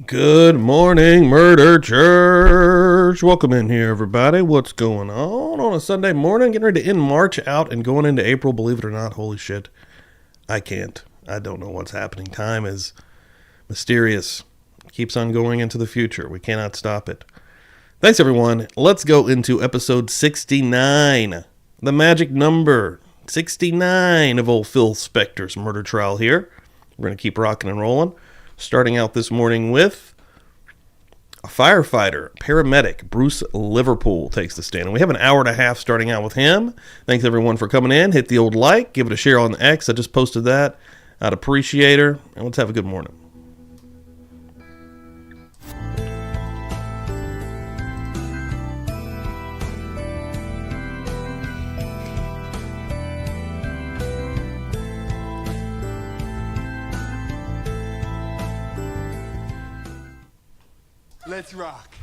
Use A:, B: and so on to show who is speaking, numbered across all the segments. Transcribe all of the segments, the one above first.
A: Good morning, Murder Church. Welcome in here, everybody. What's going on a Sunday morning? Getting ready to end March out and going into April. Believe it or not, holy shit. I can't. I don't know what's happening. Time is mysterious. It keeps on going into the future. We cannot stop it. Thanks, everyone. Let's go into episode 69. The magic number 69 of old Phil Spector's murder trial here. We're going to keep rocking and rolling. Starting out this morning with a firefighter, paramedic, Bruce Liverpool takes the stand. And we have an hour and a half starting out with him. Thanks, everyone, for coming in. Hit the old like. Give it a share on the X. I just posted that. I'd appreciate her. And let's have a good morning.
B: Let's rock.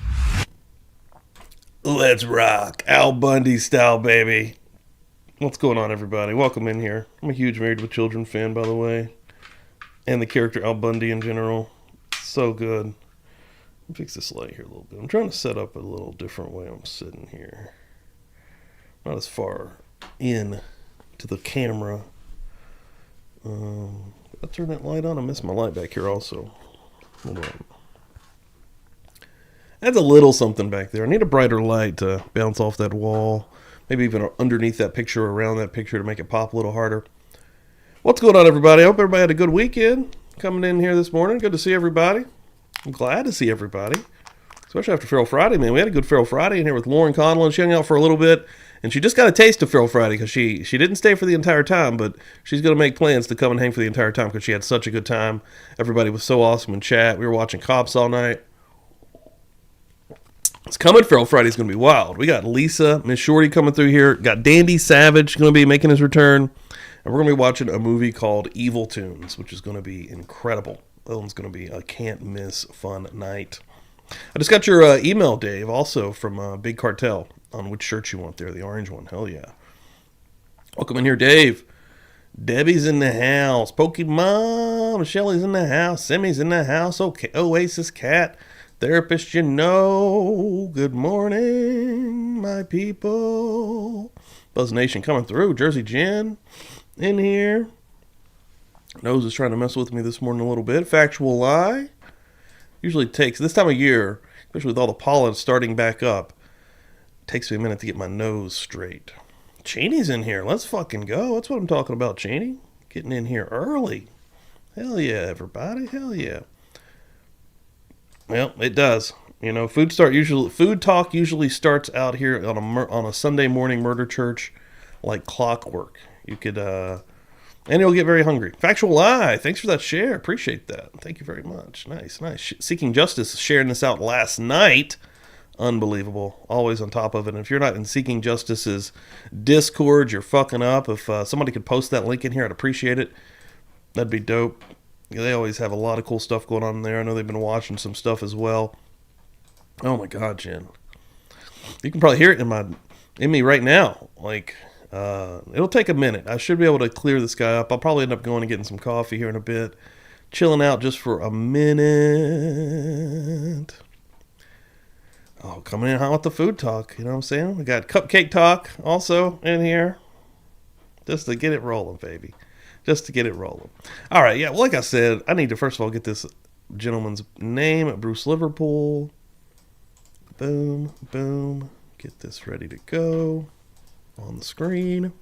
A: Let's rock. Al Bundy style, baby. What's going on, everybody? Welcome in here. I'm a huge Married with Children fan, by the way. And the character Al Bundy in general. So good. Let me fix this light here a little bit. I'm trying to set up a little different way I'm sitting here. Not as far in to the camera. I'll turn that light on. I missed my light back here also. Hold on. Adds a little something back there. I need a brighter light to bounce off that wall. Maybe even underneath that picture, around that picture to make it pop a little harder. What's going on, everybody? I hope everybody had a good weekend coming in here this morning. Good to see everybody. I'm glad to see everybody. Especially after Feral Friday, man. We had a good Feral Friday in here with Lauren Conlon. She hung out for a little bit. And she just got a taste of Feral Friday because she didn't stay for the entire time. But she's going to make plans to come and hang for the entire time because she had such a good time. Everybody was so awesome in chat. We were watching Cops all night. It's coming. Feral Friday's going to be wild. We got Lisa, Miss Shorty coming through here. Got Dandy Savage going to be making his return. And we're going to be watching a movie called Evil Tunes, which is going to be incredible. That one's going to be a can't-miss fun night. I just got your email, Dave, also from Big Cartel on which shirt you want there, the orange one. Hell yeah. Welcome in here, Dave. Debbie's in the house. Pokemon. Shelly's in the house. Semi's in the house. Okay. Oasis Cat. Therapist, you know. Good morning, my people. Buzz Nation coming through. Jersey Jen in here. Nose is trying to mess with me this morning a little bit. Factual Lie. Usually takes, this time of year, especially with all the pollen starting back up, takes me a minute to get my nose straight. Cheney's in here. Let's fucking go. That's what I'm talking about, Cheney. Getting in here early. Hell yeah, everybody. Hell yeah. Well, it does. You know, food talk usually starts out here on a Sunday morning murder church like clockwork. You could, and you'll get very hungry. Factual Lie, thanks for that share. Appreciate that. Thank you very much. Nice. Seeking Justice sharing this out last night. Unbelievable. Always on top of it. And if you're not in Seeking Justice's Discord, you're fucking up. If somebody could post that link in here, I'd appreciate it. That'd be dope. They always have a lot of cool stuff going on in there. I know they've been watching some stuff as well. Oh my God, Jen. You can probably hear it in me right now. Like, it'll take a minute. I should be able to clear this guy up. I'll probably end up going and getting some coffee here in a bit. Chilling out just for a minute. Oh, coming in hot with the food talk. You know what I'm saying? We got cupcake talk also in here. Just to get it rolling, baby. Just to get it rolling. All right, yeah, well, like I said, I need to first of all get this gentleman's name, Bruce Liverpool. Boom, boom. Get this ready to go on the screen.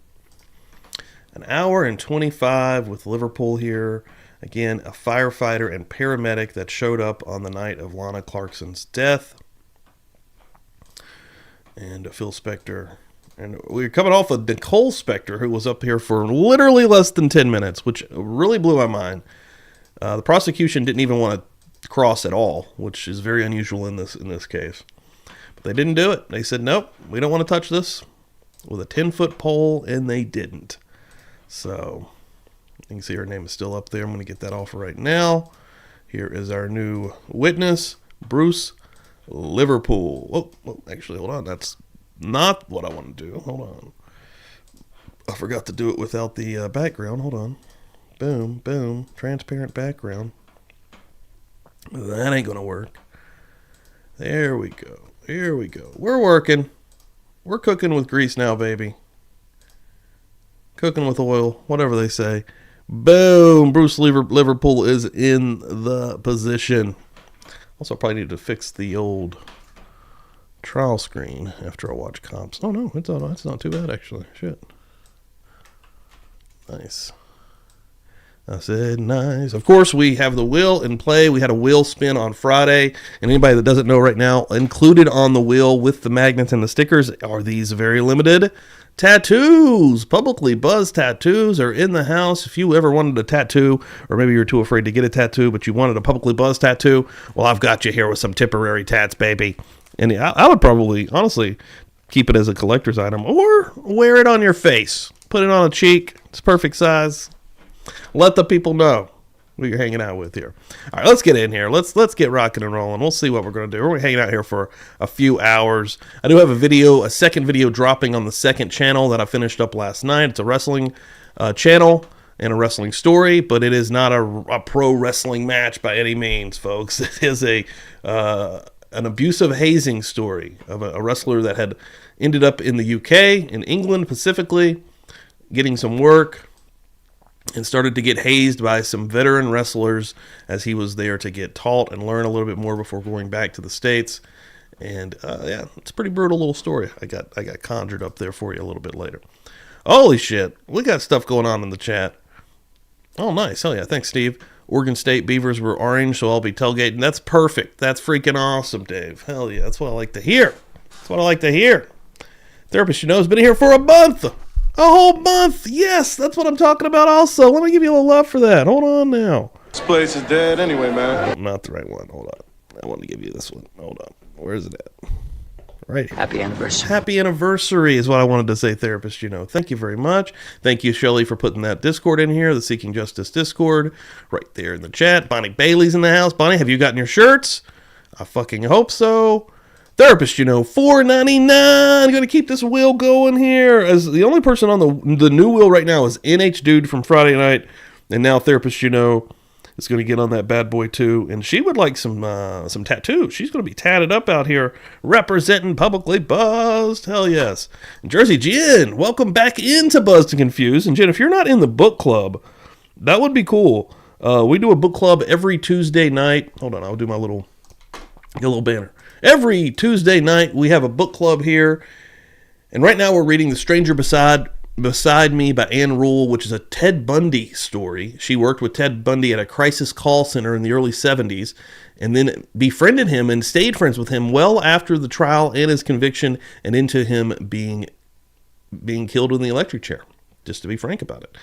A: An hour and 25 with Liverpool here. Again, a firefighter and paramedic that showed up on the night of Lana Clarkson's death. And Phil Spector. And we're coming off of Nicole Spector, who was up here for literally less than 10 minutes, which really blew my mind. The prosecution didn't even want to cross at all, which is very unusual in this case. But they didn't do it. They said, nope, we don't want to touch this with a 10-foot pole, and they didn't. So you can see her name is still up there. I'm going to get that off right now. Here is our new witness, Bruce Liverpool. Oh, actually, hold on. That's not what I want to do. Hold on. I forgot to do it without the background. Hold on. Boom, boom. Transparent background. That ain't going to work. There we go. Here we go. We're working. We're cooking with grease now, baby. Cooking with oil, whatever they say. Boom. Bruce Liverpool is in the position. Also, I probably need to fix the old trial screen after I watch comps. Oh, no. It's not too bad, actually. Shit. Nice. I said nice. Of course, we have the wheel in play. We had a wheel spin on Friday. And anybody that doesn't know right now, included on the wheel with the magnets and the stickers are these very limited tattoos. Publicly buzzed tattoos are in the house. If you ever wanted a tattoo, or maybe you're too afraid to get a tattoo, but you wanted a publicly buzzed tattoo, well, I've got you here with some Tipperary tats, baby. And I would probably, honestly, keep it as a collector's item or wear it on your face. Put it on a cheek. It's perfect size. Let the people know who you're hanging out with here. All right, let's get in here. Let's get rocking and rolling. We'll see what we're going to do. We're hanging out here for a few hours. I do have a second video dropping on the second channel that I finished up last night. It's a wrestling channel and a wrestling story, but it is not a pro wrestling match by any means, folks. It is an abusive hazing story of a wrestler that had ended up in the UK, in England specifically, getting some work, and started to get hazed by some veteran wrestlers as he was there to get taught and learn a little bit more before going back to the States. And yeah, it's a pretty brutal little story. I got conjured up there for you a little bit later. Holy shit, we got stuff going on in the chat. Oh, nice. Hell yeah. Thanks, Steve. Oregon State Beavers were orange, so I'll be tailgating. That's perfect. That's freaking awesome, Dave. Hell yeah. That's what I like to hear. That's what I like to hear. Therapist you know has been here for a month. A whole month. Yes, that's what I'm talking about also. Let me give you a little love for that. Hold on now.
B: This place is dead anyway, man.
A: Not the right one. Hold on. I want to give you this one. Hold on. Where is it at? Right here.
C: Happy anniversary.
A: Happy anniversary is what I wanted to say, therapist. You know. Thank you very much. Thank you, Shelly, for putting that Discord in here, the Seeking Justice Discord, right there in the chat. Bonnie Bailey's in the house. Bonnie, have you gotten your shirts? I fucking hope so. Therapist, you know, $4.99. Going to keep this wheel going here. As the only person on the new wheel right now is NH Dude from Friday night, and now Therapist, you know, is going to get on that bad boy too. And she would like some tattoos. She's going to be tatted up out here, representing Publicly Buzzed. Hell yes. And Jersey Jen, welcome back into Buzzed and Confused. And Jen, if you're not in the book club, that would be cool. We do a book club every Tuesday night. Hold on, I'll do my little banner. Every Tuesday night, we have a book club here. And right now, we're reading The Stranger Beside Me by Anne Rule, which is a Ted Bundy story. She worked with Ted Bundy at a crisis call center in the early 70s and then befriended him and stayed friends with him well after the trial and his conviction and into him being killed in the electric chair, just to be frank about it.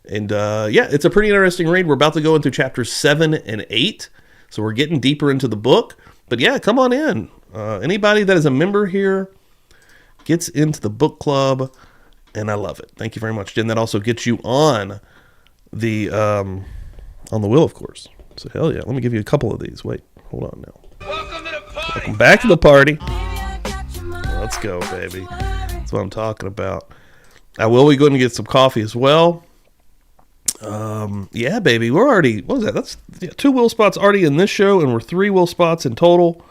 A: And yeah, it's a pretty interesting read. We're about to go into chapters 7 and 8, so we're getting deeper into the book. But yeah, come on in. Anybody that is a member here gets into the book club, and I love it. Thank you very much, Jen. That also gets you on the wheel, of course. So hell yeah. Let me give you a couple of these. Wait, hold on now.
B: Welcome to the party.
A: Welcome back to the party. Let's go, baby. That's what I'm talking about. I will be going to get some coffee as well. Yeah, baby, we're already, what is that? That's 2 wheel spots already in this show, and we're 3 wheel spots in total.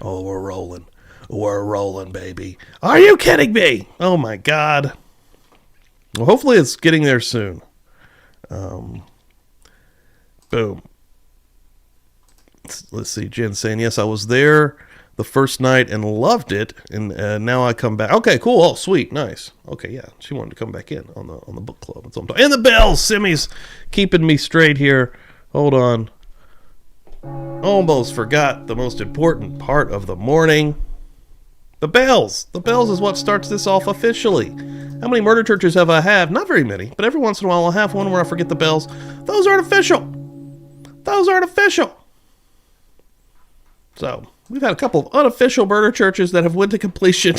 A: Oh, we're rolling. We're rolling, baby. Are you kidding me? Oh my God. Well, hopefully it's getting there soon. Boom. Let's see, Jen saying, yes, I was there the first night and loved it, and now I come back. Okay, cool. Oh, sweet, nice. Okay, yeah, she wanted to come back in on the book club. That's what I'm talking. And the bells, Simmy's keeping me straight here. Hold on. Almost forgot the most important part of the morning. The bells. The bells is what starts this off officially. How many murder churches have I had? Not very many, but every once in a while I'll have one where I forget the bells. Those aren't official. Those aren't official. So, we've had a couple of unofficial murder churches that have went to completion.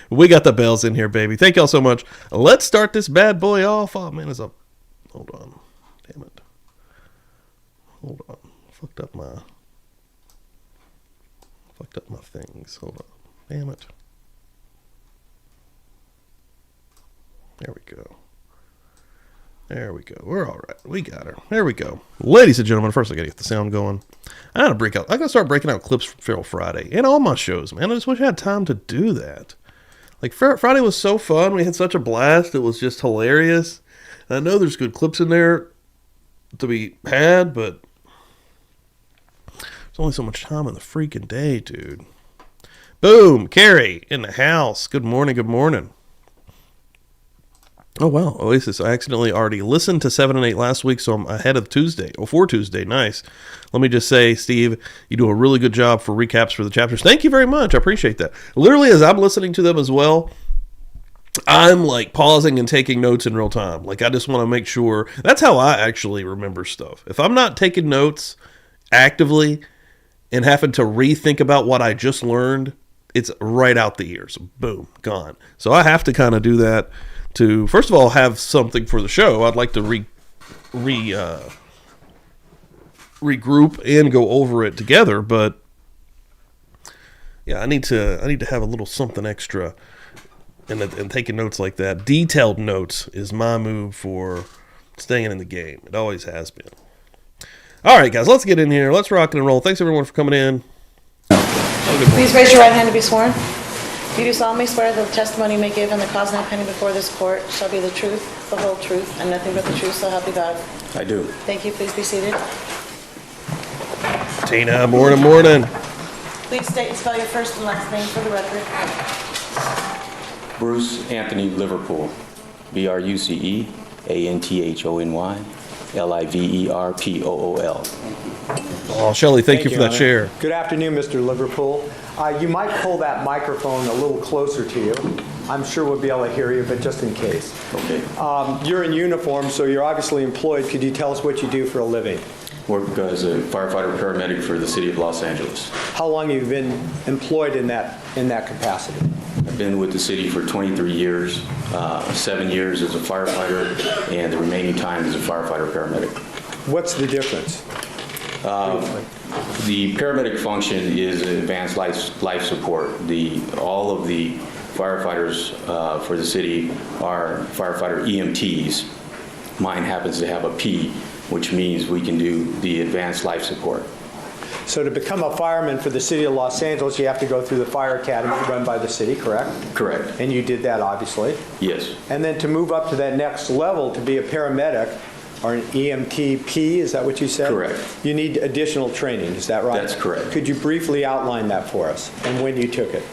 A: We got the bells in here, baby. Thank y'all so much. Let's start this bad boy off. Oh, man, hold on. Damn it. Hold on. Fucked up my things. Hold on. Damn it. There we go. There we go. We're all right. We got her. There we go. Ladies and gentlemen, first I gotta get the sound going. I gotta start breaking out clips from Feral Friday and all my shows, man. I just wish I had time to do that. Like, Friday was so fun. We had such a blast. It was just hilarious. And I know there's good clips in there to be had, but there's only so much time in the freaking day, dude. Boom. Carrie in the house. Good morning. Good morning. Oh, wow. Oasis. I accidentally already listened to 7 and 8 last week, so I'm ahead of Tuesday. Oh, for Tuesday. Nice. Let me just say, Steve, you do a really good job for recaps for the chapters. Thank you very much. I appreciate that. Literally, as I'm listening to them as well, I'm like pausing and taking notes in real time. Like, I just want to make sure. That's how I actually remember stuff. If I'm not taking notes actively and having to rethink about what I just learned, it's right out the ears. Boom. Gone. So I have to kind of do that to, first of all, have something for the show. I'd like to regroup and go over it together, but yeah, I need to have a little something extra, and taking notes like that. Detailed notes is my move for staying in the game. It always has been. All right, guys, let's get in here. Let's rock and roll. Thanks everyone for coming in.
C: Please raise your right hand to be sworn. You do solemnly swear that the testimony you may give in the cause now pending before this court shall be the truth, the whole truth, and nothing but the truth, so help you God.
D: I do.
C: Thank you. Please be seated.
A: Tina, morning.
C: Please state and spell your first and last name for the record.
D: Bruce Anthony Liverpool. BruceAnthonyLiverpool.
A: Oh, Shelley, thank you for that share.
E: Good afternoon, Mr. Liverpool. You might pull that microphone a little closer to you. I'm sure we'll be able to hear you, but just in case.
D: Okay.
E: You're in uniform, so you're obviously employed. Could you tell us what you do for a living?
D: Work as a firefighter paramedic for the city of Los Angeles.
E: How long have you been employed in that capacity?
D: I've been with the city for 23 years, 7 years as a firefighter, and the remaining time as a firefighter paramedic.
E: What's the difference?
D: The paramedic function is advanced life support. All of the firefighters for the city are firefighter EMTs. Mine happens to have a P, which means we can do the advanced life support.
E: So to become a fireman for the city of Los Angeles, you have to go through the fire academy run by the city, correct?
D: Correct.
E: And you did that, obviously.
D: Yes.
E: And then to move up to that next level, to be a paramedic, or an EMTP, is that what you said?
D: Correct.
E: You need additional training, is that right?
D: That's correct.
E: Could you briefly outline that for us and when you took it?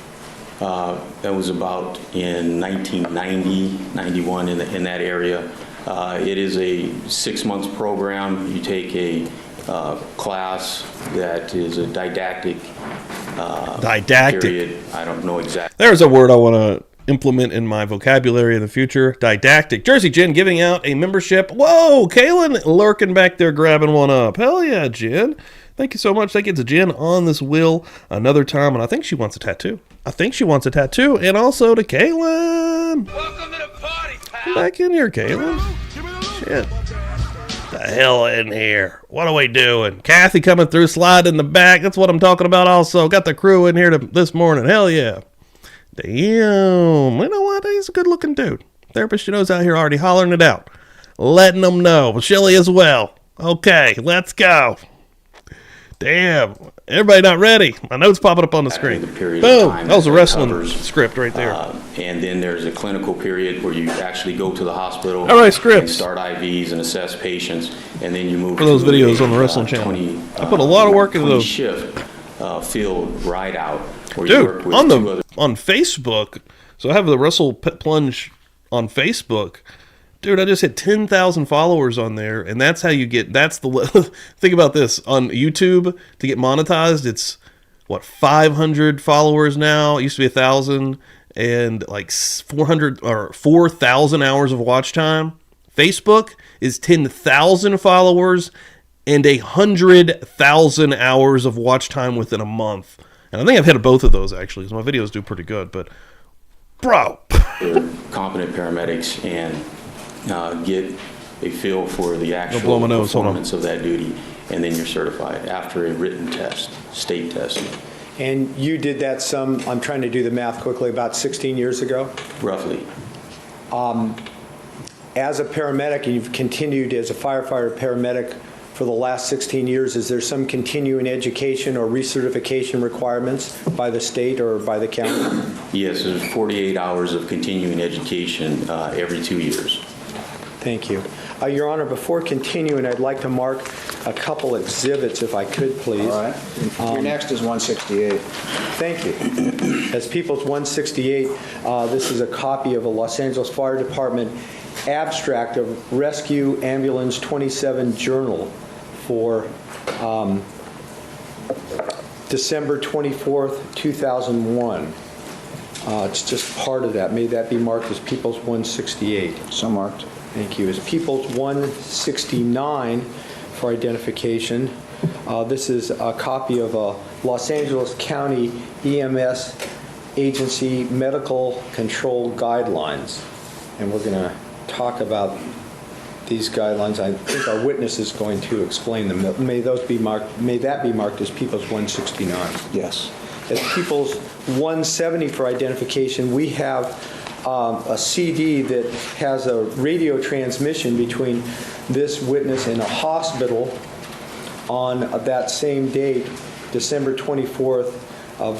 D: That was about in 1990, 91, in that area. It is a 6-month program. You take a class that is a didactic period. I don't know exactly.
A: There's a word I want to implement in my vocabulary in the future. Didactic. Jersey Jen giving out a membership. Whoa, Kaylin lurking back there grabbing one up. Hell yeah, Jen. Thank you so much. Thank you to Jen on this wheel another time, and I think she wants a tattoo. And also to Kaylin.
B: Welcome to the party, pal.
A: Come back in here, Kaylin. Shit. The hell in here. What are we doing? Kathy coming through, slide in the back. That's what I'm talking about also. Got the crew in here this morning. Hell yeah. Damn. You know what? He's a good looking dude. Therapist you know's out here already hollering it out. Letting them know. Shelly as well. Okay, let's go. Damn. Everybody not ready. My notes popping up on the screen. Boom. That was a wrestling script right there.
D: And then there's a clinical period where you actually go to the hospital.
A: All right, scripts.
D: And start IVs and assess patients. And then you move
A: for those
D: to
A: videos on the wrestling channel. I put a lot of work into those.
D: Shift field ride out. Where
A: dude,
D: you work with
A: on Facebook, so I have the Wrestle Plunge on Facebook. Dude, I just hit 10,000 followers on there, and that's how you get, that's the, think about this, on YouTube, to get monetized, it's, 500 followers now, it used to be 1,000, and like 400, or 4,000 hours of watch time. Facebook is 10,000 followers, and 100,000 hours of watch time within a month. And I think I've hit both of those, actually, because my videos do pretty good, but, bro.
D: Competent paramedics and get a feel for the actual performance of that duty, and then you're certified after a written test, state test.
E: And you did that I'm trying to do the math quickly, about 16 years ago?
D: Roughly.
E: As a paramedic, and you've continued as a firefighter paramedic for the last 16 years, is there some continuing education or recertification requirements by the state or by the county?
D: Yes, there's 48 hours of continuing education every 2 years.
E: Thank you. Your Honor, before continuing, I'd like to mark a couple exhibits, if I could, please.
F: All right. Your next is 168.
E: Thank you. As People's 168, this is a copy of a Los Angeles Fire Department abstract of Rescue Ambulance 27 Journal for December 24th, 2001. It's just part of that. May that be marked as People's 168.
F: So marked.
E: Thank you. As People's 169 for identification, this is a copy of a Los Angeles County EMS Agency Medical Control Guidelines. And we're going to talk about these guidelines. I think our witness is going to explain them. May those be marked, may that be marked as People's 169.
F: Yes.
E: As People's 170 for identification, we have a CD that has a radio transmission between this witness and a hospital on that same date, December 24th of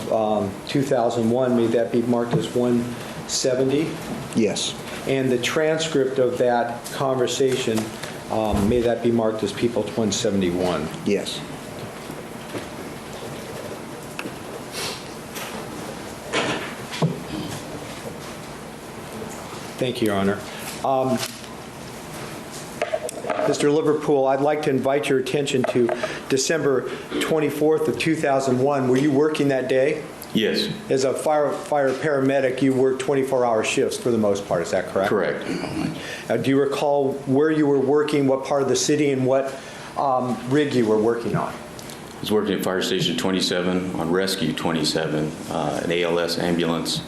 E: 2001. May that be marked as 170?
F: Yes.
E: And the transcript of that conversation, may that be marked as People's 171?
F: Yes.
E: Thank you, Your Honor. Mr. Liverpool, I'd like to invite your attention to December 24th of 2001. Were you working that day?
D: Yes,
E: As a fire paramedic, you work 24-hour shifts for the most part, is that correct?
D: correct.
E: Do you recall where you were working, what part of the city, and what rig you were working on?
D: I was working at Fire Station 27, on Rescue 27, an ALS ambulance,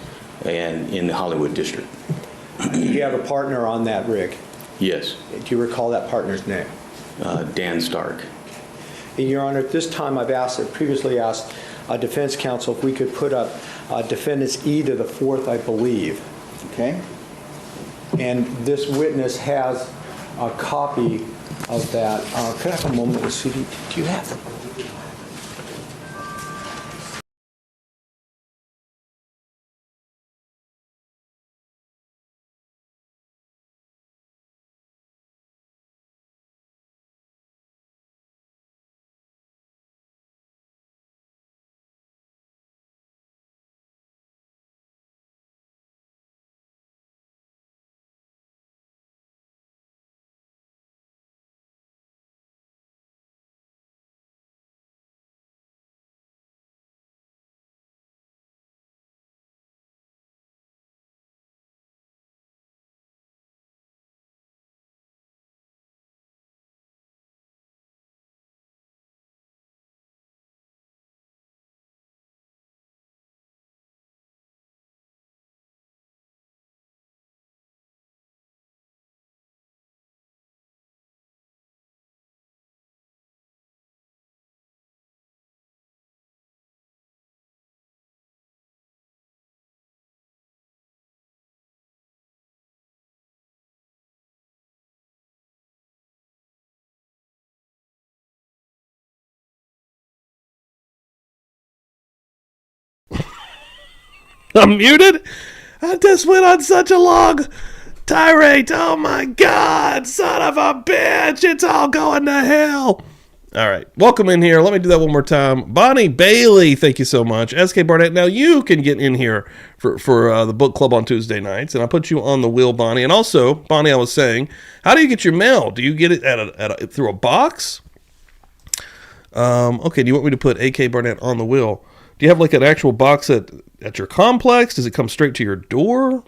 D: and in the Hollywood District.
E: Do you have a partner on that rig?
D: Yes,
E: Do you recall that partner's name?
D: Dan Stark.
E: And Your Honor, at this time I've previously asked defense counsel if we could put up defendant's E to the fourth, I believe.
F: Okay.
E: And this witness has a copy of that. Could I have a moment with CD? Do you have it?
A: I'm muted? I just went on such a long tirade. Oh my God, son of a bitch. It's all going to hell. All right, welcome in here. Let me do that one more time. Bonnie Bailey, thank you so much. SK Barnett, now you can get in here for the book club on Tuesday nights, and I put you on the wheel, Bonnie. And also, Bonnie, I was saying, how do you get your mail? Do you get it through a box? Okay, do you want me to put AK Barnett on the wheel? Do you have like an actual box at your complex? Does it come straight to your door?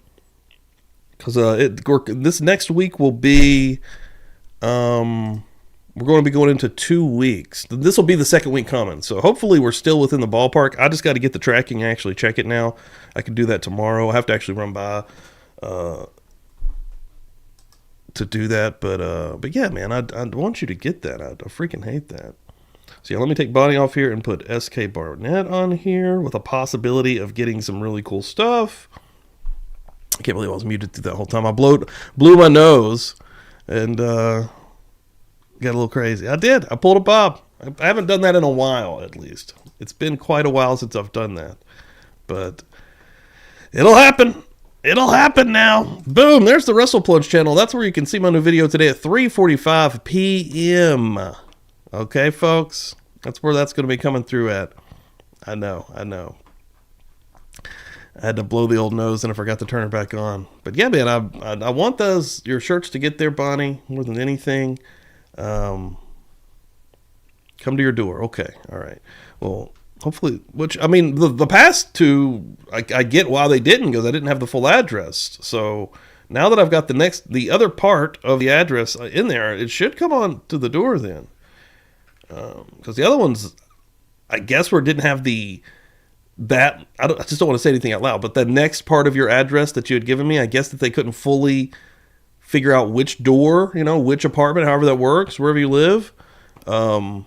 A: Because this next week will be, we're going to be going into 2 weeks. This will be the second week coming. So hopefully we're still within the ballpark. I just got to get the tracking and actually check it now. I can do that tomorrow. I have to actually run by to do that. But yeah, man, I want you to get that. I freaking hate that. So yeah, let me take Bonnie off here and put SK Barnett on here with a possibility of getting some really cool stuff. I can't believe I was muted through that whole time. I blew my nose and got a little crazy. I did. I pulled a Bob. I haven't done that in a while, at least. It's been quite a while since I've done that. But it'll happen. It'll happen now. Boom. There's the Wrestle Plunge channel. That's where you can see my new video today at 3:45 p.m. Okay, folks? That's where that's going to be coming through at. I know. I had to blow the old nose and I forgot to turn it back on. But yeah, man, I want your shirts to get there, Bonnie, more than anything. Come to your door. Okay. All right. Well, hopefully, the past two, I get why they didn't, because I didn't have the full address. So now that I've got the other part of the address in there, it should come on to the door then. Because the other ones, I guess, where it didn't have I just don't want to say anything out loud, but the next part of your address that you had given me, I guess that they couldn't fully figure out which door, which apartment, however that works, wherever you live. So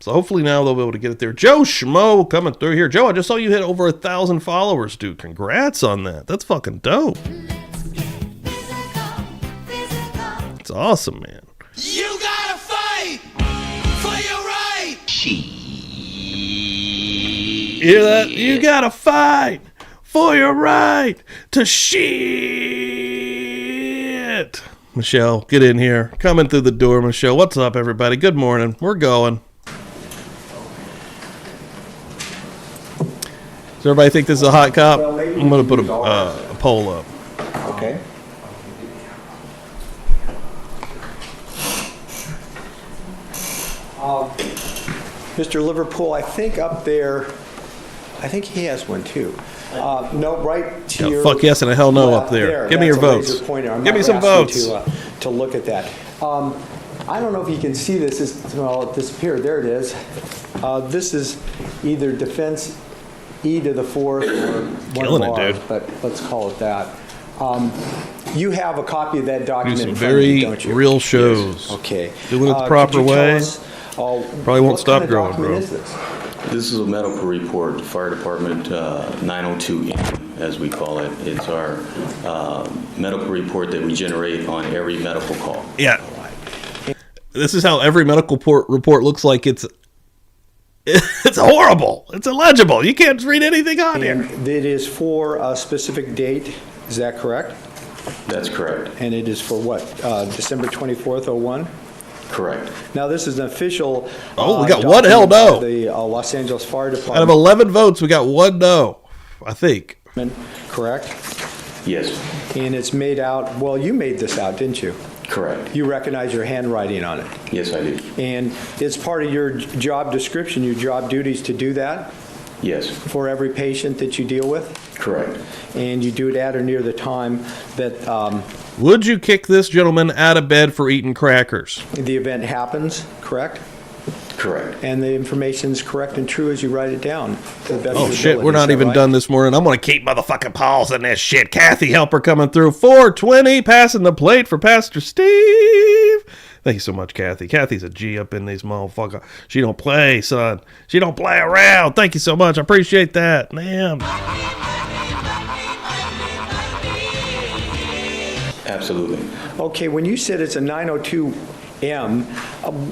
A: hopefully now they'll be able to get it there. Joe Schmo coming through here. Joe, I just saw you hit over 1,000 followers, dude. Congrats on that. That's fucking dope. It's awesome, man.
G: You gotta fight for your right.
A: You hear that? You gotta fight for your right to shit. Michelle, get in here. Coming through the door, Michelle. What's up, everybody? Good morning. We're going. Does everybody think this is a hot cop? I'm going to put a poll up.
F: Okay.
E: Mr. Liverpool, I think up there, I think he has one too. No, right to your
A: fuck yes and a hell no
E: left
A: up there. Give me
E: That's
A: your
E: a
A: votes.
E: laser pointer. I'm
A: Give me
E: not
A: some
E: asking
A: votes.
E: To look at that. I don't know if you can see this. Well, it disappeared. There it is. This is either defense E to the fourth or one
A: Killing
E: of
A: it,
E: ours,
A: dude.
E: but let's call it that. You have a copy of that
A: Do
E: document
A: some
E: in front of you,
A: very
E: don't you?
A: real shows.
E: Okay.
A: Doing it the
E: Could
A: proper
E: you tell
A: way.
E: us,
A: Probably won't
E: what
A: stop
E: kind of
A: growing,
E: document
A: bro.
E: is this?
D: This is a medical report, Fire Department 902M, as we call it. It's our medical report that we generate on every medical call.
A: Yeah. This is how every medical report looks like. It's horrible. It's illegible. You can't read anything on here.
E: And it is for a specific date, is that correct?
D: That's correct.
E: And it is for what, December 24th, 01?
D: Correct.
E: Now, this is an official...
A: Oh, we got one hell no.
E: by the Los Angeles Fire
A: Out of
E: Department,
A: 11 votes, we got one no, I think.
E: correct?
D: Yes,
E: And it's made out, well, you made this out, didn't you?
D: correct.
E: You recognize your handwriting on it.
D: Yes, I do.
E: And it's part of your job description, your job duties to do that
D: Yes,
E: for every patient that you deal with?
D: correct.
E: And you do it at or near the time that
A: Would you kick this gentleman out of bed for eating crackers?
E: the event happens, correct?
D: Correct.
E: And the information's correct and true as you write it down to the best of
A: Oh
E: your
A: shit,
E: ability.
A: we're
E: Is
A: not
E: that
A: even
E: right?
A: done this morning. I'm gonna keep motherfucking paws in this shit. Kathy Helper coming through. 420, passing the plate for Pastor Steve. Thank you so much, Kathy. Kathy's a G up in these motherfuckers. She don't play, son. She don't play around. Thank you so much. I appreciate that. Damn.
D: Absolutely.
E: Okay, when you said it's a 902M,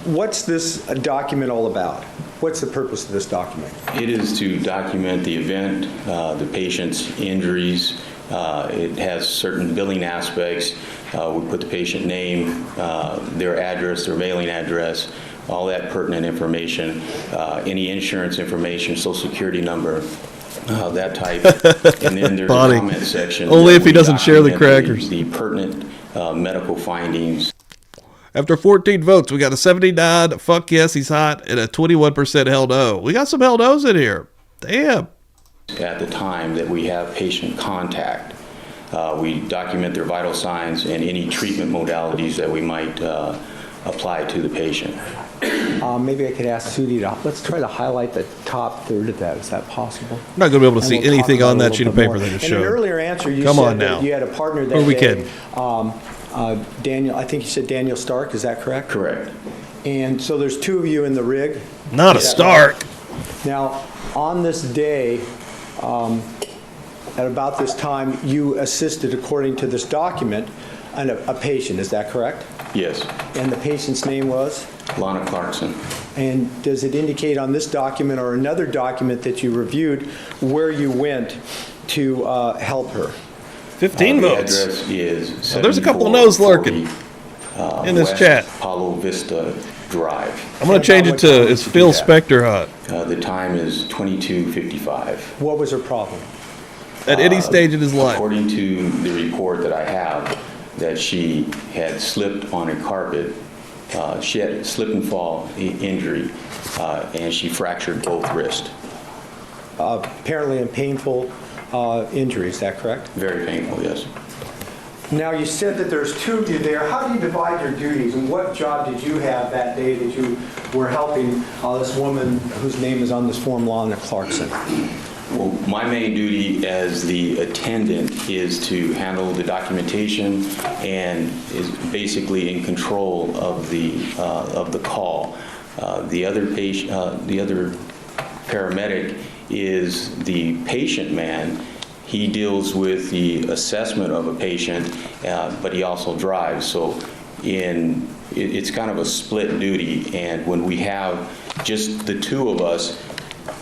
E: what's this document all about? What's the purpose of this document?
D: It is to document the event, the patient's injuries. It has certain billing aspects. We put the patient name, their address, their mailing address, all that pertinent information, any insurance information, social security number, that type. And then there's
A: Bonnie.
D: a comment section.
A: Only
D: that
A: if he
D: we
A: doesn't share the
D: document
A: crackers.
D: The pertinent medical findings.
A: After 14 votes, we got a 79 fuck yes, he's hot, and a 21% hell no. We got some hell no's in here. Damn.
D: At the time that we have patient contact, we document their vital signs and any treatment modalities that we might apply to the patient.
E: Maybe I could ask Sudhi to, let's try to highlight the top third of that. Is that possible?
A: I'm not going to be able to
E: And
A: see
E: we'll talk
A: anything
E: about
A: on
E: it a
A: that
E: little
A: sheet of
E: bit
A: paper
E: more.
A: they just
E: In an
A: showed.
E: earlier answer, you
A: Come
E: said
A: on
E: that
A: now.
E: you had a partner that
A: Who are we
E: day,
A: kidding?
E: Daniel, I think you said Daniel Stark, is that correct?
D: Correct.
E: And so there's two of you in the rig?
A: Not a
E: Is that
A: Stark.
E: right? Now, on this day, at about this time, you assisted, according to this document, a patient. Is that correct?
D: Yes.
E: And the patient's name was?
D: Lana Clarkson.
E: And does it indicate on this document or another document that you reviewed where you went to help her?
A: 15
D: The
A: votes.
D: address is
A: Well, there's a couple of no's lurking
D: 7440,
A: in this
D: West
A: chat.
D: Palo Vista Drive.
A: I'm going to change it to, is Phil Spector hot?
D: The time is 22:55.
E: What was her problem?
A: At any stage in his life.
D: According to the report that I have, that she had slipped on a carpet. She had a slip and fall injury, and she fractured both wrists.
E: Apparently a painful injury, is that correct?
D: Very painful, yes.
E: Now, you said that there's two of you there. How do you divide your duties, and what job did you have that day that you were helping this woman whose name is on this form, Lana Clarkson?
D: Well, my main duty as the attendant is to handle the documentation and is basically in control of the call. The other paramedic is the patient man. He deals with the assessment of a patient, but he also drives. So it's kind of a split duty, and when we have just the two of us,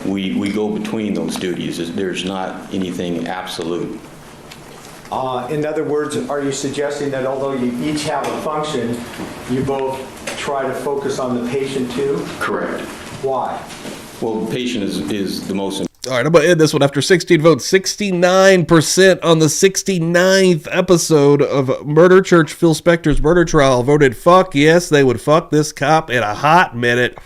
D: we go between those duties. There's not anything absolute.
E: In other words, are you suggesting that although you each have a function, you both try to focus on the patient too?
D: Correct.
E: Why?
D: Well, the patient is the most important.
A: All right, I'm going to end this one after 16 votes. 69% on the 69th episode of Murder Church, Phil Spector's murder trial, voted fuck yes, they would fuck this cop in a hot minute.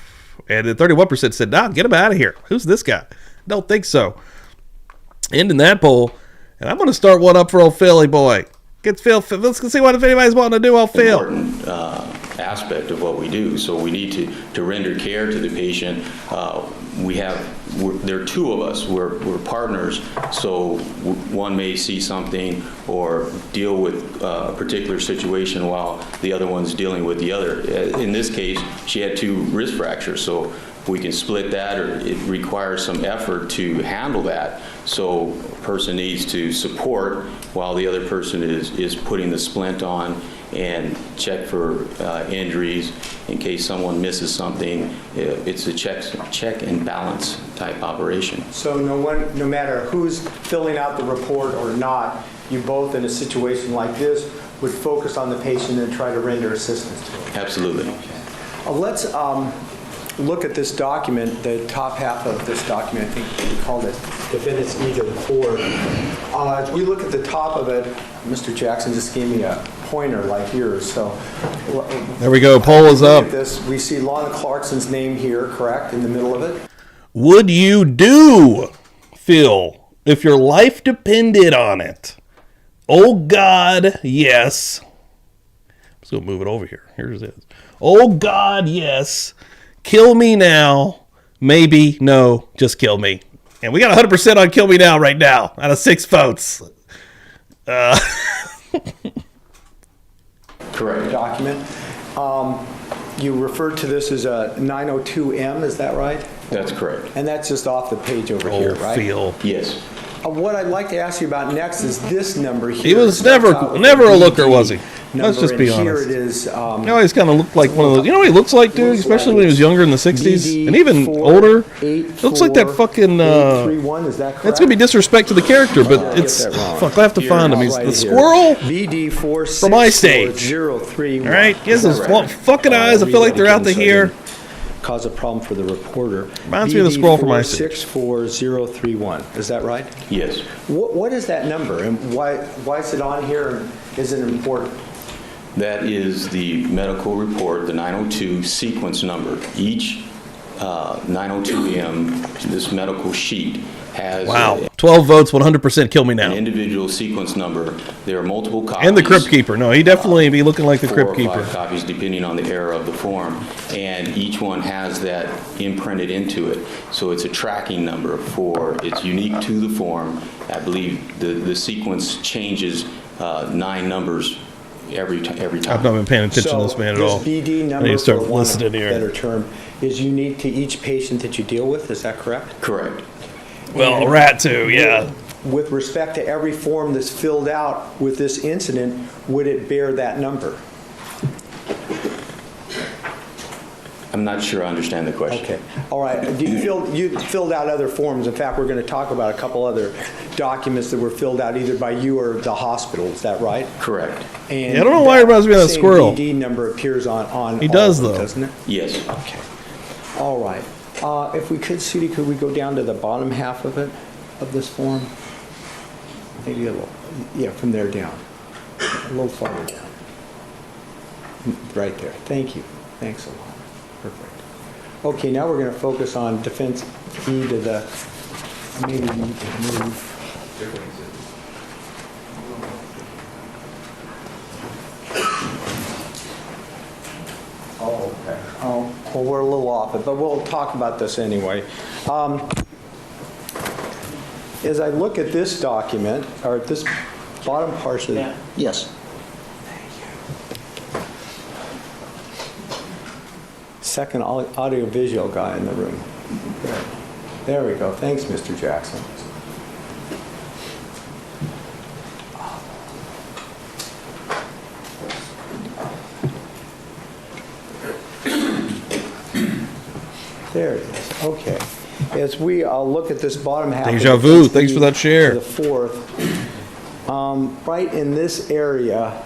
A: And then 31% said, nah, get him out of here. Who's this guy? Don't think so. Ending that poll, and I'm going to start one up for old Philly boy. Get Phil. Let's see what if anybody's wanting to do old Phil.
D: Important aspect of what we do. So we need to render care to the patient. There are two of us. We're partners. So one may see something or deal with a particular situation while the other one's dealing with the other. In this case, she had two wrist fractures, so we can split that, or it requires some effort to handle that. So a person needs to support while the other person is putting the splint on and check for injuries in case someone misses something. It's a check and balance type operation.
E: So no matter who's filling out the report or not, you both in a situation like this would focus on the patient and try to render assistance to him.
D: Absolutely.
E: Let's look at this document, the top half of this document. I think we called it Defendant's Deed to the Court. As we look at the top of it, Mr. Jackson just gave me a pointer like yours. So
A: There we go. Poll is up.
E: We see Lana Clarkson's name here, correct, in the middle of it?
A: Would you do, Phil, if your life depended on it? Oh, God, yes. Let's go move it over here. Here's it. Oh, God, yes. Kill me now. Maybe, no, just kill me. And we got 100% on kill me now right now out of 6 votes.
D: Correct.
E: Document. You referred to this as a 902M, is that right?
D: That's correct.
E: And that's just off the page over here, right?
A: Phil.
D: Yes.
E: What I'd like to ask you about next is this number here.
A: He was never a looker, was he? Let's just be honest.
E: Here it is.
A: You know, he's kind of looked like one of those. You know what he looks like, dude? Especially when he was younger in the 60s. And even older. Looks like that fucking...
E: is that correct?
A: That's going to be disrespect to the character, but it's... Fuck, I have to find him. He's the squirrel from My Stage. All right? He has those fucking eyes. I feel like they're out to here.
E: Cause a problem for the reporter.
A: Reminds me of the squirrel from My Stage.
E: 64031. Is that right?
D: Yes.
E: What is that number, and why is it on here, and is it important?
D: That is the medical report, the 902 sequence number. Each 902M, this medical sheet, has
A: Wow. 12 votes, 100% kill me now.
D: an individual sequence number. There are multiple copies.
A: And the Crypt Keeper. No, he definitely be looking like the
D: 4
A: Crypt
D: or 5
A: Keeper.
D: copies, depending on the error of the form. And each one has that imprinted into it. So it's a tracking number it's unique to the form. I believe the sequence changes 9 numbers every time.
A: I've not been paying attention to this man at all.
E: So this BD
A: I
E: number,
A: need to start
E: for want of
A: listening
E: a
A: here.
E: better term, is unique to each patient that you deal with, is that correct?
D: Correct.
A: Well, a rat too, yeah.
E: with respect to every form that's filled out with this incident, would it bear that number?
D: I'm not sure I understand the question.
E: Okay, all right. You filled out other forms. In fact, we're going to talk about a couple other documents that were filled out either by you or the hospital. Is that right?
D: Correct.
E: And
A: Yeah, I don't know why it reminds me of that squirrel.
E: Same DD number appears on
A: He
E: all
A: does,
E: of them,
A: though.
E: doesn't it?
D: Yes.
E: Okay. All right. If we could, Sudie, could we go down to the bottom half of it, of this form? Maybe a little, yeah, from there down. A little farther down. Right there. Thank you. Thanks a lot. Perfect. Okay, now we're going to focus on defense E to the, maybe we need to move. Oh, okay. Oh, well, we're a little off it, but we'll talk about this anyway. As I look at this document, or at this bottom portion,
F: Yes.
E: second audiovisual guy in the room. There we go. Thanks, Mr. Jackson. There it is. Okay. As we look at this bottom half.
A: Deja
E: of
A: vu.
E: the
A: Thanks for that share.
E: to the fourth, right in this area,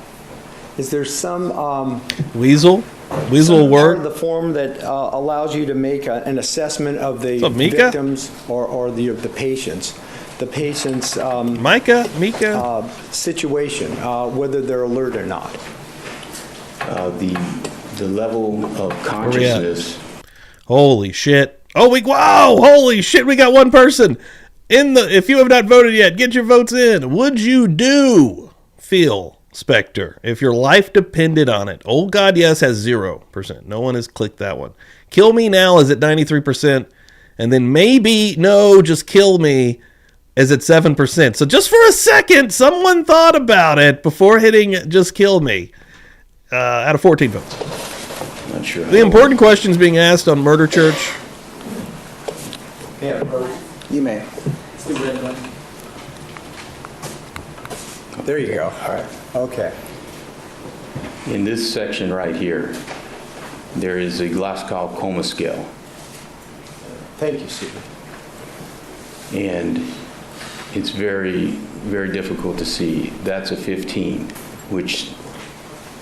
E: is there some
A: Weasel will
E: some part
A: work.
E: of the form that allows you to make an assessment of the
A: What's up, Mika?
E: victims or the patients? The patient's
A: Mika.
E: situation, whether they're alert or not.
D: The level of consciousness.
A: Holy shit. Oh, wow. Holy shit. We got one person if you have not voted yet, get your votes in. Would you feel Spector if your life depended on it? Oh God, yes has 0%. No one has clicked that one. Kill me now is at 93%. And then maybe no, just kill me is at 7%. So just for a second, someone thought about it before hitting just kill me. Out of 14 votes.
D: Not sure.
A: The important questions being asked on Murder Church.
E: Yeah.
F: You may.
E: There you go. All right. Okay.
D: In this section right here, there is a Glasgow coma scale.
E: Thank you, Stephen.
D: And it's very, very difficult to see. That's a 15, which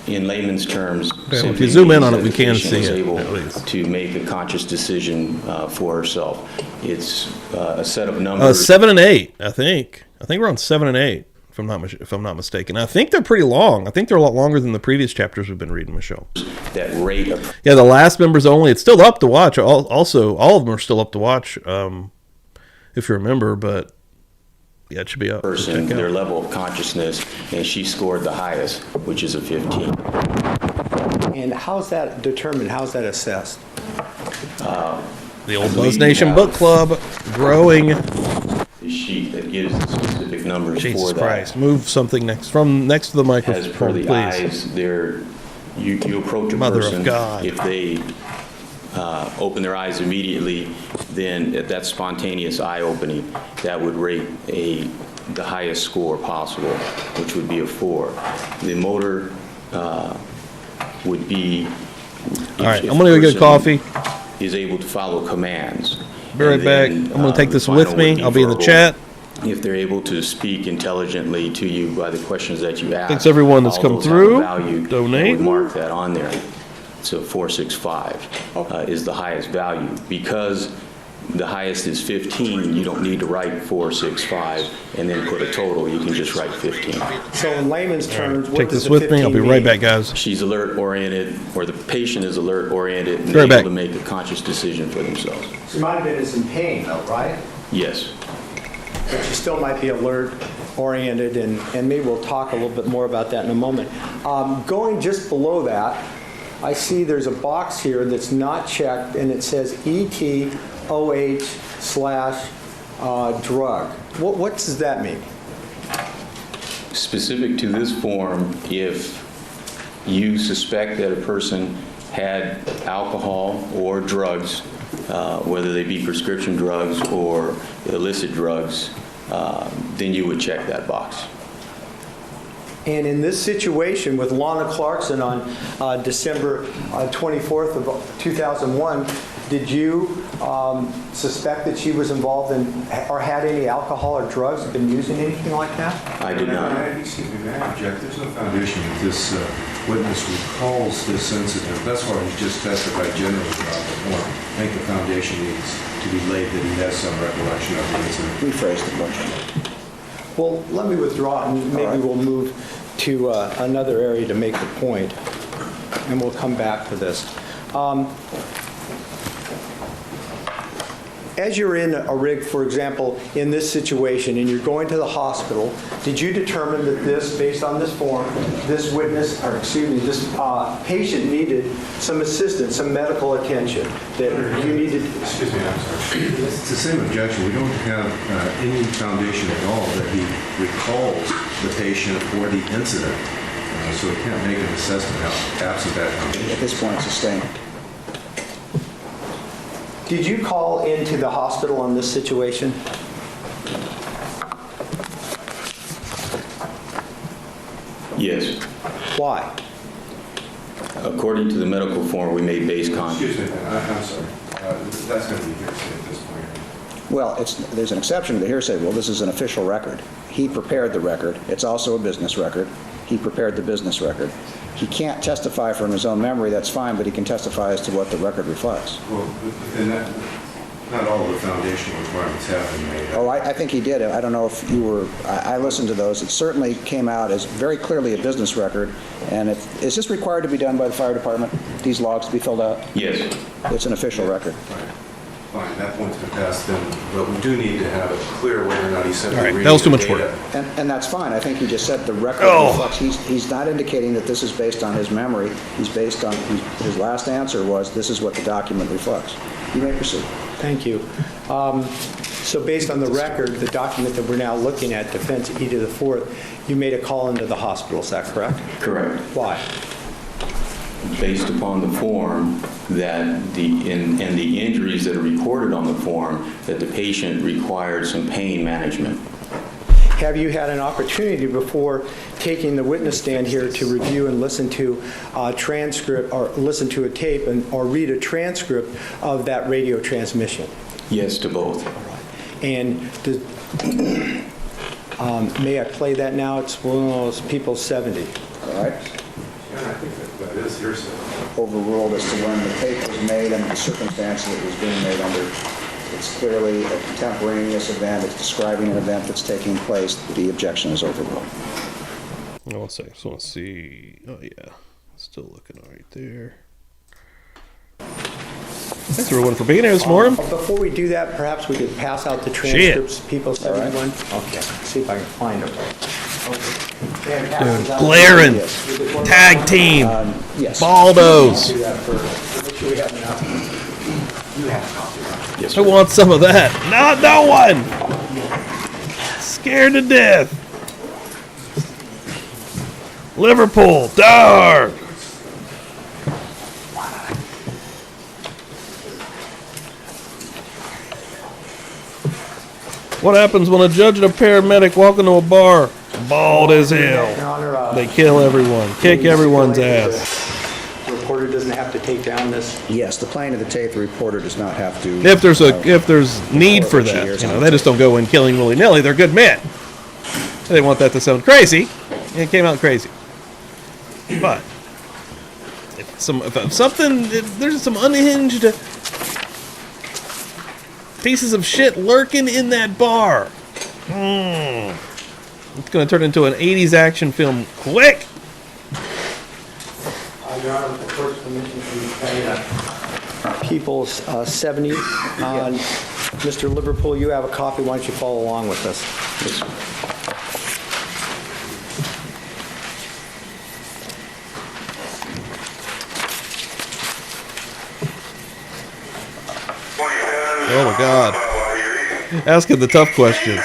D: in layman's terms,
A: well, if you zoom in on it, we
D: simply
A: can
D: means that the
A: see
D: patient
A: it,
D: is
A: at
D: able
A: least.
D: to make a conscious decision for herself. It's a set of numbers.
A: 7 and 8, I think. I think we're on 7 and 8, if I'm not mistaken. I think they're pretty long. I think they're a lot longer than the previous chapters we've been reading, Michelle.
D: That rate of
A: Yeah, the last members only. It's still up to watch. Also, all of them are still up to watch, if you remember. But yeah, it should be up.
D: person,
A: Check it
D: their
A: out.
D: level of consciousness, and she scored the highest, which is a 15.
E: And how's that determined? How's that assessed?
A: The old
D: I
A: Buzz
D: believe
A: Nation
D: you
A: Book
D: have-
A: Club growing.
D: The sheet that gives the specific numbers
A: Jesus
D: for that.
A: Christ! Move something next to the
D: As per
A: microphone,
D: the
A: please.
D: eyes, you approach a
A: Mother of
D: person.
A: God.
D: If they open their eyes immediately, then at that spontaneous eye opening, that would rate the highest score possible, which would be a 4. The motor would be.
A: All right,
D: if
A: I'm gonna go get
D: the
A: coffee.
D: person Is able to follow commands.
A: Be right
D: And
A: back.
D: then,
A: I'm gonna take
D: the
A: this
D: final
A: with me.
D: would be
A: I'll be in the
D: verbal.
A: chat.
D: If they're able to speak intelligently to you by the questions that you ask.
A: Thanks everyone that's
D: all
A: come
D: those have a
A: through.
D: value.
A: Donate.
D: I would mark that on there. So 465 is the highest value. Because the highest is 15, you don't need to write 465 and then put a total. You can just write 15.
E: So in layman's terms, what
A: Take
E: does
A: this
E: the
A: with me. I'll be
E: 15
A: right
E: mean?
A: back, guys.
D: She's alert oriented, or the patient is alert oriented and
A: Be right
D: able
A: back.
D: to make a conscious decision for themselves.
E: She might have been in some pain, though, right?
D: Yes.
E: But she still might be alert, oriented, and maybe we'll talk a little bit more about that in a moment. Going just below that, I see there's a box here that's not checked, and it says ETOH/drug. What does that mean?
D: Specific to this form, if you suspect that a person had alcohol or drugs, whether they be prescription drugs or illicit drugs, then you would check that box.
E: And in this situation with Lana Clarkson on December 24th of 2001, did you suspect that she was involved in or had any alcohol or drugs, been using anything like that?
D: I did not.
H: Excuse me, may I object? There's no foundation that this witness recalls this incident. That's why he just testified generally about the form. I think the foundation needs to be laid that he has some recollection of the incident.
F: Rephrase the question.
E: Well, let me withdraw and maybe we'll move to another area to make the point, and we'll come back to this. As you're in a rig, for example, in this situation, and you're going to the hospital, did you determine that this, based on this form, this witness, or excuse me, this patient needed some assistance, some medical attention, that you needed?
H: Excuse me, I'm sorry. It's the same objection. We don't have any foundation at all that he recalls the patient or the incident. So we can't make an assessment absent that foundation.
F: At this point, it's sustained.
E: Did you call into the hospital on this situation?
D: Yes.
E: Why?
D: According to the medical form, we made base contact.
H: Excuse me, I'm sorry. That's going to be hearsay at this point.
F: Well, there's an exception to the hearsay rule. This is an official record. He prepared the record. It's also a business record. He prepared the business record. He can't testify from his own memory, that's fine, but he can testify as to what the record reflects.
H: Well, and not all of the foundational requirements have been made.
F: Oh, I think he did. I don't know if you were, I listened to those. It certainly came out as very clearly a business record. And is this required to be done by the fire department, these logs to be filled out?
D: Yes.
F: It's an official record.
H: Fine, that point's been passed then, but we do need to have it clear whether or not he's simply
A: All right,
H: reading
A: that was too
H: the
A: much
H: data.
A: work.
F: And that's fine. I think he just said the record
A: Oh.
F: reflects. He's not indicating that this is based on his memory. He's based on, his last answer was, this is what the document reflects. You may proceed.
E: Thank you. So based on the record, the document that we're now looking at, Defense E to the Fourth, you made a call into the hospital, is that correct?
D: Correct.
E: Why?
D: Based upon the form that and the injuries that are recorded on the form, that the patient required some pain management.
E: Have you had an opportunity before taking the witness stand here to review and listen to a transcript or listen to a tape or read a transcript of that radio transmission?
D: Yes to both.
E: And may I play that now? It's one of those people 70.
F: All right?
H: Yeah, I think that is hearsay.
F: Overruled as to when the tape was made and the circumstances it was being made under. It's clearly a contemporaneous event. It's describing an event that's taking place. The objection is overruled.
A: I want to say, just want to see. Oh yeah, still looking all right there. Thanks everyone for being here this morning.
E: Before we do that, perhaps we could pass out the transcripts, people 71. Okay, see if I can find them.
A: Dude, Blaren, tag team,
F: Yes.
A: Baldos.
E: Do that first. Make sure we have enough. You have a copy, right?
D: Yes,
A: I
D: sir.
A: want some of that. Not no one. Scared to death. Liverpool, dark. What happens when a judge and a paramedic walk into a bar, bald as hell?
E: Your Honor,
A: They kill everyone, kick everyone's ass.
E: The reporter doesn't have to take down this.
F: Yes, the playing of the tape, the reporter does not have to.
A: If there's need for that, they just don't go in killing willy nilly. They're good men. They want that to sound crazy, and it came out crazy. But if there's some unhinged pieces of shit lurking in that bar. It's going to turn into an 80s action film quick.
E: Your Honor, with the court's permission, can you pay People's 70. Mr. Liverpool, you have a copy. Why don't you follow along with us?
A: Oh my God. Asking the tough questions.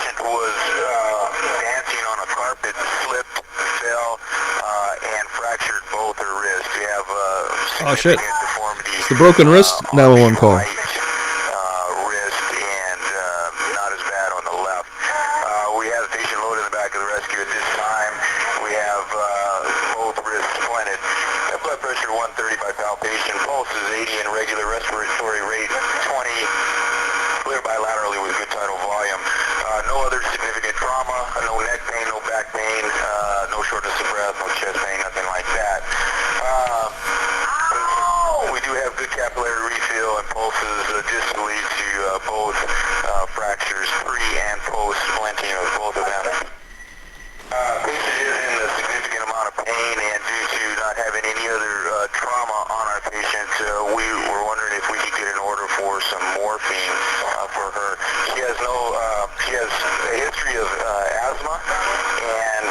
I: patient was dancing on a carpet, slipped, fell, and fractured both her wrists. We have
A: Oh, shit.
I: significant deformity.
A: It's the broken wrist
I: on
A: 911
I: the
A: call.
I: right wrist and not as bad on the left. We have the patient loaded in the back of the rescue at this time. We have both wrists splinted. Blood pressure 130 by palpation. Pulse is 80 and regular. Respiratory rate 20. Clear bilaterally with good tidal volume. No other significant trauma. No neck pain, no back pain, no shortness of breath, no chest pain, nothing like that. We do have good capillary refill and pulses distally to both fractures, pre and post splinting of both of them. Patient is in a significant amount of pain, and due to not having any other trauma on our patient, we were wondering if we could get an order for some morphine for her. She has a history of asthma, and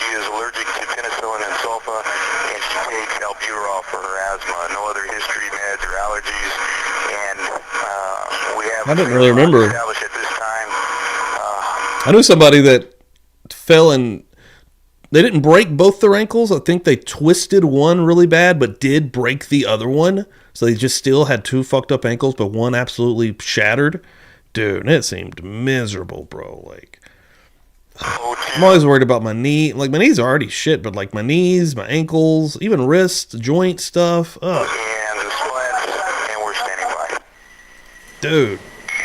I: she is allergic to penicillin and sulfa, and she takes albuterol for her asthma. No other history, meds, or allergies, and we have.
A: I didn't really remember.
I: Established at this time.
A: I knew somebody that fell and they didn't break both their ankles. I think they twisted one really bad, but did break the other one. So they just still had two fucked up ankles, but one absolutely shattered. Dude, it seemed miserable, bro. Like, I'm always worried about my knee. Like, my knees are already shit, but like my knees, my ankles, even wrist, joint stuff. Ugh.
I: And the splints, and we're standing by.
A: Dude.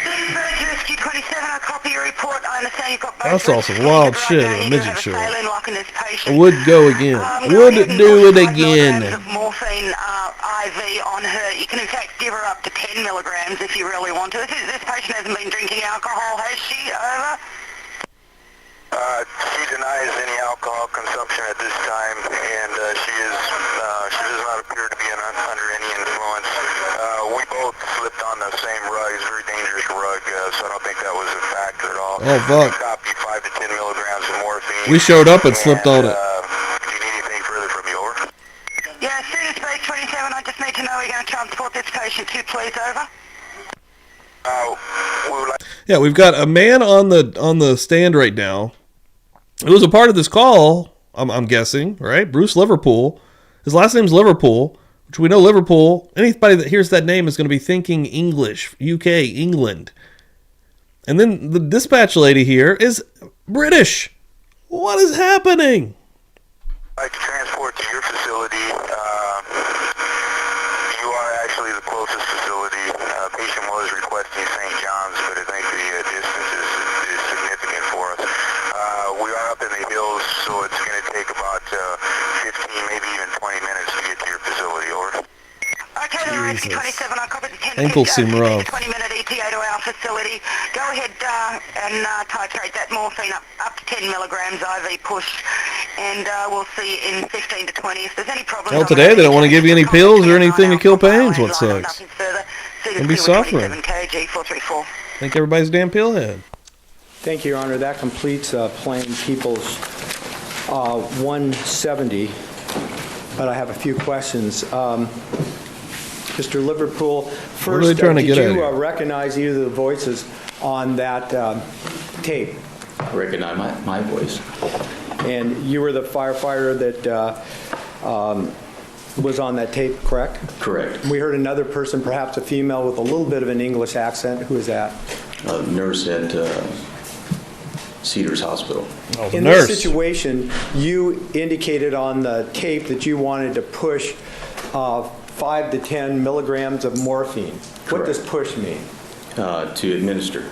J: Rescue 27, I copy your report. I understand you've got both.
A: I saw some wild shit at a midget show.
J: I
A: Would go again. Would do it again.
J: Morphine IV on her. You can in fact give her up to 10 milligrams if you really want to. This patient hasn't been drinking alcohol, has she? Over?
I: She denies any alcohol consumption at this time, and she does not appear to be under any influence. We both slipped on the same rug. It's a very dangerous rug, so I don't think that was a factor at all.
A: Oh, fuck.
I: Copy 5 to 10 milligrams of morphine.
A: We showed up and slipped on it.
I: Do you need anything further from you, over?
J: Yeah, student space 27, I just need to know we're going to transport this patient to, please, over.
A: Yeah, we've got a man on the stand right now. It was a part of this call, I'm guessing, right? Bruce Liverpool. His last name's Liverpool, which we know Liverpool. Anybody that hears that name is going to be thinking English, UK, England. And then the dispatch lady here is British. What is happening?
I: I'd like to transport to your facility. You are actually the closest facility. Patient was requesting St. John's, but I think the distance is significant for us. We are up in the hills, so it's going to take about 15, maybe even 20 minutes to get to your facility, over.
J: Okay, then, Rescue 27, I copy the 10
A: Ankles seem rough.
J: 20-minute ETA to our facility. Go ahead and titrate that morphine up to 10 milligrams IV push, and we'll see you in 15 to 20. If there's any problems...
A: Well, today they don't want to give you any pills or anything to kill pains. What sucks? Don't be suffering.
J: KG434.
A: Think everybody's a damn pillhead.
E: Thank you, Your Honor. That completes Plain People's 170, but I have a few questions. Mr. Liverpool, first,
A: are they trying to get at
E: did you
A: here?
E: recognize either of the voices on that tape?
D: I recognize my voice.
E: And you were the firefighter that was on that tape, correct?
D: Correct.
E: We heard another person, perhaps a female with a little bit of an English accent. Who is that?
D: A nurse at Cedars Hospital.
A: Oh, the
E: In
A: nurse.
E: this situation, you indicated on the tape that you wanted to push 5 to 10 milligrams of morphine. What does push mean?
D: To administer.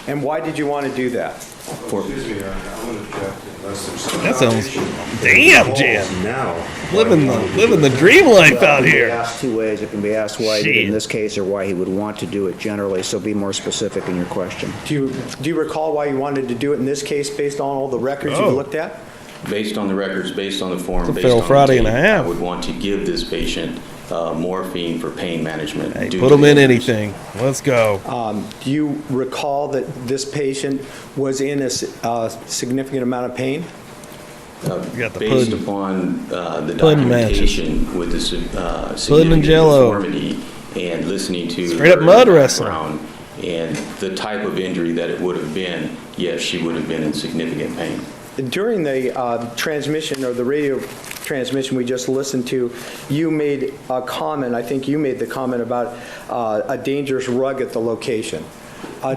E: And why did you want to do that?
H: Excuse me, I'm going to object unless there's some
A: That sounds
H: foundation.
A: damn jam.
H: Now.
A: Living the dream life out
F: It can be
A: here.
F: asked two ways. It can be asked why he did it
A: Shit.
F: in this case or why he would want to do it generally, so be more specific in your question.
E: Do you recall why you wanted to do it in this case based on all the records you looked at?
D: Based on the records, based on the form,
A: It's a
D: based
A: fail
D: on
A: Friday
D: the
A: and a
D: tape,
A: half.
D: I would want to give this patient morphine for pain management.
A: Hey,
D: due
A: put
D: to
A: them
D: the
A: in
D: injuries.
A: anything. Let's go.
E: Do you recall that this patient was in a significant amount of pain?
A: got the
D: Based
A: pudding.
D: upon the
A: Pudding
D: documentation with the
A: Pudding and
D: significant
A: Jell-O.
D: deformity and listening to
A: Straight up
D: her
A: mud wrestling.
D: background and the type of injury that it would have been, yes, she would have been in significant pain.
E: During the transmission or the radio transmission we just listened to, you made a comment, I think you made the comment about a dangerous rug at the location.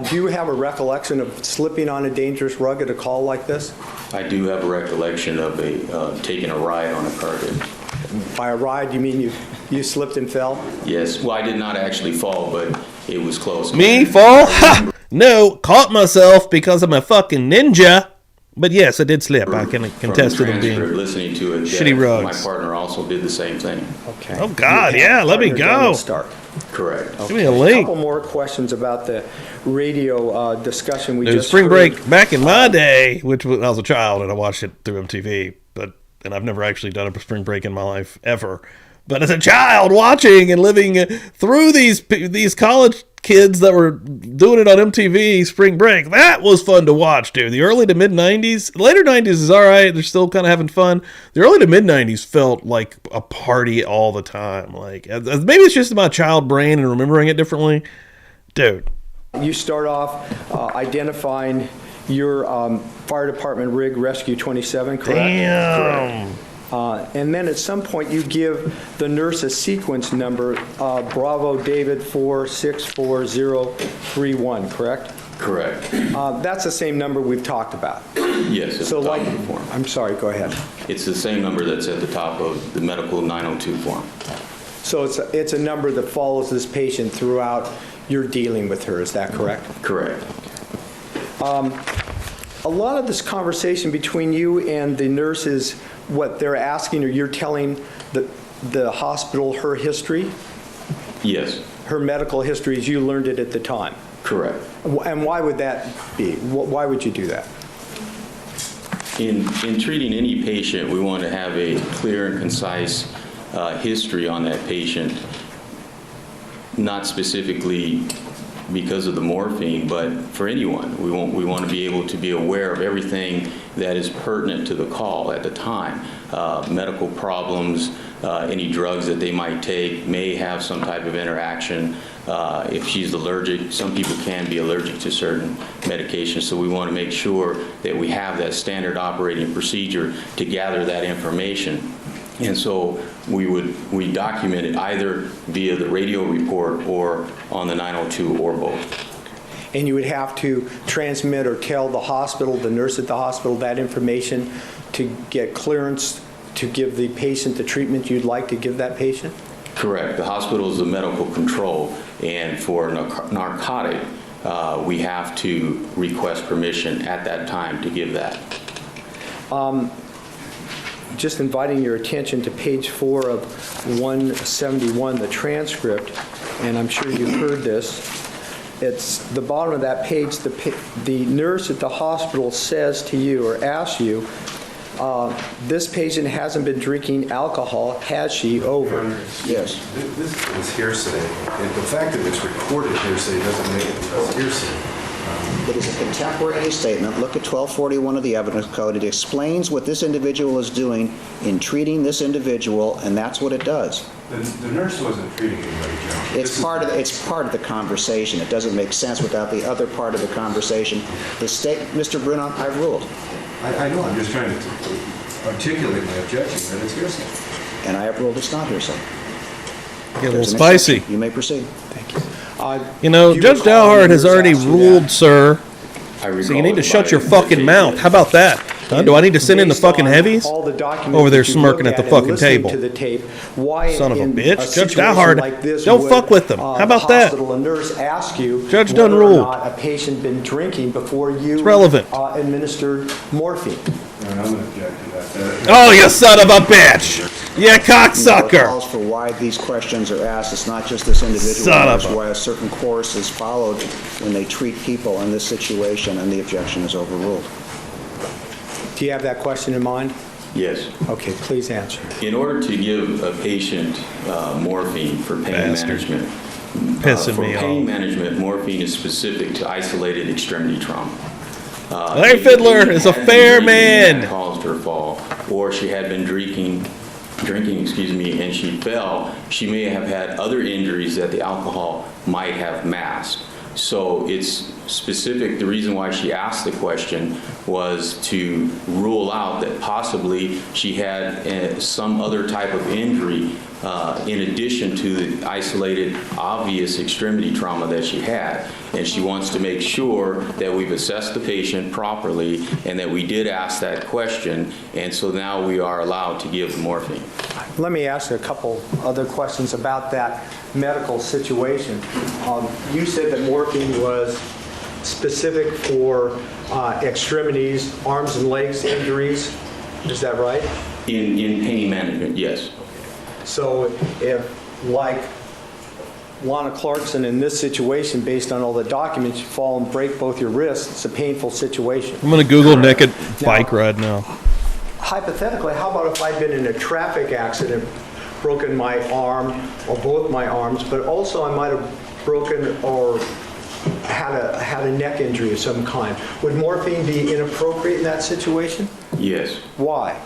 E: Do you have a recollection of slipping on a dangerous rug at a call like this?
D: I do have a recollection of taking a ride on a carpet.
E: By a ride, you mean you slipped and fell?
D: Yes, well, I did not actually fall, but it was close.
A: Me fall? Ha! No, caught myself because I'm a fucking ninja. But yes, I did slip. I can contest to them being
D: listening to it,
A: shitty rugs.
D: My partner also did the same thing.
E: Okay.
A: Oh God, yeah, let me go.
E: Start.
D: Correct.
A: Give me a link.
E: A couple more questions about the radio discussion we
A: Dude,
E: just
A: Spring
E: heard.
A: Break back in my day, which was, I was a child and I watched it through MTV, and I've never actually done a spring break in my life ever. But as a child, watching and living through these college kids that were doing it on MTV Spring Break, that was fun to watch, dude. The early to mid 90s, later 90s is all right. They're still kind of having fun. The early to mid 90s felt like a party all the time. Like maybe it's just my child brain and remembering it differently, dude.
E: You start off identifying your fire department rig Rescue 27, correct?
A: Damn.
E: Correct. And then at some point you give the nurse a sequence number, Bravo David 464031, correct?
D: Correct.
E: That's the same number we've talked about.
D: Yes, it's
E: So
D: the top
E: like,
D: of the form.
E: I'm sorry, go ahead.
D: It's the same number that's at the top of the medical 902 form.
E: So it's a number that follows this patient throughout your dealing with her, is that correct?
D: Correct.
E: A lot of this conversation between you and the nurse is what they're asking, or you're telling the hospital her history,
D: Yes.
E: her medical history as you learned it at the time.
D: Correct.
E: And why would that be? Why would you do that?
D: In treating any patient, we want to have a clear and concise history on that patient, not specifically because of the morphine, but for anyone. We want to be able to be aware of everything that is pertinent to the call at the time. Medical problems, any drugs that they might take may have some type of interaction. If she's allergic, some people can be allergic to certain medications, so we want to make sure that we have that standard operating procedure to gather that information. And so we document it either via the radio report or on the 902 or both.
E: And you would have to transmit or tell the hospital, the nurse at the hospital, that information to get clearance to give the patient the treatment you'd like to give that patient?
D: Correct. The hospital is the medical control, and for narcotic, we have to request permission at that time to give that.
E: Just inviting your attention to page 4 of 171, the transcript, and I'm sure you've heard this. It's the bottom of that page, the nurse at the hospital says to you or asks you, this patient hasn't been drinking alcohol, has she? Over.
F: Yes.
H: This is hearsay, and the fact that it's recorded hearsay doesn't make it hearsay.
F: It is a contemporaneous statement. Look at 1241 of the Evidence Code. It explains what this individual is doing in treating this individual, and that's what it does.
H: The nurse wasn't treating anybody, Joe.
F: It's part of the conversation. It doesn't make sense without the other part of the conversation. The state, Mr. Bruno, I've ruled.
H: I know, I'm just trying to articulate my objection that it's hearsay.
F: And I have ruled it's not hearsay.
A: Get a little
F: There's an
A: spicy.
F: exception. You may proceed.
E: Thank you.
A: You know,
E: do
A: Judge
E: recall
A: Dalhart
E: the
A: has
E: nurse
A: already
E: asked you
A: ruled,
E: that?
A: sir.
D: I recall
A: So you need to
D: it
A: shut
D: by
A: your fucking mouth. How about that? Huh? Do I need to send in the
E: Based
A: fucking
E: on
A: heavies?
E: all the documents
A: Over there
E: that you
A: smirking
E: look
A: at the
E: and
A: fucking
E: listening
A: table.
E: to the tape, why
A: Son of a
E: in
A: bitch. Judge
E: situation
A: Dalhart,
E: like this
A: don't
E: would,
A: fuck with them. How about
E: the
A: that?
E: hospital, a nurse ask you
A: Judge
E: whether
A: done
E: or
A: ruled.
E: not a patient been drinking before you
A: It's relevant.
E: Administered morphine.
H: And I'm going to object to that.
A: Oh, you son of a bitch! You
F: It
A: cocksucker!
F: calls for why these questions are asked. It's not just this individual.
A: Son of
F: It's
A: a-
F: why a certain course is followed when they treat people in this situation, and the objection is overruled.
E: Do you have that question in mind?
D: Yes.
E: Okay, please answer.
D: In order to give a patient morphine for pain
A: Bastard.
D: management,
A: Pissing
D: for
A: me
D: pain
A: off.
D: management, morphine is specific to isolated extremity trauma.
A: Larry Fiddler
D: If
A: is a
D: she had
A: fair
D: been drinking
A: man.
D: That caused her fall, or she had been drinking, and she fell. She may have had other injuries that the alcohol might have masked. So it's specific. The reason why she asked the question was to rule out that possibly she had some other type of injury in addition to the isolated, obvious extremity trauma that she had. And she wants to make sure that we've assessed the patient properly and that we did ask that question. And so now we are allowed to give morphine.
E: Let me ask you a couple other questions about that medical situation. You said that morphine was specific for extremities, arms and legs injuries. Is that right?
D: In pain management, yes.
E: So if, like Lana Clarkson in this situation, based on all the documents, you fall and break both your wrists, it's a painful situation.
A: I'm going to Google naked bike ride now.
E: Hypothetically, how about if I'd been in a traffic accident, broken my arm or both my arms, but also I might have broken or had a neck injury of some kind. Would morphine be inappropriate in that situation?
D: Yes.
E: Why?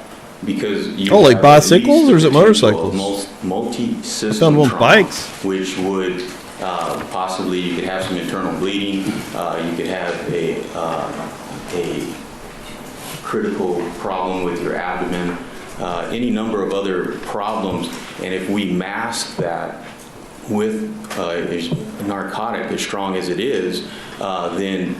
D: Because you
A: like
D: have
A: bicycles, or is it
D: potential of
A: motorcycles?
D: Multi-system
A: I found one
D: trauma,
A: bikes.
D: which would possibly, you could have some internal bleeding, you could have a critical problem with your abdomen, any number of other problems. And if we mask that with a narcotic as strong as it is, then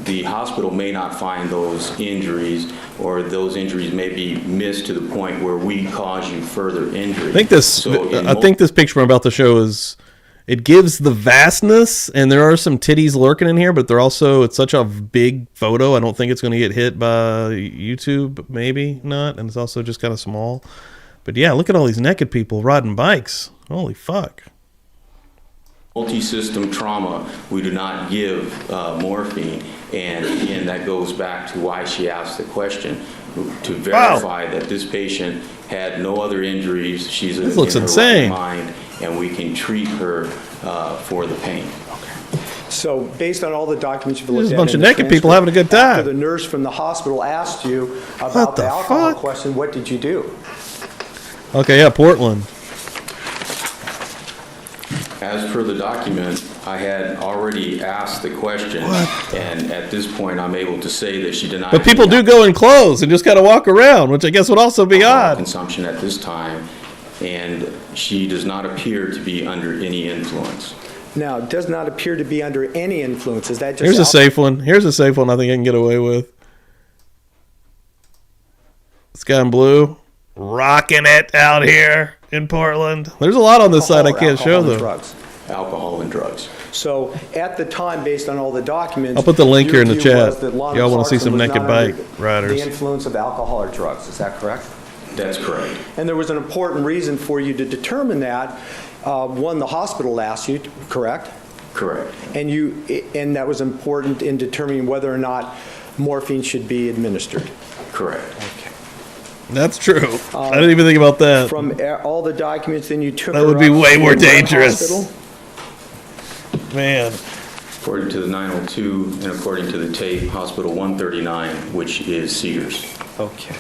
D: the hospital may not find those injuries, or those injuries may be missed to the point where we cause you further injury.
A: I think this picture I'm about to show is, it gives the vastness, and there are some titties lurking in here, but they're also, it's such a big photo, I don't think it's going to get hit by YouTube, maybe not, and it's also just kind of small. But yeah, look at all these naked people riding bikes. Holy fuck.
D: Multi-system trauma, we do not give morphine, and again, that goes back to why she asked the question, to verify that this patient had no other injuries. She's
A: This looks
D: in her
A: insane.
D: right mind, and we can treat her for the pain.
E: So based on all the documents you've looked
A: There's
E: at,
A: a bunch
E: in
A: of
E: the
A: naked people having a good
E: transcript,
A: time.
E: after the nurse from the hospital asked you about the
A: the
E: alcohol
A: fuck?
E: question, what did you do?
A: Okay, yeah, Portland.
D: As per the document, I had already asked the question, and at this point, I'm able to say that she denied.
A: But people do go in clothes and just kind of walk around, which I guess would also be odd.
D: Consumption at this time, and she does not appear to be under any influence.
E: Now, it does not appear to be under any influence. Is that just
A: Here's a safe one. Here's a safe one I think I can get away with. This guy in blue, rocking it out here in Portland. There's a lot on this side I can't show though.
E: Drugs.
D: Alcohol and drugs.
E: So at the time, based on all the documents,
A: I'll put the link here in the
E: your view
A: chat.
E: was that Lana
A: Y'all wanna see
E: Clarkson
A: some
E: was
A: naked
E: not under
A: bike riders.
E: The influence of alcohol or drugs. Is that correct?
D: That's correct.
E: And there was an important reason for you to determine that. One, the hospital asked you, correct?
D: Correct.
E: And that was important in determining whether or not morphine should be administered.
D: Correct.
E: Okay.
A: That's true. I didn't even think about that.
E: From all the documents, then you took
A: That
E: her
A: would be
E: up
A: way
E: to
A: more
E: what
A: dangerous.
E: hospital?
A: Man.
D: According to the 902 and according to the tape, Hospital 139, which is Cedars.
E: Okay.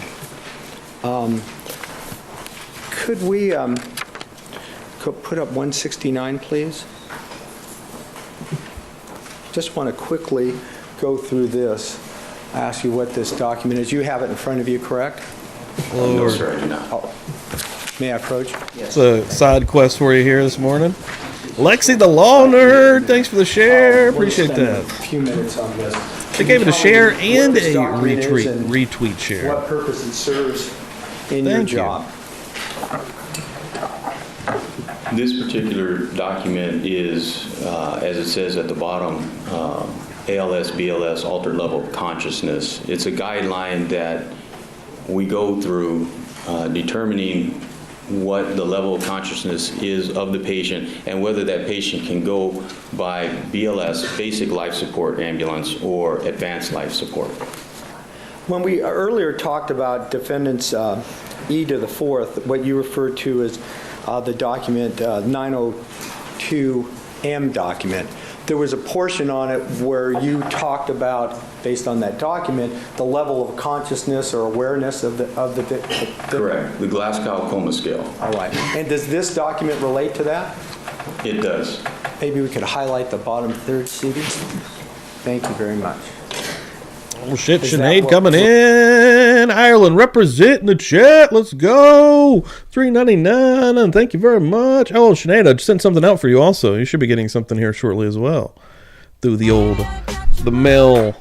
E: Could we put up 169, please? Just want to quickly go through this. Ask you what this document is. You have it in front of you, correct?
D: No, sir, I do not.
E: Oh. May I approach?
A: It's a side quest for you here this morning. Lexi the Law Nerd, thanks for the share. Appreciate
E: We'll spend
A: that.
E: a few minutes on this.
A: They gave it a share and a
E: retweet
A: retweet share.
E: What purpose it serves in your
A: Thank you.
E: job.
D: This particular document is, as it says at the bottom, ALS, BLS, altered level of consciousness. It's a guideline that we go through determining what the level of consciousness is of the patient and whether that patient can go by BLS, basic life support ambulance, or advanced life support.
E: When we earlier talked about defendant's E to the fourth, what you referred to as the document 902M document, there was a portion on it where you talked about, based on that document, the level of consciousness or awareness of the
D: Correct. The Glasgow Coma Scale.
E: All right. And does this document relate to that?
D: It does.
E: Maybe we could highlight the bottom third, CD. Thank you very much.
A: Oh shit,
E: Is that
A: Sinead
E: what-
A: coming in. Ireland representing the chat. Let's go. $3.99 and thank you very much. Oh, Sinead, I just sent something out for you also. You should be getting something here shortly as well. Through the mail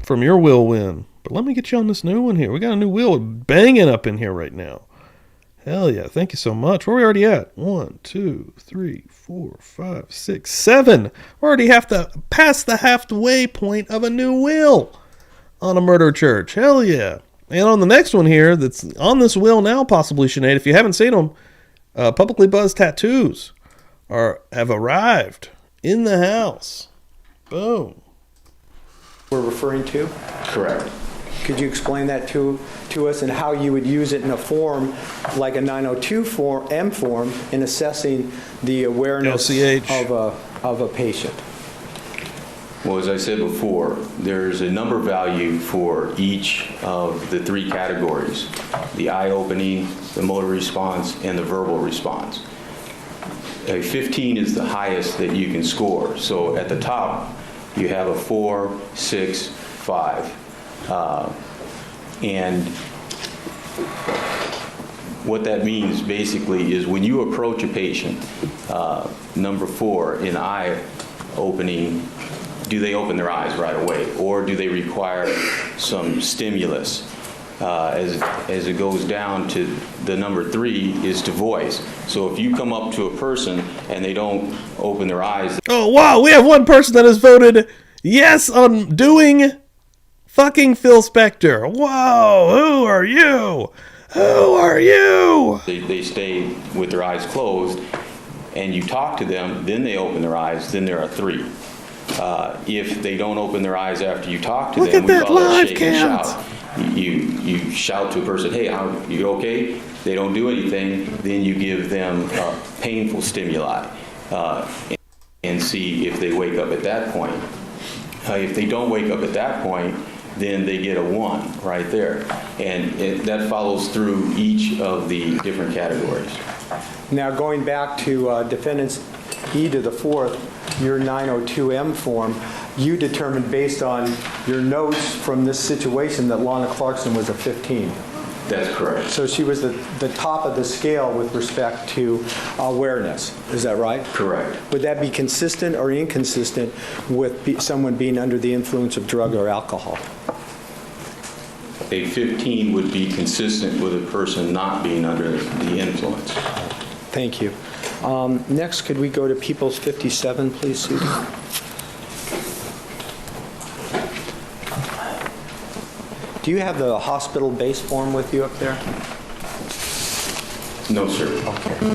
A: from your will win. But let me get you on this new one here. We got a new wheel banging up in here right now. Hell yeah. Thank you so much. Where are we already at? 1, 2, 3, 4, 5, 6, 7. We're already past the halfway point of a new wheel on a murder church. Hell yeah. And on the next one here that's on this wheel now, possibly, Sinead, if you haven't seen them, Publicly Buzzed Tattoos have arrived in the house. Boom.
E: We're referring to?
D: Correct.
E: Could you explain that to us and how you would use it in a form like a 902 M form in assessing the awareness
A: LCH.
E: of a patient?
D: Well, as I said before, there's a number value for each of the 3 categories: the eye opening, the motor response, and the verbal response. A 15 is the highest that you can score. So at the top, you have a 4, 6, 5. And what that means basically is when you approach a patient, number 4 in eye opening, do they open their eyes right away, or do they require some stimulus? As it goes down to the number 3 is to voice. So if you come up to a person and they don't open their eyes.
A: Oh, wow. We have one person that has voted yes on doing fucking Phil Spector. Whoa. Who are you? Who are you?
D: They stay with their eyes closed, and you talk to them, then they open their eyes, then there are 3. If they don't open their eyes after you talk to them, we call that shake and shout. You shout to a person, hey, you okay? They don't do anything, then you give them painful stimuli and see if they wake up at that point. If they don't wake up at that point, then they get a 1 right there. And that follows through each of the different categories.
E: Now, going back to defendants E to the 4th, your 902M form, you determined based on your notes from this situation that Lana Clarkson was a 15.
D: That's correct.
E: So she was the top of the scale with respect to awareness. Is that right?
D: Correct.
E: Would that be consistent or inconsistent with someone being under the influence of drug or alcohol?
D: A 15 would be consistent with a person not being under the influence.
E: Thank you. Next, could we go to People's 57, please, Susan? Do you have the hospital base form with you up there?
D: No, sir.
E: Okay.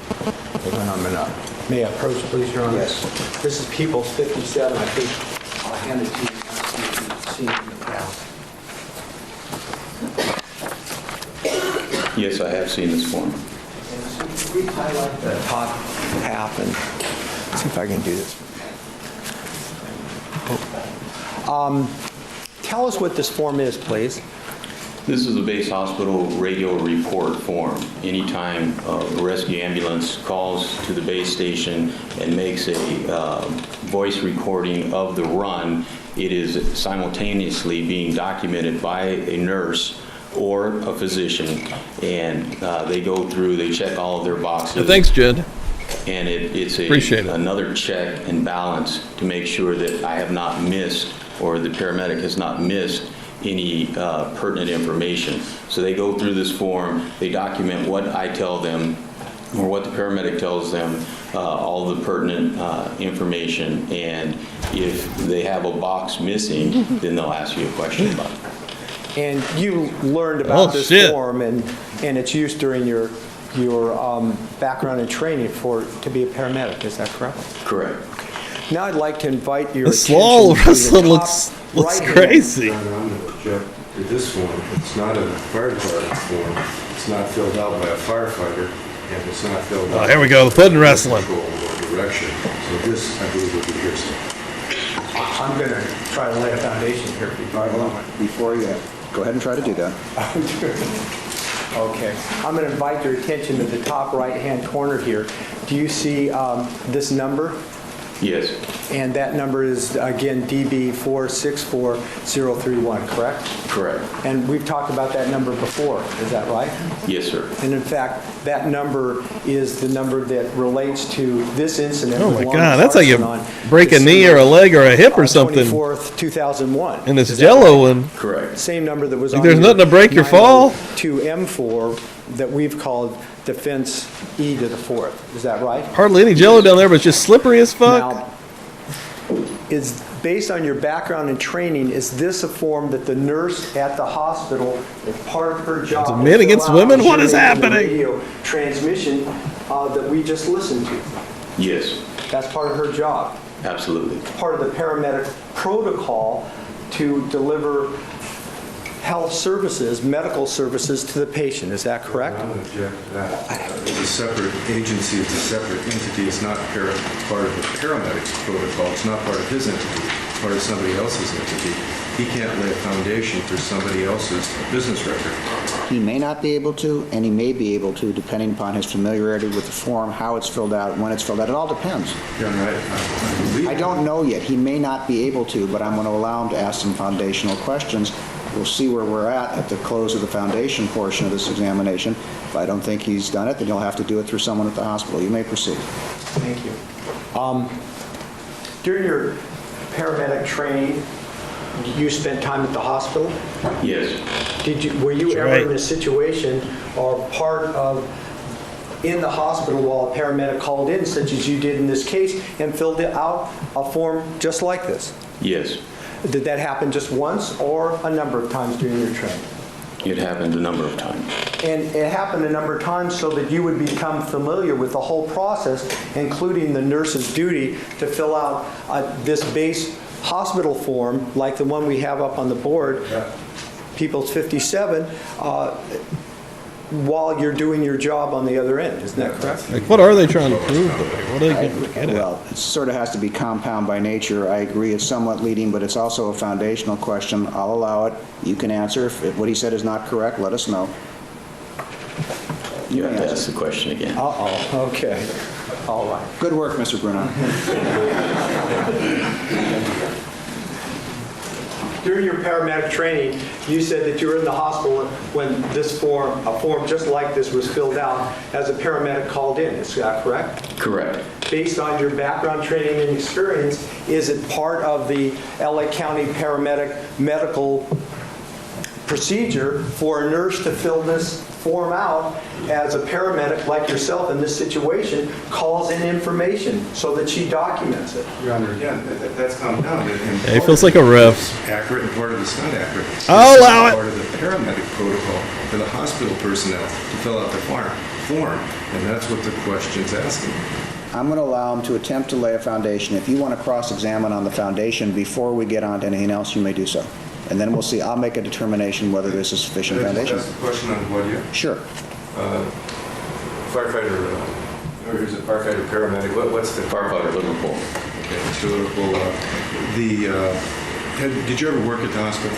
E: Then I'm gonna. May I approach, please, Your Honor?
F: Yes.
E: This is People's 57. I think I'll hand it to you. I've seen it in the past.
D: Yes, I have seen this form.
E: Can we highlight the top half and see if I can do this? Tell us what this form is, please.
D: This is a base hospital radio report form. Anytime a rescue ambulance calls to the base station and makes a voice recording of the run, it is simultaneously being documented by a nurse or a physician, and they go through, they check all of their boxes.
A: Thanks, Jed.
D: And it's another check and balance to make sure that I have not missed, or the paramedic has not missed, any pertinent information. So they go through this form, they document what I tell them, or what the paramedic tells them, all the pertinent information, and if they have a box missing, then they'll ask you a question about it.
E: And you learned about this form and its use during your background and training to be a paramedic, is that correct?
D: Correct.
E: Now I'd like to invite your
A: The slaw wrestler looks crazy.
H: I'm going to object to this form. It's not a fire department form. It's not filled out by a firefighter, and it's not filled out.
A: Oh, here we go, the pudding wrestling.
H: Or direction. So this, I believe, would be hearsay.
E: I'm going to try to lay a foundation here.
F: All right, hold on. Before you go ahead and try to do that.
E: Okay. I'm going to invite your attention to the top right-hand corner here. Do you see this number?
D: Yes,
E: And that number is, again, DB464031, correct?
D: correct.
E: And we've talked about that number before, is that right?
D: Yes, sir.
E: And in fact, that number is the number that relates to this incident.
A: Oh
E: with
A: my
E: Lawrence
A: God, that's how you
E: Larson on
A: break a knee or a leg or a hip or something.
E: 24th, 2001.
A: And this
E: Is that
A: Jello
E: right?
A: one.
D: Correct.
E: Same number that was
A: Like
E: on
A: there's nothing to break your fall?
E: 2M4 that we've called defense E to the fourth. Is that right?
A: Hardly any Jello down there, but it's just slippery as fuck.
E: Now, is based on your background and training, is this a form that the nurse at the hospital, as part of her job,
A: It's men against women? What is happening?
E: Radio transmission that we just listened to.
D: Yes,
E: That's part of her job.
D: absolutely.
E: Part of the paramedic protocol to deliver health services, medical services to the patient. Is that correct?
H: I would object to that. It's a separate agency, it's a separate entity, it's not part of the paramedic's protocol, it's not part of his entity, it's part of somebody else's entity. He can't lay a foundation for somebody else's business record.
F: He may not be able to, and he may be able to, depending upon his familiarity with the form, how it's filled out, when it's filled out. It all depends.
H: You're right. I believe
F: I don't know yet. He may not be able to, but I'm going to allow him to ask some foundational questions. We'll see where we're at the close of the foundation portion of this examination. If I don't think he's done it, then he'll have to do it through someone at the hospital. You may proceed.
E: Thank you. During your paramedic training, you spent time at the hospital?
D: Yes,
E: Were you
A: That's
E: ever
A: right.
E: in a situation or part of in the hospital while a paramedic called in, such as you did in this case, and filled out a form just like this?
D: yes.
E: Did that happen just once or a number of times during your training?
D: It happened a number of times.
E: And it happened a number of times so that you would become familiar with the whole process, including the nurse's duty to fill out this base hospital form, like the one we have up on the board, People's 57, while you're doing your job on the other end. Isn't that correct?
A: Like, what are they trying to prove, though? What are they going to get at?
F: Well, it sort of has to be compound by nature. I agree it's somewhat leading, but it's also a foundational question. I'll allow it. You can answer. If what he said is not correct, let us know.
D: You have to ask the question again.
E: Uh-oh, okay. All right.
F: Good work, Mr. Bruno.
E: During your paramedic training, you said that you were in the hospital when this form, a form just like this, was filled out as a paramedic called in. Is that correct?
D: Correct.
E: Based on your background training and experience, is it part of the LA County paramedic medical procedure for a nurse to fill this form out as a paramedic like yourself in this situation calls in information so that she documents it?
H: Your Honor, again, that's compounded. And
A: Yeah, he feels like a ref.
H: It's accurate and part of it's not accurate.
A: I'll allow it.
H: Part of the paramedic protocol for the hospital personnel to fill out the form, and that's what the question's asking.
F: I'm going to allow him to attempt to lay a foundation. If you want to cross-examine on the foundation before we get on to anything else, you may do so. And then we'll see. I'll make a determination whether there's a sufficient foundation.
H: That's the question on what year?
F: Sure.
H: Firefighter, or is it firefighter, paramedic? What's the
D: Firefighter Liverpool.
H: Okay, Mr. Liverpool, did you ever work at the hospital?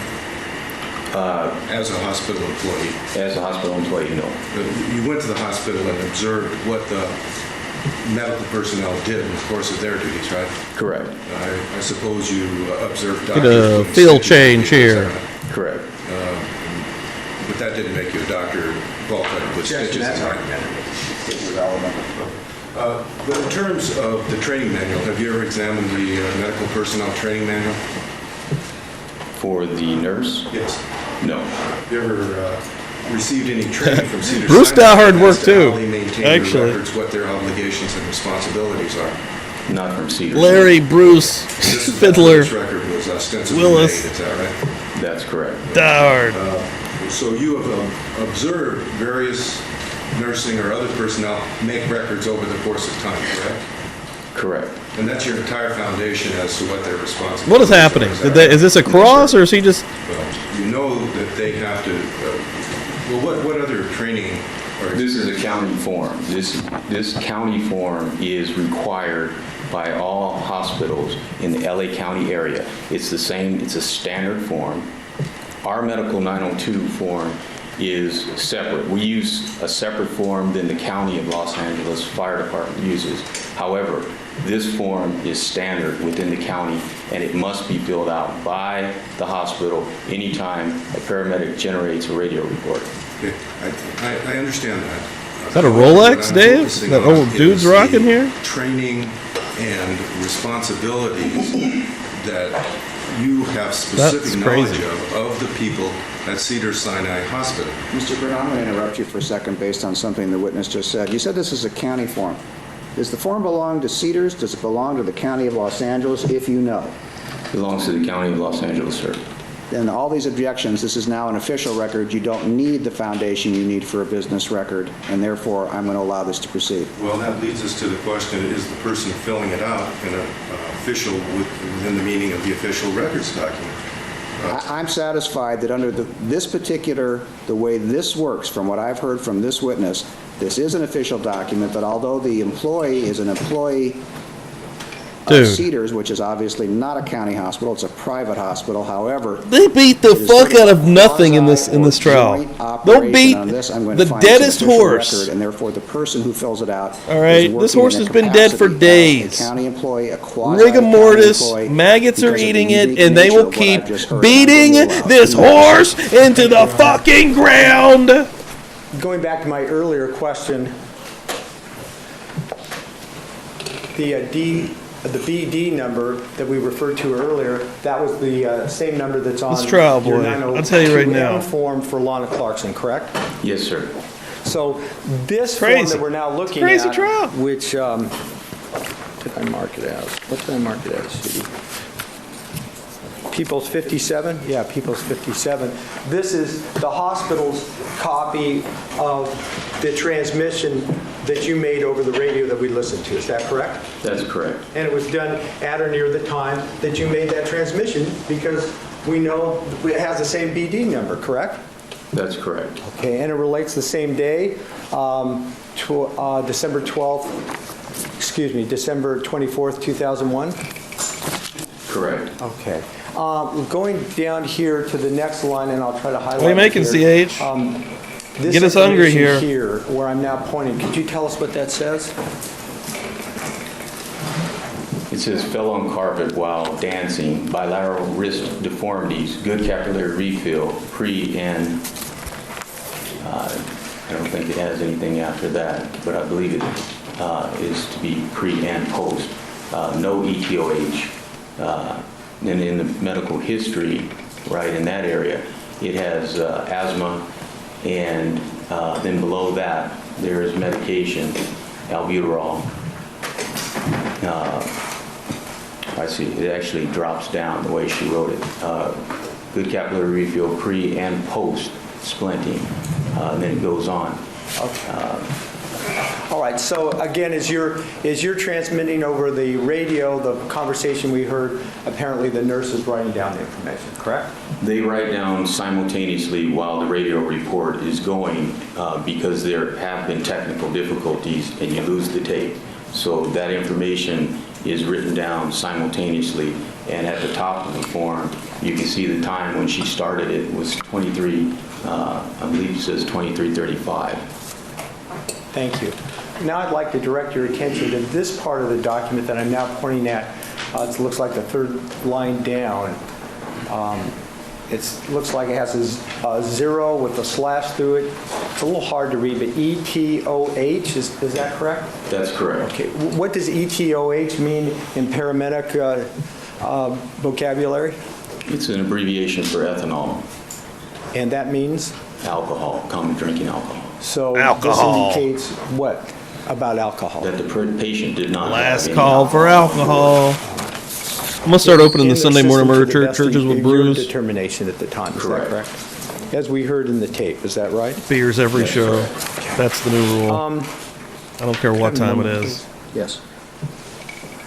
H: As a hospital employee?
D: As a hospital employee, no.
H: You went to the hospital and observed what the medical personnel did in the course of their duties, right?
D: Correct.
H: I suppose you observed
A: Get
H: doctors.
A: a
H: putting
A: field
H: stitches
A: change
H: in people,
A: here.
H: et cetera.
D: Correct.
H: But that didn't make you a doctor qualified to put stitches in. But in terms of the training manual, have you ever examined the medical personnel training manual?
D: For the nurse?
H: Yes.
D: No.
H: Have you ever received any training from Cedar
A: Bruce
H: Sinai
A: did hard
H: as
A: work,
H: to
A: too,
H: how they maintain
A: actually.
H: their records, what their obligations and responsibilities are?
D: Not from Cedar.
A: Larry, Bruce,
H: This
A: Fiddler,
H: record was ostensibly
A: Willis.
H: made, is that right?
D: That's correct.
A: Doward.
H: So you have observed various nursing or other personnel make records over the course of time, correct?
D: Correct.
H: And that's your entire foundation as to what their responsibilities
A: What is happening?
H: are.
A: Is this a cross, or is he just...
H: Well, you know that they have to, what other training?
D: This is a county form. This county form is required by all hospitals in the LA County area. It's the same, it's a standard form. Our medical 902 form is separate. We use a separate form than the County of Los Angeles Fire Department uses. However, this form is standard within the county, and it must be filled out by the hospital anytime a paramedic generates a radio report.
H: Okay, I understand that.
A: Is that a Rolex, Dave? That old dude's rocking here?
H: Training and responsibilities that you have specific knowledge of the people at Cedars-Sinai Hospital.
F: Mr. Burnett, I'm going to interrupt you for a second based on something the witness just said. You said this is a county form. Does the form belong to Cedars? Does it belong to the County of Los Angeles, if you know?
D: Belongs to the County of Los Angeles, sir.
F: Then all these objections, this is now an official record. You don't need the foundation you need for a business record, and therefore I'm going to allow this to proceed.
H: Well, that leads us to the question, is the person filling it out an official within the meaning of the official records document?
F: I'm satisfied that under this particular, the way this works, from what I've heard from this witness, this is an official document, that although the employee is an employee of Cedars, which is obviously not a county hospital, it's a private hospital. However,
A: they beat the fuck out of nothing in this trial. They'll beat the deadest horse.
F: And therefore, the person who fills it out.
A: All right, this horse has been dead for days.
F: County employee,
A: rigor mortis, maggots are eating it, and they will keep beating this horse into the fucking ground.
E: Going back to my earlier question, the BD number that we referred to earlier, that was the same number that's on
A: this trial,
E: your
A: boy. I'll tell you right now.
E: form for Lana Clarkson, correct?
D: Yes, sir.
E: So this form that we're now looking at,
A: trial.
E: which did I mark it as? What did I mark it as, Judy? People's 57? Yeah, People's 57. This is the hospital's copy of the transmission that you made over the radio that we listened to. Is that correct?
D: That's correct.
E: And it was done at or near the time that you made that transmission, because we know it has the same BD number, correct?
D: That's correct.
E: Okay, and it relates the same day, to December 12th, excuse me, December 24th, 2001?
D: Correct.
E: Okay. Going down here to the next line, and I'll try to highlight.
A: What are you making,
E: here.
A: CH?
E: This
A: Get us hungry here.
E: Here, where I'm now pointing. Could you tell us what that says?
D: It says, fell on carpet while dancing, bilateral wrist deformities, good capillary refill, pre and, I don't think it has anything after that, but I believe it is to be pre and post. No ETOH. And in the medical history, right in that area, it has asthma, and then below that, there is medication, albuterol. I see, it actually drops down the way she wrote it. Good capillary refill, pre and post splinting, and then it goes on.
E: All right, so again, as you're transmitting over the radio the conversation we heard, apparently the nurse is writing down the information, correct?
D: They write down simultaneously while the radio report is going, because there have been technical difficulties and you lose the tape. So that information is written down simultaneously, and at the top of the form you can see the time when she started. It was 23, I believe it says 23:35.
E: Thank you. Now I'd like to direct your attention to this part of the document that I'm now pointing at. It looks like the third line down. It looks like it has a 0 with a slash through it. It's a little hard to read, but ETOH, is that correct?
D: That's correct.
E: Okay. What does ETOH mean in paramedic vocabulary?
D: It's an abbreviation for ethanol.
E: And that means?
D: Alcohol, common drinking alcohol.
E: So
A: alcohol.
E: This indicates what about alcohol?
D: That the patient did not
A: Last
D: have
A: call
D: any
A: for alcohol. I'm gonna start opening the Sunday morning murder churches with brews.
E: Determination at the time, is
D: Correct.
E: that correct? As we heard in the tape, is that right?
A: Beers every show. That's the new rule. I don't care what time it is.
F: Yes.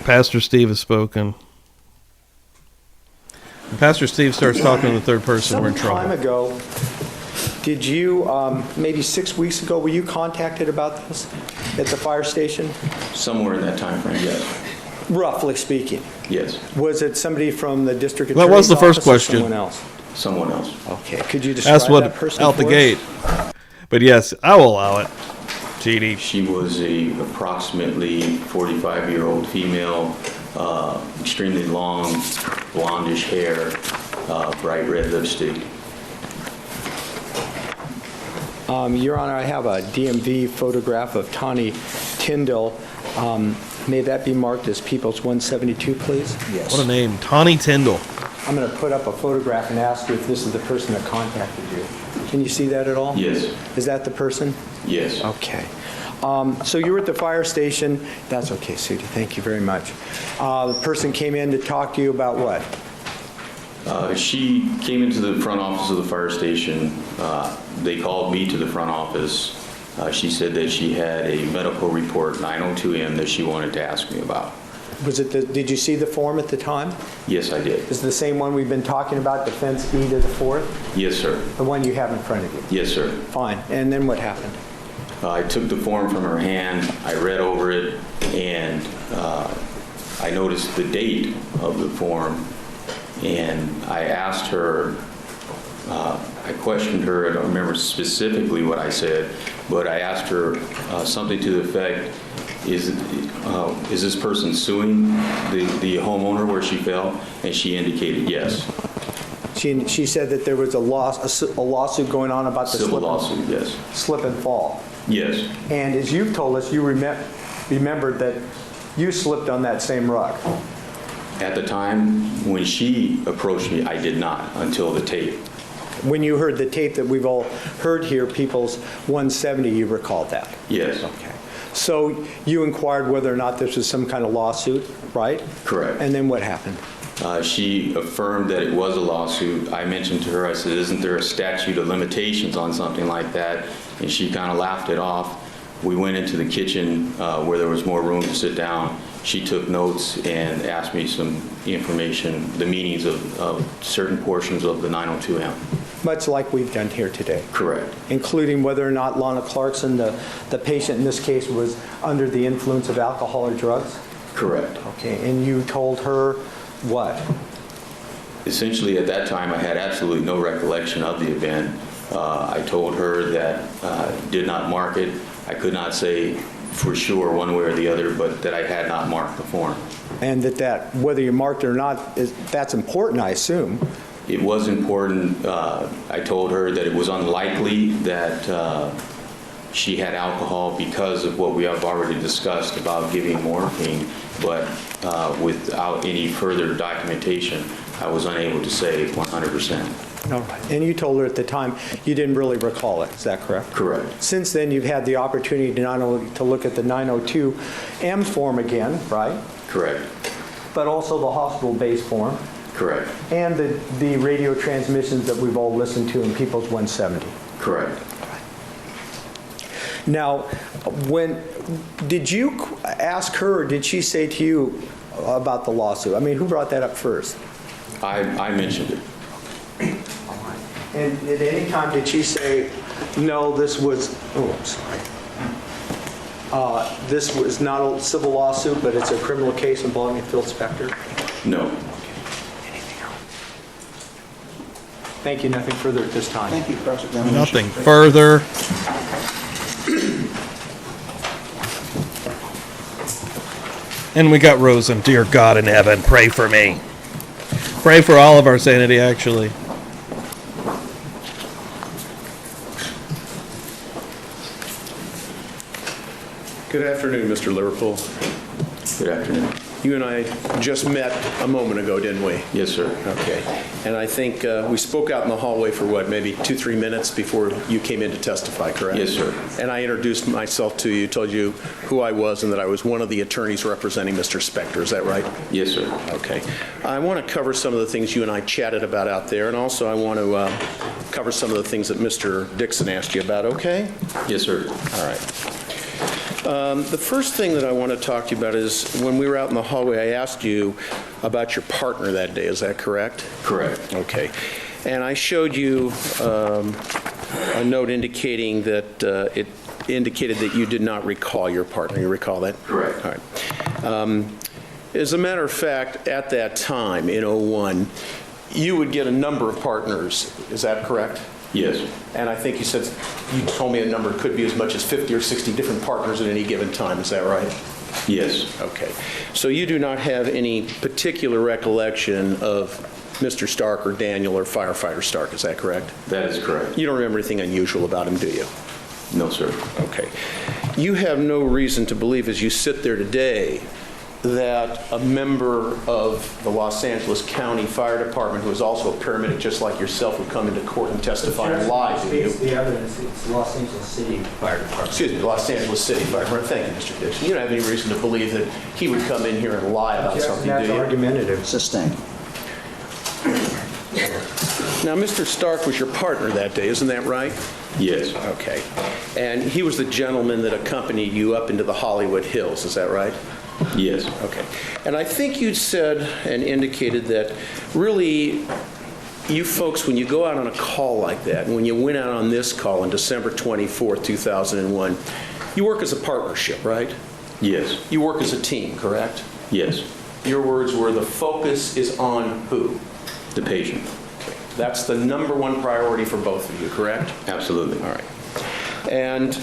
A: Pastor Steve has spoken. When Pastor Steve starts talking in the third person, we're in trouble.
E: Some time ago, did you, maybe 6 weeks ago, were you contacted about this at the fire station?
D: Somewhere in that time frame, yes.
E: Roughly speaking.
D: Yes.
E: Was it somebody from the district
A: That
E: attorney's
A: was the first
E: office or
A: question.
E: someone else?
D: Someone else.
E: Okay. Could you describe
A: That's what
E: that person
A: out the
E: for us?
A: gate. But yes, I will allow it. GD.
D: She was a approximately 45-year-old female, extremely long, blondish hair, bright red lipstick.
E: Your Honor, I have a DMV photograph of Tawny Tyndall. May that be marked as Peoples 172, please?
F: Yes.
A: What a name. Tawny Tyndall.
E: I'm going to put up a photograph and ask you if this is the person that contacted you. Can you see that at all?
D: Yes.
E: Is that the person?
D: Yes.
E: Okay. So you were at the fire station. That's okay, Sudie. Thank you very much. The person came in to talk to you about what?
D: She came into the front office of the fire station. They called me to the front office. She said that she had a medical report, 902M, that she wanted to ask me about.
E: Did you see the form at the time?
D: Yes, I did.
E: Is it the same one we've been talking about, Defense E to the 4th?
D: Yes, sir.
E: The one you have in front of you?
D: Yes, sir.
E: Fine. And then what happened?
D: I took the form from her hand, I read over it, and I noticed the date of the form, and I asked her, I questioned her, I don't remember specifically what I said, but I asked her something to the effect, is this person suing the homeowner where she fell? And she indicated yes.
E: She said that there was a lawsuit going on about the
D: Civil lawsuit, yes.
E: slip and fall.
D: Yes.
E: And as you've told us, you remembered that you slipped on that same rug.
D: At the time when she approached me, I did not until the tape.
E: When you heard the tape that we've all heard here, People's 170, you recalled that?
D: Yes.
E: Okay. So you inquired whether or not this was some kind of lawsuit, right?
D: Correct.
E: And then what happened?
D: She affirmed that it was a lawsuit. I mentioned to her, I said, isn't there a statute of limitations on something like that? And she kind of laughed it off. We went into the kitchen where there was more room to sit down. She took notes and asked me some information, the meanings of certain portions of the 902M.
E: Much like we've done here today.
D: Correct.
E: Including whether or not Lana Clarkson, the patient in this case, was under the influence of alcohol or drugs?
D: Correct.
E: Okay, and you told her what?
D: Essentially, at that time, I had absolutely no recollection of the event. I told her that did not mark it. I could not say for sure one way or the other, but that I had not marked the form.
E: And that whether you marked it or not, that's important, I assume.
D: It was important. I told her that it was unlikely that she had alcohol because of what we have already discussed about giving morphine, but without any further documentation, I was unable to say 100%.
E: All right. And you told her at the time you didn't really recall it, is that correct?
D: Correct.
E: Since then, you've had the opportunity to not only to look at the 902M form again, right?
D: Correct.
E: But also the hospital-based form.
D: Correct.
E: And the radio transmissions that we've all listened to in People's 170.
D: Correct.
E: Now, did you ask her, or did she say to you about the lawsuit? I mean, who brought that up first?
D: I mentioned it.
E: And at any time did she say, no, this was, this was not a civil lawsuit, but it's a criminal case involving Phil Spector?
D: No.
E: Anything else? Thank you. Nothing further at this time.
F: Thank you, Cross-examination.
A: Nothing further. And we got Rosen. Dear God in heaven, pray for me. Pray for all of our sanity, actually.
K: Good afternoon, Mr. Liverpool.
D: Good afternoon.
K: You and I just met a moment ago, didn't we?
D: Yes, sir.
K: Okay. And I think we spoke out in the hallway for what, maybe 2-3 minutes before you came in to testify, correct?
D: Yes, sir.
K: And I introduced myself to you, told you who I was and that I was one of the attorneys representing Mr. Spector. Is that right?
D: Yes, sir.
K: Okay. I want to cover some of the things you and I chatted about out there, and also I want to cover some of the things that Mr. Dixon asked you about, okay?
D: Yes, sir.
K: All right. The first thing that I want to talk to you about is when we were out in the hallway, I asked you about your partner that day. Is that correct?
D: Correct.
K: Okay. And I showed you a note indicating that it indicated that you did not recall your partner. You recall that?
D: Correct.
K: All right. As a matter of fact, at that time, in '01, you would get a number of partners, is that correct?
D: Yes.
K: And I think you told me a number could be as much as 50 or 60 different partners at any given time, is that right?
D: Yes.
K: Okay. So you do not have any particular recollection of Mr. Stark or Daniel or Firefighter Stark, is that correct?
D: That is correct.
K: You don't remember anything unusual about him, do you?
D: No, sir.
K: Okay. You have no reason to believe as you sit there today that a member of the Los Angeles County Fire Department, who is also a paramedic just like yourself, would come into court and testify and lie to you.
E: It's the evidence. It's Los Angeles City Fire Department.
K: Excuse me, Los Angeles City Fire Department. Thank you, Mr. Dixon. You don't have any reason to believe that he would come in here and lie about something, do
E: That's
K: you?
E: argumentative.
F: Sustained.
K: Now, Mr. Stark was your partner that day, isn't that right?
D: Yes.
K: Okay. And he was the gentleman that accompanied you up into the Hollywood Hills, is that right?
D: Yes.
K: Okay. And I think you said and indicated that really you folks, when you go out on a call like that, and when you went out on this call on December 24th, 2001, you work as a partnership, right?
D: Yes.
K: You work as a team, correct?
D: Yes.
K: Your words were the focus is on who?
D: The patient.
K: That's the number one priority for both of you, correct?
D: Absolutely.
K: All right. And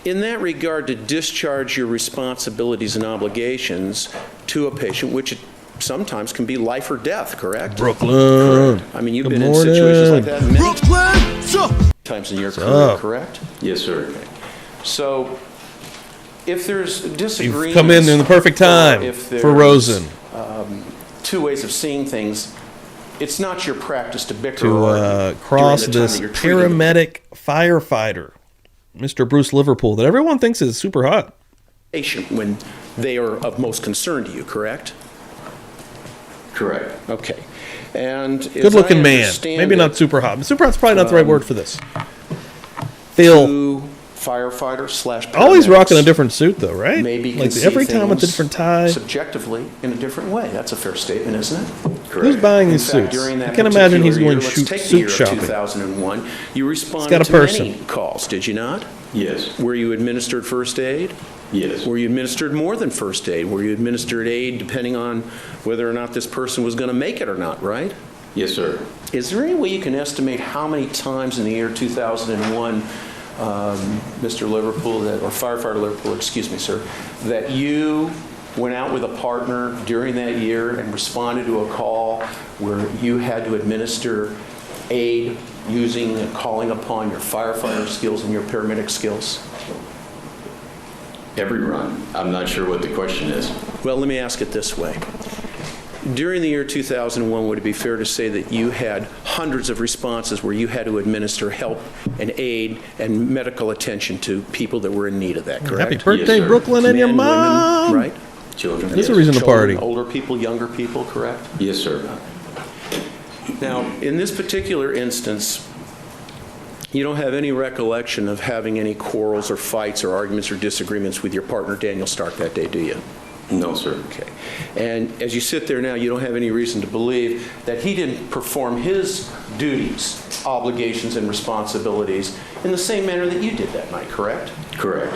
K: in that regard, to discharge your responsibilities and obligations to a patient, which sometimes can be life or death, correct?
A: Brooklyn.
K: Correct. I mean, you've
A: Good
K: been
A: morning.
K: in situations like that many
G: Brooklyn!
K: times in your
A: What's
K: career,
A: up?
K: correct?
D: Yes, sir.
K: So, if there's disagreements...
A: You've come in the perfect time
K: if there's,
A: for Rosen.
K: Two ways of seeing things. It's not your practice to bicker
A: To
K: or
A: cross
K: during the time
A: this
K: that you're treating
A: paramedic firefighter, Mr. Bruce Liverpool, that everyone thinks is super hot.
K: patient when they are of most concern to you, correct?
D: Correct.
K: Okay. And
A: Good looking man. Maybe not super hot. Super hot's probably not the right word for this. Phil.
K: Two firefighters slash paramedics
A: Always rocking a different suit, though, right?
K: maybe can
A: Like
K: see
A: every time with a
K: things
A: different tie.
K: subjectively in a different way. That's a fair statement, isn't it?
D: Correct.
A: Who's buying
K: In
A: these
K: fact,
A: suits?
K: during that
A: I can imagine he's
K: particular
A: going
K: year, let's take the
A: suit
K: year of
A: shopping.
K: 2001. You responded
A: got a
K: to
A: person.
K: many calls, did you not?
D: Yes.
K: Were you administered first aid?
D: Yes.
K: Were you administered more than first aid? Were you administered aid depending on whether or not this person was going to make it or not, right?
D: Yes, sir.
K: Is there any way you can estimate how many times in the year 2001, Mr. Liverpool, or Firefighter Liverpool, excuse me, sir, that you went out with a partner during that year and responded to a call where you had to administer aid using and calling upon your firefighter skills and your paramedic skills?
D: Every run. I'm not sure what the question is.
K: Well, let me ask it this way. During the year 2001, would it be fair to say that you had hundreds of responses where you had to administer help and aid and medical attention to people that were in need of that, correct?
A: Happy birthday,
D: sir.
A: Brooklyn, and your
K: Men,
A: mom.
K: women, right?
D: Children.
A: There's a
D: Yes.
A: reason to party.
K: Children, older people, younger people, correct?
D: Yes, sir.
K: Now, in this particular instance, you don't have any recollection of having any quarrels or fights or arguments or disagreements with your partner, Daniel Stark, that day, do you?
D: No, sir.
K: Okay. And as you sit there now, you don't have any reason to believe that he didn't perform his duties, obligations, and responsibilities in the same manner that you did that night, correct?
D: Correct.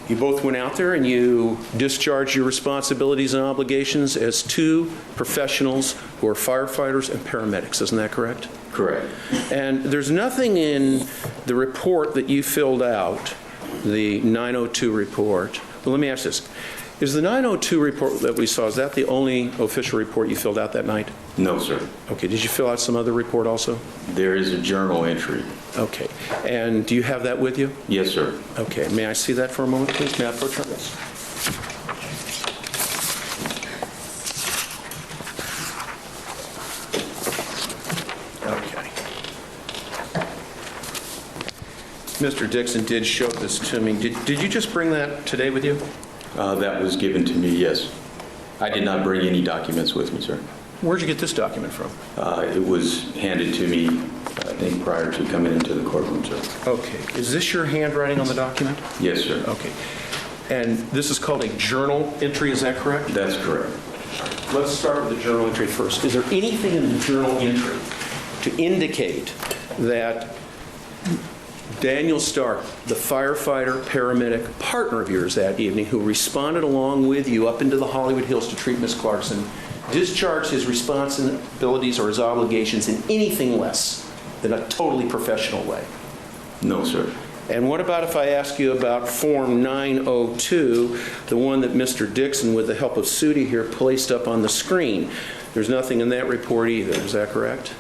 K: You both went out there and you discharged your responsibilities and obligations as two professionals who are firefighters and paramedics, isn't that correct?
D: Correct.
K: And there's nothing in the report that you filled out, the 902 report. Well, let me ask this. Is the 902 report that we saw, is that the only official report you filled out that night?
D: No, sir.
K: Okay, did you fill out some other report also?
D: There is a journal entry.
K: Okay, and do you have that with you?
D: Yes, sir.
K: Okay, may I see that for a moment, please? May I approach this? Okay. Mr. Dixon did show this to me. Did you just bring that today with you?
D: That was given to me, yes. I did not bring any documents with me, sir.
K: Where'd you get this document from?
D: It was handed to me, I think, prior to coming into the courtroom, sir.
K: Okay, is this your handwriting on the document?
D: Yes, sir.
K: Okay, and this is called a journal entry, is that correct?
D: That's correct.
K: Let's start with the journal entry first. Is there anything in the journal entry to indicate that Daniel Stark, the firefighter, paramedic, partner of yours that evening, who responded along with you up into the Hollywood Hills to treat Miss Clarkson, discharged his responsibilities or his obligations in anything less than a totally professional way?
D: No, sir.
K: And what about if I ask you about Form 902, the one that Mr. Dixon, with the help of Sudi here, placed up on the screen? There's nothing in that report either, is that correct?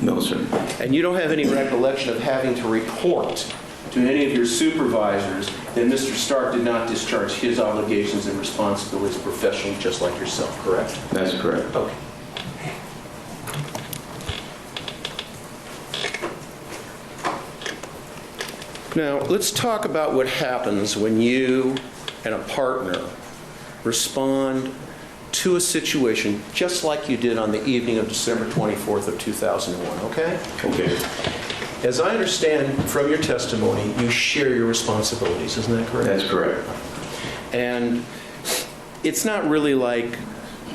D: No, sir.
K: And you don't have any recollection of having to report to any of your supervisors that Mr. Stark did not discharge his obligations and responsibilities professionally just like yourself, correct?
D: That's correct.
K: Okay. Now, let's talk about what happens when you and a partner respond to a situation just like you did on the evening of December 24th of 2001, okay?
D: Okay.
K: As I understand from your testimony, you share your responsibilities, isn't that correct?
D: That's correct.
K: And it's not really like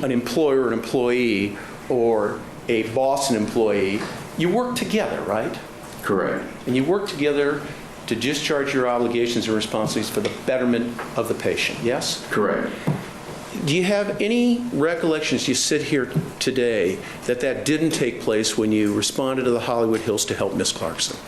K: an employer and employee or a boss and employee. You work together, right?
D: Correct.
K: And you work together to discharge your obligations and responsibilities for the betterment of the patient, yes?
D: Correct.
K: Do you have any recollection as you sit here today that that didn't take place when you responded to the Hollywood Hills to help Miss Clarkson?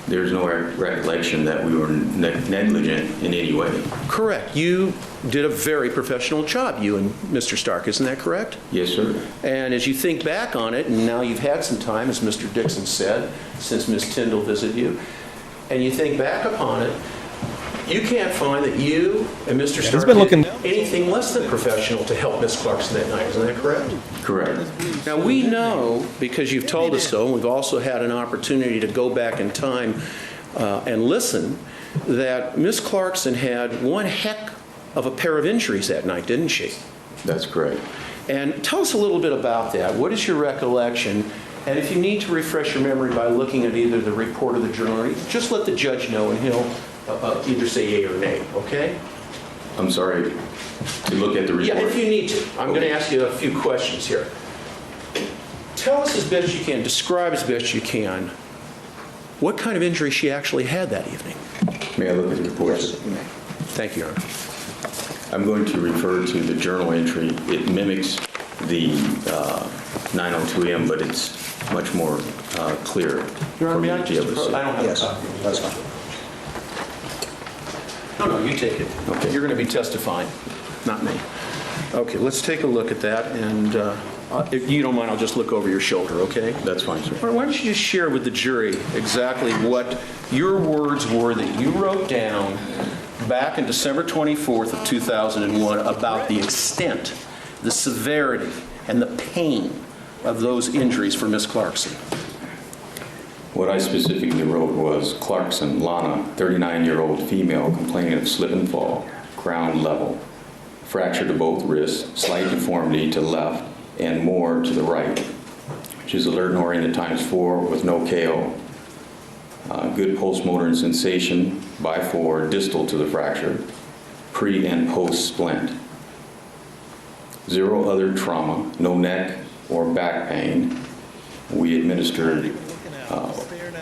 D: There's no recollection that we were negligent in any way.
K: Correct. You did a very professional job, you and Mr. Stark, isn't that correct?
D: Yes, sir.
K: And as you think back on it, and now you've had some time, as Mr. Dixon said, since Ms. Tyndall visited you, and you think back upon it, you can't find that you and Mr. Stark did anything less than professional to help Miss Clarkson that night. Isn't that correct?
D: Correct.
K: Now, we know, because you've told us so, and we've also had an opportunity to go back in time and listen, that Miss Clarkson had one heck of a pair of injuries that night, didn't she?
D: That's correct.
K: And tell us a little bit about that. What is your recollection? And if you need to refresh your memory by looking at either the report or the journal, or just let the judge know, and he'll either say yay or nay, okay?
D: I'm sorry, to look at the report?
K: Yeah, if you need to. I'm going to ask you a few questions here. Tell us as best you can, describe as best you can, what kind of injury she actually had that evening.
D: May I look at the report?
F: Yes, you may.
K: Thank you, Your Honor.
D: I'm going to refer to the journal entry. It mimics the 902M, but it's much more clear.
K: Your Honor, may I
D: for me to be able to
K: just
D: see.
K: I don't have
F: Yes,
K: a copy.
F: that's fine.
K: No, you take it.
D: Okay.
K: You're going to be testifying, not me. Okay, let's take a look at that, and if you don't mind, I'll just look over your shoulder, okay?
D: That's fine, sir.
K: Why don't you just share with the jury exactly what your words were that you wrote down back on December 24th of 2001 about the extent, the severity, and the pain of those injuries for Miss Clarkson.
D: What I specifically wrote was Clarkson, Lana, 39-year-old female, complaining of slip and fall, ground level, fracture to both wrists, slight deformity to left, and more to the right, which is alert and oriented ×4 with no KO. Good pulse-motor sensation by 4 distal to the fracture, pre and post splint. 0 other trauma, no neck or back pain. We administered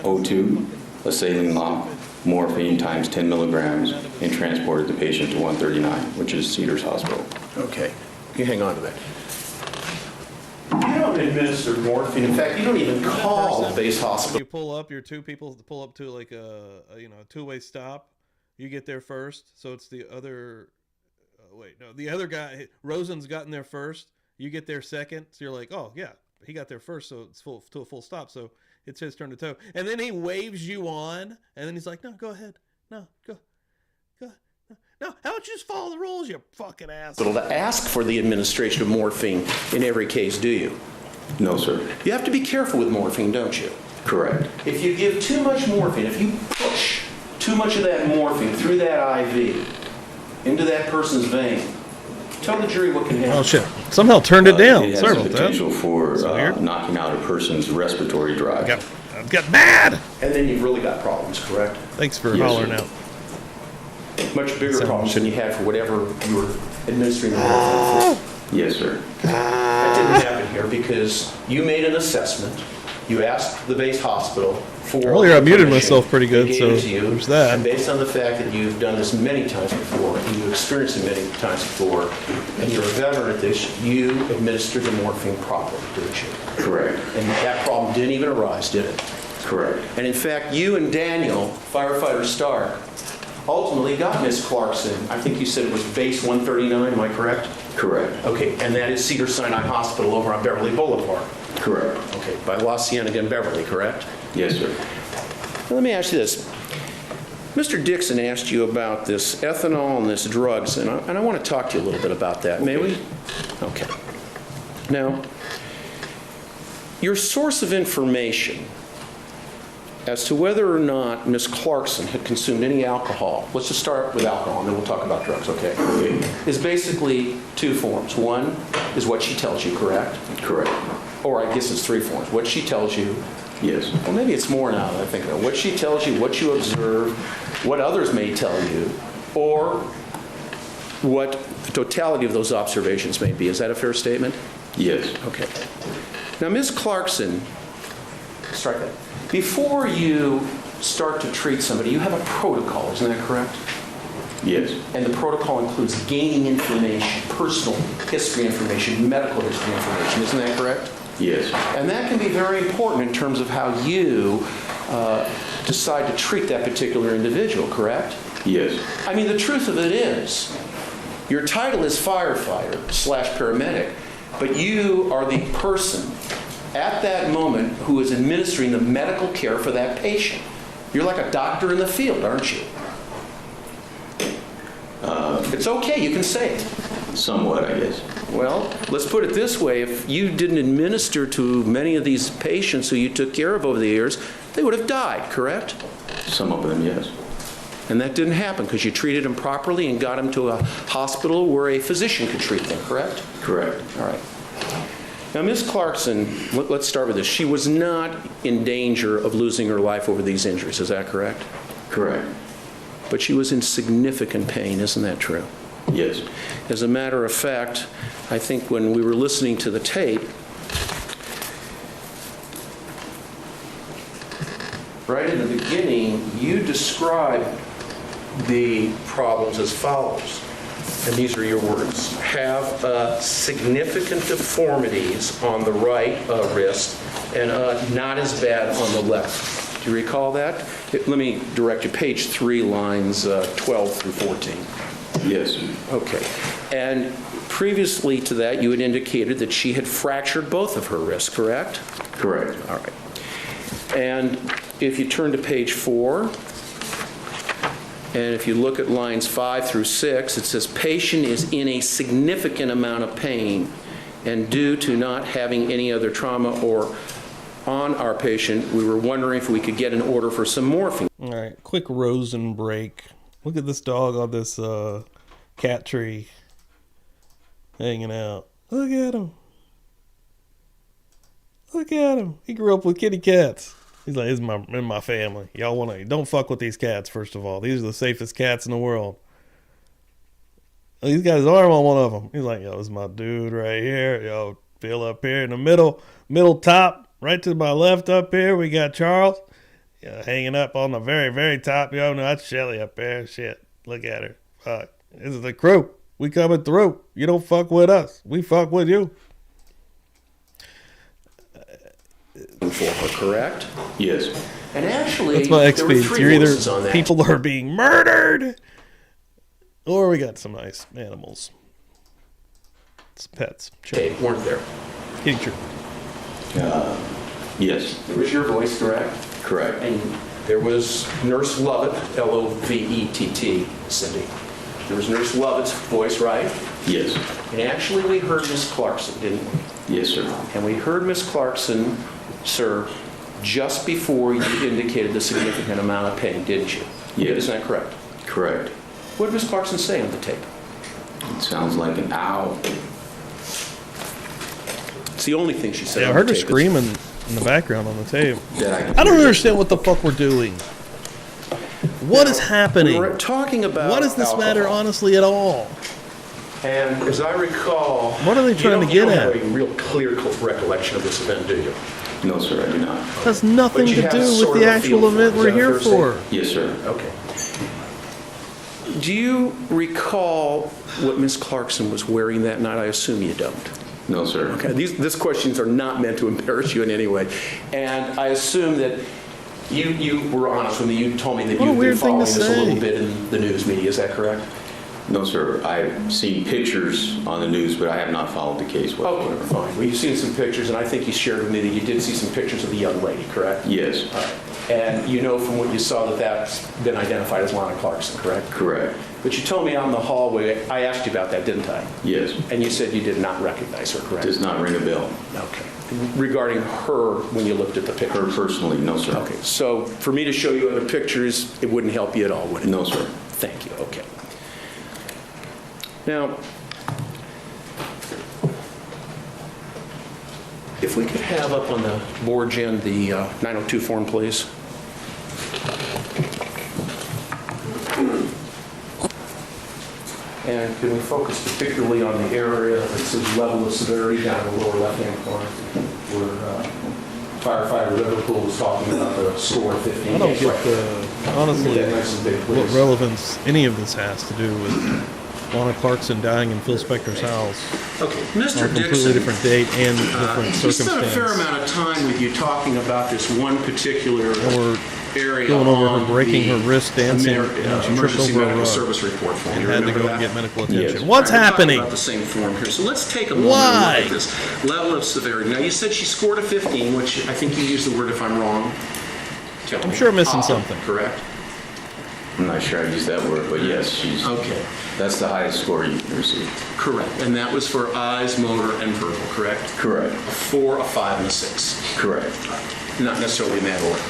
D: O2, a saline lock, morphine ×10 milligrams, and transported the patient to 139, which is Cedars Hospital.
K: Okay, you hang on to that. You don't administer morphine. In fact, you don't even call the base hospital.
A: You pull up, your two people pull up to like a two-way stop. You get there first, so it's the other. The other guy, Rosen's gotten there first. You get there second, so you're like, oh yeah, he got there first, so it's to a full stop. So it's his turn to tow, and then he waves you on, and then he's like, no, go ahead, no, go. No, how about you just follow the rules, you fucking asshole?
K: To ask for the administration of morphine in every case, do you?
D: No, sir.
K: You have to be careful with morphine, don't you?
D: Correct.
K: If you give too much morphine, if you push too much of that morphine through that IV into that person's vein, tell the jury what can happen.
A: Oh shit! Somehow turned it down.
D: It has
A: Sorry
D: the
A: about
D: potential
A: that.
D: for knocking out a person's respiratory drive.
A: I've got mad.
K: And then you've really got problems, correct?
A: Thanks for
D: Yes,
A: hollering
D: sir.
A: out.
K: Much bigger problems than you had for whatever you were administering the morphine for.
D: Yes, sir.
K: That didn't happen here because you made an assessment You asked the base hospital for...
A: Earlier, I muted
K: permission.
A: myself pretty good,
K: They gave
A: so
K: it to you.
A: there's that.
K: And based on the fact that you've done this many times before, and you've experienced it many times before, and you're a veteran at this, you administered the morphine properly, didn't you?
D: Correct.
K: And that problem didn't even arise, did it?
D: Correct.
K: And in fact, you and Daniel, firefighter Stark, ultimately got Miss Clarkson, I think you said it was base 139, am I correct?
D: Correct.
K: Okay, and that is Cedars-Sinai Hospital over on Beverly Boulevard.
D: Correct.
K: Okay, by La Cienega and Beverly, correct?
D: Yes, sir.
K: Now, let me ask you this. Mr. Dixon asked you about this ethanol and this drugs, and I want to talk to you a little bit about that. May we? Okay. Now, your source of information as to whether or not Ms. Clarkson had consumed any alcohol, let's just start with alcohol and then we'll talk about drugs, okay? Is basically two forms. One is what she tells you, correct?
D: Correct.
K: Or I guess it's three forms. What she tells you.
D: Yes.
K: Well, maybe it's more now that I think of it. What she tells you, what you observe, what others may tell you, or what the totality of those observations may be. Is that a fair statement?
D: Yes.
K: Okay. Now, Ms. Clarkson, strike that. Before you start to treat somebody, you have a protocol, isn't that correct?
D: Yes.
K: And the protocol includes gaining information, personal history information, medical history information, isn't that correct?
D: Yes.
K: And that can be very important in terms of how you decide to treat that particular individual, correct?
D: Yes.
K: I mean, the truth of it is, your title is firefighter / paramedic, but you are the person at that moment who is administering the medical care for that patient. You're like a doctor in the field, aren't you? It's okay, you can say it.
D: Somewhat, I guess.
K: Well, let's put it this way. If you didn't administer to many of these patients who you took care of over the years, they would have died, correct?
D: Some of them, yes.
K: And that didn't happen because you treated them properly and got them to a hospital where a physician could treat them, correct?
D: Correct.
K: All right. Now, Ms. Clarkson, let's start with this. She was not in danger of losing her life over these injuries, is that correct?
D: Correct.
K: But she was in significant pain, isn't that true?
D: Yes.
K: As a matter of fact, I think when we were listening to the tape, right in the beginning, you described the problems as follows. And these are your words. Have significant deformities on the right wrist and not as bad on the left. Do you recall that? Let me direct you, page 3, lines 12 through 14.
D: Yes.
K: Okay. And previously to that, you had indicated that she had fractured both of her wrists, correct?
D: Correct.
K: All right. And if you turn to page 4, and if you look at lines 5 through 6, it says, patient is in a significant amount of pain, and due to not having any other trauma or on our patient, we were wondering if we could get an order for some morphine.
A: All right, quick Rosen break. Look at this dog on this cat tree hanging out. Look at him. Look at him. He grew up with kitty cats. He's like, it's in my family. Y'all want to, don't fuck with these cats, first of all. These are the safest cats in the world. He's got his arm on one of them. He's like, yo, this is my dude right here. Yo, feel up here in the middle top. Right to my left up here, we got Charles. Yeah, hanging up on the very, very top. Yo, no, that's Shelly up there. Shit, look at her. Fuck. This is the crew. We coming through. You don't fuck with us. We fuck with you.
K: For her, correct?
D: Yes.
K: And actually,
A: that's my
K: there were
A: experience.
K: 3
A: You're either
K: voices on that.
A: people are being murdered, or we got some nice animals. Some pets.
K: Okay, weren't there?
A: Kitty tree.
D: Yes.
K: It was your voice, correct?
D: Correct.
K: And there was Nurse Lovett, Lovett, Cindy. There was Nurse Lovett's voice, right?
D: Yes.
K: And actually, we heard Miss Clarkson, didn't we?
D: Yes, sir.
K: And we heard Miss Clarkson, sir, just before you indicated the significant amount of pain, didn't you?
D: Yes.
K: Isn't that correct?
D: Correct.
K: What did Miss Clarkson say on the tape?
D: It sounds like an owl.
K: It's the only thing she said.
A: Yeah, I
K: on
A: heard
K: the
A: her
K: tape.
A: screaming in the background on the tape.
D: That
A: I don't understand what the fuck we're doing. What is happening?
K: We were talking about
A: What does this
K: alcohol.
A: matter honestly at all?
K: And as I recall,
A: What are they trying to get
K: you don't
A: at?
K: have a real clear recollection of this event, do you?
D: No, sir, I do not.
A: Has nothing
K: But you
A: to
K: have
A: do with
K: sort
A: the
K: of a feel
A: actual
K: for it.
A: event
K: Is
A: we're
K: that
A: here
K: fair
A: for.
K: statement?
D: Yes, sir.
K: Okay. Do you recall what Ms. Clarkson was wearing that night? I assume you don't.
D: No, sir.
K: Okay, these questions are not meant to embarrass you in any way. And I assume that you were honest with me. You told me that
A: What a
K: you've been
A: weird thing
K: following
A: to
K: this a little
A: say.
K: bit in the news media. Is that correct?
D: No, sir. I've seen pictures on the news, but I have not followed the case whatsoever.
K: Okay, fine. Well, you've seen some pictures, and I think you shared with me that you did see some pictures of the young lady, correct?
D: Yes.
K: All right. And you know from what you saw that that's been identified as Lana Clarkson, correct?
D: Correct.
K: But you told me out in the hallway, I asked you about that, didn't I?
D: Yes.
K: And you said you did not recognize her, correct?
D: Does not ring a bell.
K: Okay. Regarding her, when you looked at the picture?
D: Her personally, no, sir.
K: Okay, so for me to show you other pictures, it wouldn't help you at all, would it?
D: No, sir.
K: Thank you, okay. Now, if we could have up on the board, Jen, the 902 form, please. And can we focus particularly on the area that says level of severity down in the lower left-hand corner, where firefighter Liverpool was talking about the score 15.
A: I don't get honestly,
K: Nice and big,
A: what
K: please.
A: relevance any of this has to do with Lana Clarkson dying in Phil Spector's house.
K: Okay,
A: On
K: Mr.
A: a completely
K: Dixon,
A: different date and different
K: he spent a
A: circumstance.
K: fair amount of time with you talking about this one particular
A: Or
K: area
A: going over her
K: on
A: breaking
K: the
A: her wrist dancing,
K: Amer-
A: and she tripped
K: emergency
A: over a
K: medical
A: rug
K: service report form.
A: and
K: You
A: had to
K: remember
A: go
K: that?
A: and get medical
D: Yes.
A: attention. What's
K: All right, we're talking
A: happening?
K: about the same form here. So let's take a moment
A: Why?
K: and look at this level of severity. Now, you said she scored a 15, which I think you used the word, if I'm wrong. Tell
A: I'm
K: me.
A: sure I'm missing
K: Odd,
A: something.
K: Correct?
D: I'm not sure I used that word, but yes, she's.
K: Okay.
D: That's the highest score you can receive.
K: Correct. And that was for eyes, motor, and verbal, correct?
D: Correct.
K: A 4, a 5, and a 6.
D: Correct.
K: Not necessarily in that order.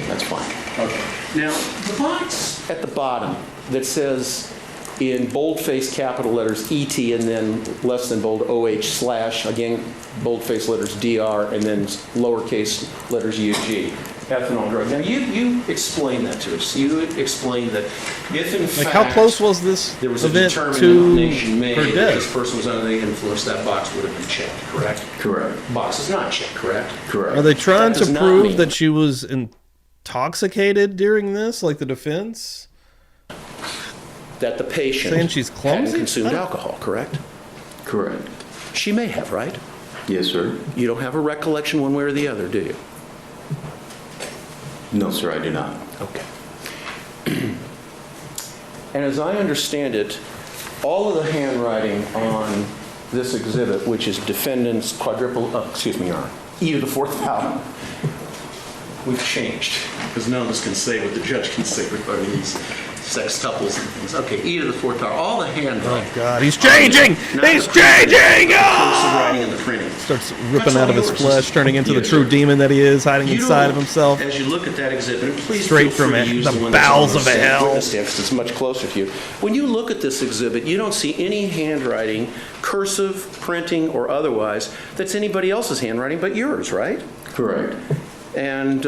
D: That's fine.
K: Okay. Now, the box at the bottom that says in boldface capital letters ET and then less than bold OH slash, again, boldface letters DR and then lowercase letters UG, ethanol drug. Now, you explain that to us. You explain that if in fact...
A: How close was this
K: there was a
A: event
K: determination
A: to
K: made
A: her
K: that
A: death?
K: this person was under the influence, that box would have been checked, correct?
D: Correct.
K: Box is not checked, correct?
D: Correct.
A: Are they trying
K: That does
A: to
K: not
A: prove
K: mean-
A: that she was intoxicated during this, like the defense?
K: That the patient
A: Saying she's clumsy?
K: hadn't consumed alcohol, correct?
D: Correct.
K: She may have, right?
D: Yes, sir.
K: You don't have a recollection one way or the other, do you?
D: No, sir, I do not.
K: Okay. And as I understand it, all of the handwriting on this exhibit, which is defendant's Your Honor, E to the fourth power, we've changed, because none of us can say what the judge can say regarding these sextuples and things. Okay, E to the fourth power, all the handwriting.
A: Oh, God, he's changing! He's changing!
K: Cursive writing and the printing.
A: Starts
K: That's
A: ripping
K: all
A: out of his
K: yours.
A: flesh, turning into the
K: Yes,
A: true
K: sir.
A: demon that he is, hiding
K: You
A: inside
K: don't-
A: of himself.
K: As you look at that exhibit, and please
A: Straight
K: feel
A: from
K: free to use
A: the
K: one that's
A: bowels
K: on the
A: of
K: same
A: hell.
K: witness stand, 'cause it's much closer to you. When you look at this exhibit, you don't see any handwriting, cursive, printing, or otherwise, that's anybody else's handwriting but yours, right?
D: Correct.
K: And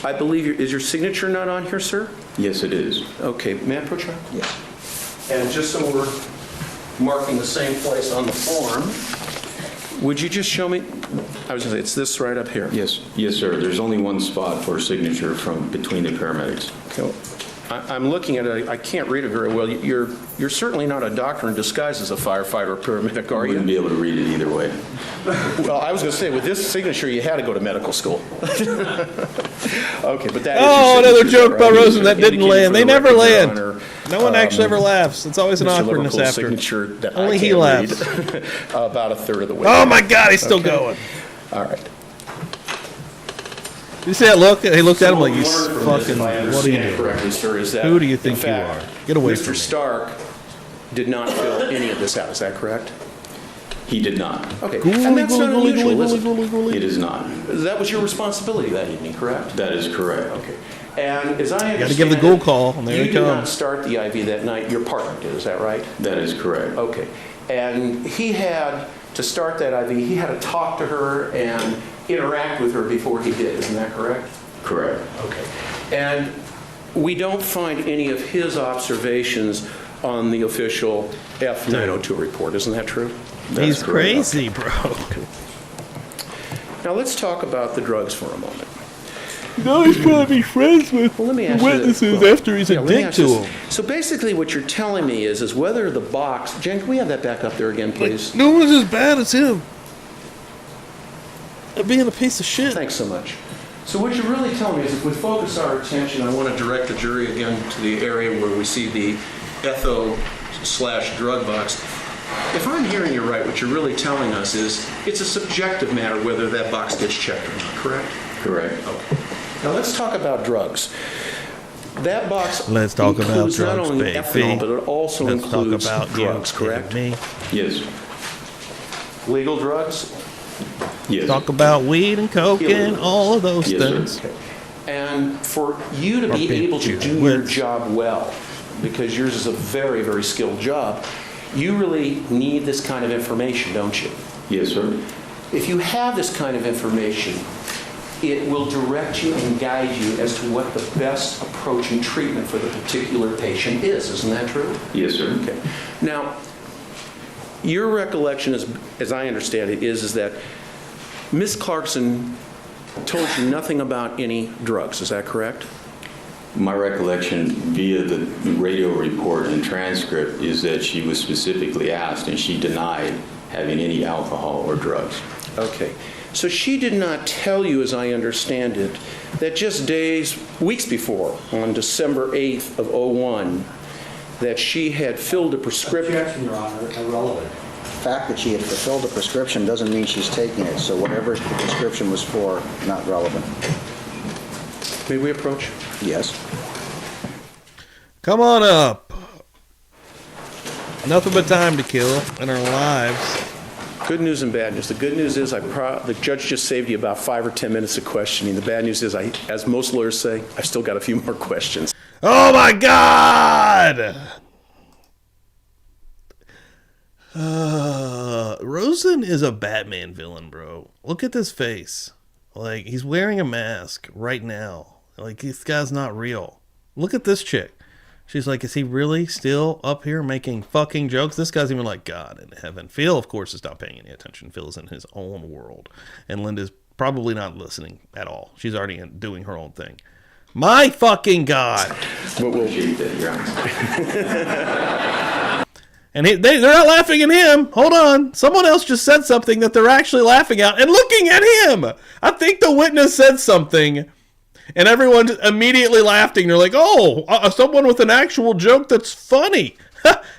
K: I believe, is your signature not on here, sir?
D: Yes, it is.
K: Okay, may I approach you?
F: Yes.
K: And just so we're marking the same place on the form, would you just show me, I was going to say, it's this right up here.
D: Yes, yes, sir. There's only one spot for signature from between the paramedics.
K: Okay. I'm looking at it, I can't read it very well. You're certainly not a doctor in disguise as a firefighter or paramedic, are
D: I wouldn't
K: you?
D: be able to read it either way.
K: Well, I was going to say, with this signature, you had to go to medical school. Okay, but that is
A: Oh,
K: your
A: another
K: signature,
A: joke
K: right?
A: by Rosen that didn't
K: Indicated
A: land.
K: for
A: They
K: the
A: never
K: record, Your
A: land.
K: Honor,
A: No one actually ever laughs. It's always an
K: Mr.
A: awkwardness
K: Liverpool's
A: after.
K: signature that
A: Only
K: I
A: he
K: can't
A: laughs.
K: read about a third of the way.
A: Oh my God, he's still
K: Okay.
A: going.
K: All right.
A: You see that look? He looked at him like,
K: So
A: you
K: what we learned from this,
A: fucking,
K: if I
A: what are you
K: understand
A: doing?
K: correctly, sir, is that,
A: Who do you
K: in
A: think you
K: fact,
A: are? Get away
K: Mr.
A: from me.
K: Stark did not fill any of this out. Is that correct?
D: He did not.
K: Okay. And that's not unusual, is it?
D: It is not.
K: That was your responsibility that evening, correct?
D: That is correct.
K: Okay. And as I understand
A: Gotta give the
K: it,
A: goal call, and there
K: you
A: he
K: did not
A: comes.
K: start the IV that night. Your partner did. Is that right?
D: That is correct.
K: Okay. And he had to start that IV. He had to talk to her and interact with her before he did. Isn't that correct?
D: Correct.
K: Okay. And we don't find any of his observations on the official F902 report. Isn't that true?
D: That's
A: He's
D: correct.
A: crazy, bro.
K: Now let's talk about the drugs for a moment.
A: No, he's trying to be friends with
K: Well, let me
A: the
K: ask you
A: witnesses
K: well,
A: after he's a
K: let me
A: dick
K: ask
A: to
K: you
A: him.
K: this. So basically what you're telling me is whether the box... Jen, can we have that back up there again, please?
A: No one's as bad as him. At being a piece of shit.
K: Thanks so much. So what you're really telling me is if we focus our attention, I want to direct the jury again to the area where we see the etho/drug box. If I'm hearing you right, what you're really telling us is it's a subjective matter whether that box gets checked or not, correct?
D: Correct.
K: Okay. Now let's talk about drugs. That box
A: Let's talk about
K: includes not
A: drugs,
K: only
A: baby.
K: ethanol, but it also
A: Let's talk
K: includes
A: about
K: drugs,
A: you,
K: correct?
A: Me.
D: Yes.
K: Legal drugs?
D: Yes.
A: Talk about weed and coke
K: Illegal
A: and all of those
D: Yes, sir.
A: things.
K: Okay. And for you to
A: Or
K: be
A: big
K: able to
A: Jew
K: do your
A: wits.
K: job well, because yours is a very, very skilled job, you really need this kind of information, don't you?
D: Yes, sir.
K: If you have this kind of information, it will direct you and guide you as to what the best approach and treatment for the particular patient is. Isn't that true?
D: Yes, sir.
K: Okay. Now, your recollection, as I understand it, is that Ms. Clarkson told you nothing about any drugs. Is that correct?
D: My recollection via the radio report and transcript is that she was specifically asked and she denied having any alcohol or drugs.
K: Okay. So she did not tell you, as I understand it, that just weeks before, on December 8th of '01, that she had filled a prescription.
F: Objection, Your Honor, irrelevant. The fact that she had fulfilled a prescription doesn't mean she's taking it, so whatever the prescription was for, not relevant.
K: May we approach?
F: Yes.
A: Come on up. Nothing but time to kill in our lives.
K: Good news and bad news. The good news is the judge just saved you about 5 or 10 minutes of questioning. The bad news is, as most lawyers say, I've still got a few more questions.
A: Oh my God! Rosen is a Batman villain, bro. Look at this face. Like, he's wearing a mask right now. Like, this guy's not real. Look at this chick. She's like, is he really still up here making fucking jokes? This guy's even like, God in heaven. Phil, of course, is not paying any attention. Phil's in his own world. And Linda's probably not listening at all. She's already doing her own thing. My fucking God. And they're not laughing at him. Hold on. Someone else just said something that they're actually laughing at and looking at him. I think the witness said something. And everyone immediately laughing. They're like, oh, someone with an actual joke that's funny.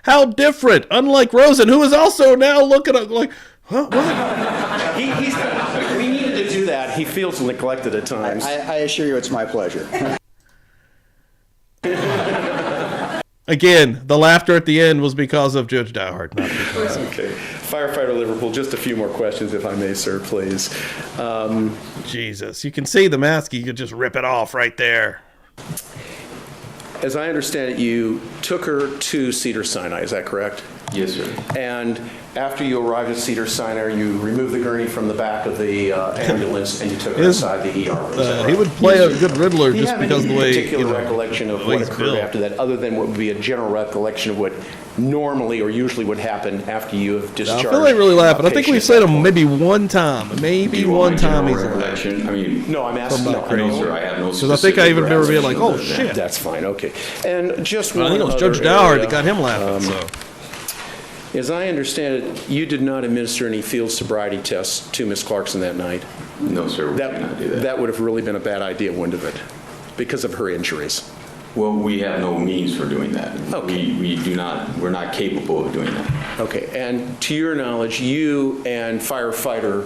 A: How different. Unlike Rosen, who is also now looking at like, huh, what?
K: We needed to do that. He feels neglected at times.
F: I assure you it's my pleasure.
A: Again, the laughter at the end was because of Judge Dowhart, not because of...
K: Okay. Firefighter Liverpool, just a few more questions, if I may, sir, please.
A: Jesus, you can see the mask. You could just rip it off right there.
K: As I understand it, you took her to Cedars-Sinai, is that correct?
D: Yes, sir.
K: And after you arrived at Cedars-Sinai, you removed the gurney from the back of the ambulance and you took her inside the ER room. Is that
A: He
K: right?
A: would play a good Riddler
K: Do you
A: just
K: have
A: because of
K: any
A: the way,
K: particular recollection of what
A: he's
K: occurred
A: built.
K: after that, other than what would be a general recollection of what normally or usually would happen after you have
A: No,
K: discharged?
A: I feel like really laughing. I think we
K: patient
A: said
K: at that
A: him
K: point?
A: maybe one time. Maybe one time he's laughing.
D: recollection. I mean,
K: No, I'm asking.
A: I'm
K: No,
A: not
K: I know,
A: crazy.
K: sir.
D: I have no
A: Because I think I even remember being like, oh,
D: recollection of that.
A: shit.
K: That's fine. Okay. And just
A: I
K: one
A: think it was
K: other
A: Judge Dowhart
K: area.
A: that got him laughing. So
K: As I understand it, you did not administer any field sobriety tests to Ms. Clarkson that night.
D: No, sir, we did not do that.
K: That would have really been a bad idea, wouldn't it? Because of her injuries.
D: Well, we have no means for doing that.
K: Okay.
D: We're not capable of doing that.
K: Okay, and to your knowledge, you and firefighter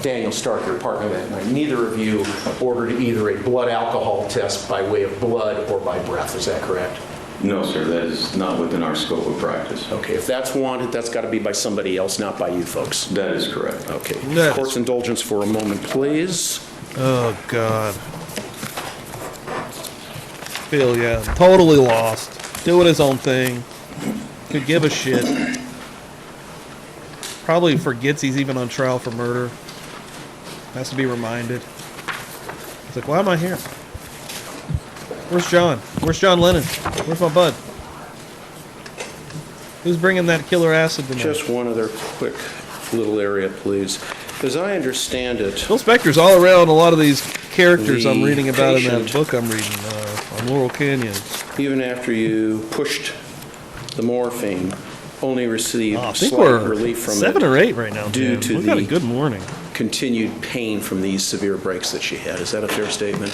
K: Daniel Stark, your partner that night, neither of you ordered either a blood alcohol test by way of blood or by breath, is that correct?
D: No, sir, that is not within our scope of practice.
K: Okay, if that's wanted, that's got to be by somebody else, not by you folks.
D: That is correct.
K: Okay.
A: That
K: Court's indulgence for a moment, please.
A: oh, God. Phil, yeah, totally lost. Doing his own thing. Could give a shit. Probably forgets he's even on trial for murder. Has to be reminded. It's like, why am I here? Where's John? Where's John Lennon? Where's my bud? Who's bringing that killer acid to me?
K: Just one other quick little area, please. As I understand it,
A: Phil Spector's all around a lot of these characters I'm
K: The
A: reading about in that
K: patient-
A: book I'm reading on Laurel Canyon.
K: even after you pushed the morphine, only received
A: I think
K: slight
A: we're
K: relief from
A: 7
K: it
A: or 8 right now,
K: due
A: Jim.
K: to
A: We've got a
K: the
A: good morning.
K: continued pain from these severe breaks that she had. Is that a fair statement?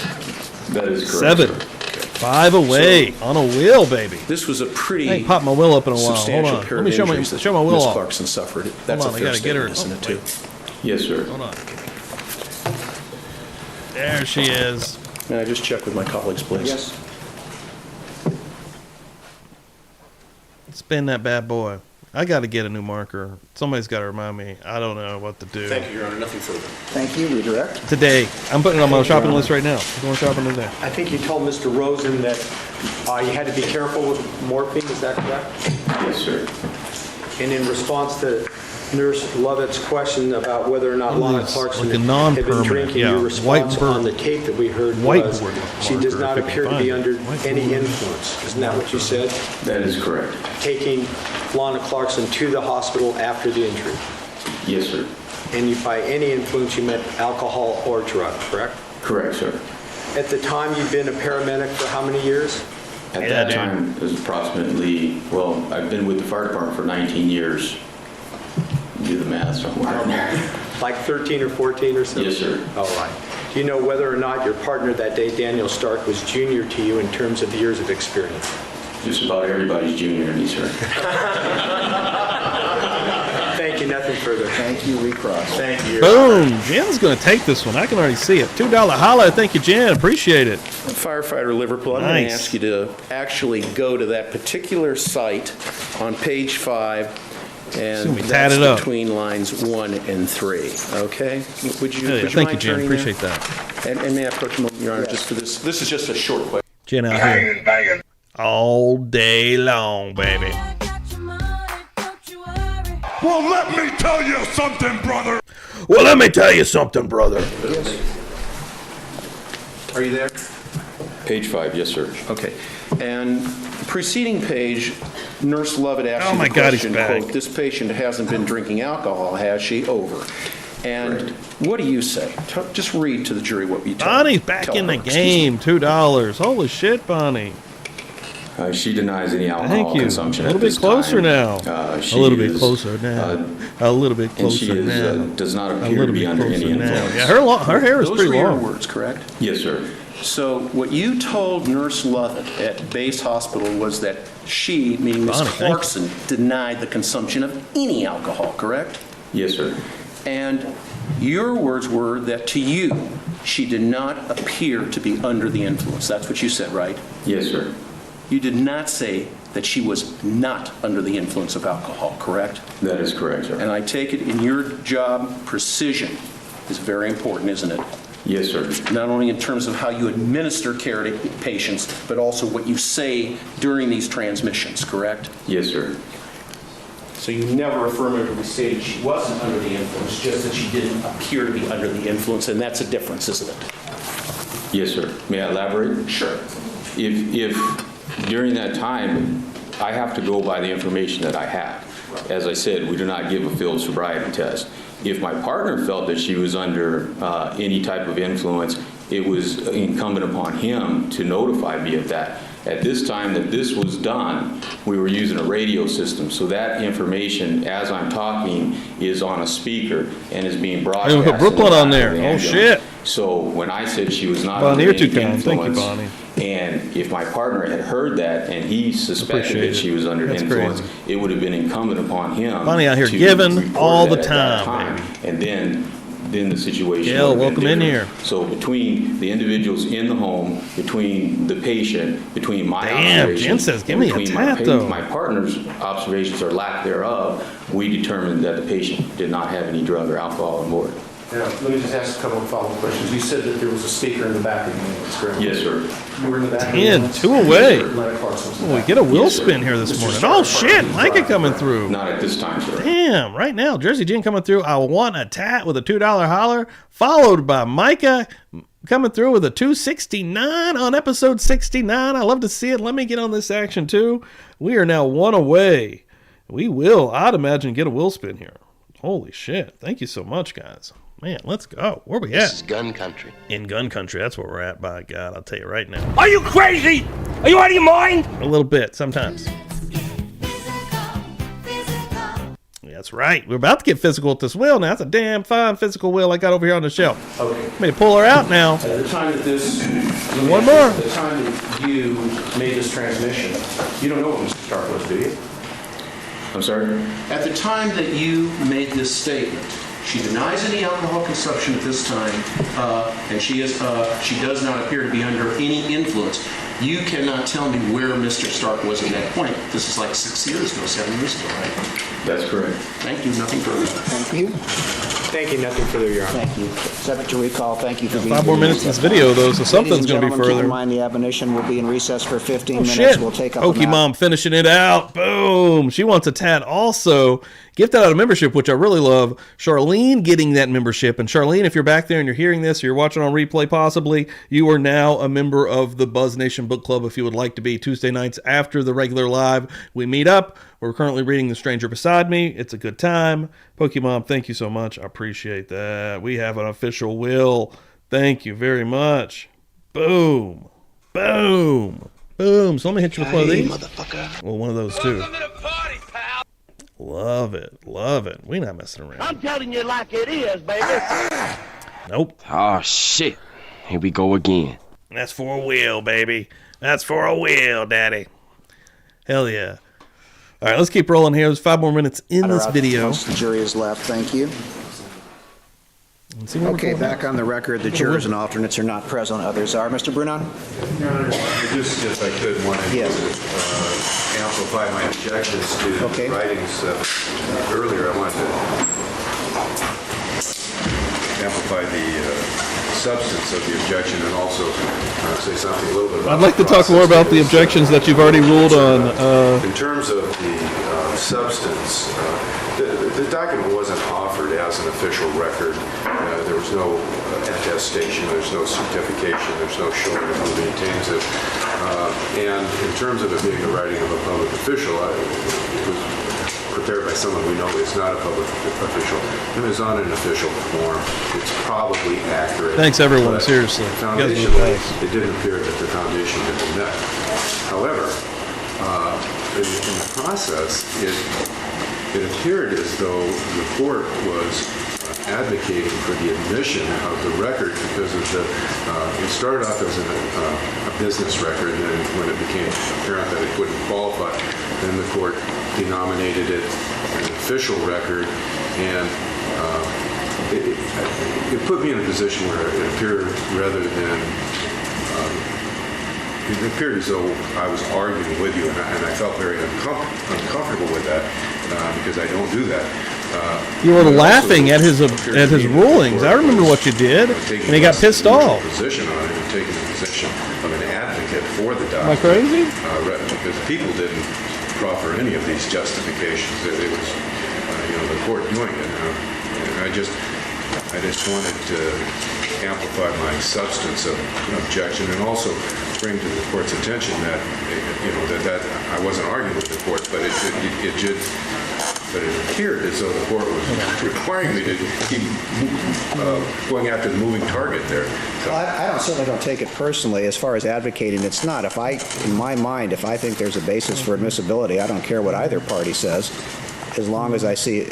D: That is correct.
A: 7. 5 away on a wheel, baby.
K: This was a pretty
A: I ain't popped my will up in a while. Hold
K: substantial
A: on.
K: pair
A: Let me
K: of
A: show my
K: injuries that
A: will
K: Ms.
A: off.
K: Clarkson suffered. That's
A: Hold on,
K: a
A: I
K: fair
A: gotta get her.
K: statement, isn't
A: Oh,
K: it, too?
D: Yes, sir.
A: Hold on. There she is.
K: May I just check with my colleagues, please?
F: Yes.
A: Spin that bad boy. I got to get a new marker. Somebody's got to remind me. I don't know what to do.
K: Thank you, Your Honor. Nothing further.
F: Thank you. Redirect.
A: Today. I'm putting it on my shopping list right now. I'm going shopping today.
E: I think you told Mr. Rosen that you had to be careful with morphine, is that correct?
D: Yes, sir.
E: And in response to Nurse Lovett's question about whether or not Lana
A: Looks
E: Clarkson
A: like a
E: had been
A: non-permanent,
E: drinking,
A: yeah,
E: your
A: white
E: response
A: bird.
E: on the tape that we heard
A: White
E: was,
A: bird
E: she does
A: marker,
E: not
A: if I can
E: appear to
A: find
E: be
A: it.
E: under
A: White
E: any
A: bird.
E: influence. Isn't that what you said?
D: That is correct.
E: Taking Lana Clarkson to the hospital after the injury.
D: Yes, sir.
E: And you, by any influence, you meant alcohol or drug, correct?
D: Correct, sir.
E: At the time, you'd been a paramedic for how many years?
D: At
A: Yeah,
D: that
A: dude.
D: time, it was approximately, well, I've been with the fire department for 19 years. Do the math somewhere in there.
E: Like 13 or 14 or so?
D: Yes, sir.
E: All right. Do you know whether or not your partner that day, Daniel Stark, was junior to you in terms of years of experience?
D: Just about everybody's junior to me, sir.
E: Thank you. Nothing further.
F: Thank you. Recross.
E: Thank you.
A: Boom. Jen's going to take this one. I can already see it. $2 holla. Thank you, Jen. Appreciate it.
K: Firefighter Liverpool, I'm going to
A: Nice.
K: ask you to actually go to that particular site on page 5, and
A: Assume we tatted
K: that's
A: up.
K: between lines 1 and 3, okay? Would you,
A: Yeah,
K: would you
A: thank you,
K: mind
A: Jen.
K: turning
A: Appreciate
K: there?
A: that.
K: And may I approach you, Your Honor, just for this? This is just a short question.
A: Jen out here. All day long, baby.
B: Well, let me tell you something, brother.
A: Well, let me tell you something, brother.
K: Are you there?
D: Page 5, yes, sir.
K: Okay. And preceding page, Nurse Lovett asked
A: Oh
K: you
A: my
K: the
A: God, he's
K: question,
A: back.
K: quote, "This patient hasn't been drinking alcohol, has she?" Over. And what do you say? Just read to the jury what you tell
A: Bonnie's back
K: tell
A: in the
K: her. Excuse me.
A: game. $2. Holy shit, Bonnie.
D: She denies any alcohol
A: Thank you. A
D: consumption
A: little
D: at
A: bit
D: this
A: closer
D: time.
A: now.
D: A
A: A little bit closer now. A little bit
D: And she
A: closer
D: is,
A: now.
D: does not
A: A
D: appear to
A: little
D: be
A: bit
D: under any
A: closer now.
D: influence.
A: Yeah, her hair is
K: Those
A: pretty
K: were your
A: long.
K: words, correct?
D: Yes, sir.
K: So what you told Nurse Lovett at Base Hospital was that she, meaning Ms.
A: Bonnie, thank you.
K: Clarkson, denied the consumption of any alcohol, correct?
D: Yes, sir.
K: And your words were that to you, she did not appear to be under the influence. That's what you said, right?
D: Yes, sir.
K: You did not say that she was not under the influence of alcohol, correct?
D: That is correct, sir.
K: And I take it in your job, precision is very important, isn't it?
D: Yes, sir.
K: Not only in terms of how you administer care to patients, but also what you say during these transmissions, correct?
D: Yes, sir.
K: So you never affirmatively stated she wasn't under the influence, just that she didn't appear to be under the influence, and that's a difference, isn't it?
D: Yes, sir. May I elaborate?
K: Sure.
D: If during that time, I have to go by the information that I have. As I said, we do not give a field sobriety test. If my partner felt that she was under any type of influence, it was incumbent upon him to notify me of that. At this time that this was done, we were using a radio system, so that information, as I'm talking, is on a speaker and is being broadcast.
A: Hey, we put Brooklyn on
D: in the
A: there.
D: back of the
A: Oh,
D: ambulance.
A: shit.
D: So when I said she was not
A: Bonnie,
D: under
A: you're
D: any
A: too kind. Thank you,
D: influence,
A: Bonnie.
D: and if my partner had heard that and he suspected
A: Appreciate
D: that she was under
A: That's
D: influence,
A: crazy.
D: it would have been incumbent upon him.
A: Bonnie out here
D: to
A: giving
D: report
A: all
D: that
A: the
D: at that
A: time,
D: And then the situation
A: Gail,
D: would have been
A: welcome in
D: different.
A: here.
D: So between the individuals in the home, between the patient, between my
A: Damn,
D: observations,
A: Jen says, give me a
D: between
A: tap, though.
D: my partner's observations or lack thereof, we determined that the patient did not have any drug or alcohol on board.
K: Now, let me just ask a couple of follow-up questions. You said that there was a speaker in the back of the ambulance, correct?
D: Yes, sir.
K: You were in the back of the
A: 10,
K: ambulance?
A: 2 away.
K: Lana Clarkson was in the
A: Oh, we
K: back.
A: get a wheel
D: Yes, sir.
A: spin here this
K: Mr.
A: morning.
K: Stark,
A: Oh, shit.
K: Parker,
A: Micah
K: drive.
A: coming through.
D: Not at this time, sir.
A: Damn, right now, Jersey Jen coming through. I want a tat with a $2 holler, followed by Micah coming through with a 269 on episode 69. I love to see it. Let me get on this action too. We are now 1 away. We will, I'd imagine, get a wheel spin here. Holy shit. Thank you so much, guys. Man, let's go. Where we at?
L: This is gun country.
A: In gun country. That's where we're at, by God. I'll tell you right now.
G: Are you crazy? Are you out of your mind?
A: A little bit, sometimes. Yeah, that's right. We're about to get physical with this wheel now. That's a damn fine physical wheel I got over here on the shelf.
K: Okay.
A: Let me pull her out now.
K: At the time that this...
A: One more.
K: At the time that you made this transmission, you don't know what Mr. Stark was, do you?
D: I'm sorry?
K: At the time that you made this statement, she denies any alcohol consumption at this time, and she does not appear to be under any influence. You cannot tell me where Mr. Stark was at that point. This is like 6 years ago, 7 years ago, right?
D: That's correct.
K: Thank you. Nothing further.
F: Thank you.
E: Thank you. Nothing further, Your Honor.
F: Thank you. Subject to recall. Thank you for being
A: 5 more minutes in this video, though, so something's going to be
F: Keep in
A: further.
F: mind the admonition will be in recess for 15
A: Oh,
F: minutes.
A: shit.
F: We'll take up a nap.
A: Pokemon finishing it out. Boom. She wants a tat also. Gift out a membership, which I really love. Charlene getting that membership. And Charlene, if you're back there and you're hearing this, or you're watching on replay possibly, you are now a member of the Buzz Nation Book Club if you would like to be. Tuesday nights after the regular live, we meet up. We're currently reading The Stranger Beside Me. It's a good time. Pokemon, thank you so much. I appreciate that. We have an official will. Thank you very much. Boom. Boom. Boom. So let me hit you with one of these.
L: Motherfucker.
A: Well, one of those too.
G: Welcome to the party, pal.
A: Love it. Love it. We not messing around.
G: I'm telling you like it is, baby.
A: Nope.
L: Oh, shit. Here we go again.
A: That's for a wheel, baby. That's for a wheel, daddy. Hell yeah. All right, let's keep rolling here. There's 5 more minutes in this video.
F: Once the jury is left, thank you.
A: Let's see where we're
F: Okay,
A: going
F: back
A: next.
F: on the record, the jurors and alternates are not present. Others are. Mr. Brunon?
H: Your Honor, I just, if I could, wanted
F: Yes.
H: to amplify my objections to
F: Okay.
H: the writings earlier. I wanted to amplify the substance of the objection and also say something a little bit about
A: I'd like
H: the
A: to talk more
H: process
A: about the
H: that is,
A: objections that you've already ruled on.
H: in terms of the substance, the document wasn't offered as an official record. There was no attestation, there's no certification, there's no showing of who maintains it. And in terms of it being the writing of a public official, it was prepared by someone we know is not a public official and is on an official form. It's probably accurate.
A: Thanks, everyone.
H: but
A: Seriously. You guys are the
H: Foundationally,
A: best.
H: it didn't appear that the foundation had been met. However, in the process, it appeared as though the court was advocating for the admission of the record because of the, it started off as a business record, and then when it became apparent that it wouldn't qualify, then the court denominated it an official record, and it put me in a position where it appeared rather than it appeared as though I was arguing with you, and I felt very uncomfortable with that because I don't do that.
A: You were laughing at his rulings. I remember what you did, and he got pissed off.
H: Position on it and taking the position of an advocate for the document.
A: Am I crazy?
H: Because people didn't proffer any of these justifications. It was, the court doing it. And I just wanted to amplify my substance of objection and also bring to the court's attention that, that I wasn't arguing with the court, but it appeared as though the court was requiring me to keep going after the moving target there. So,
F: Well, I certainly don't take it personally. As far as advocating, it's not. In my mind, if I think there's a basis for admissibility, I don't care what either party says, as long as I see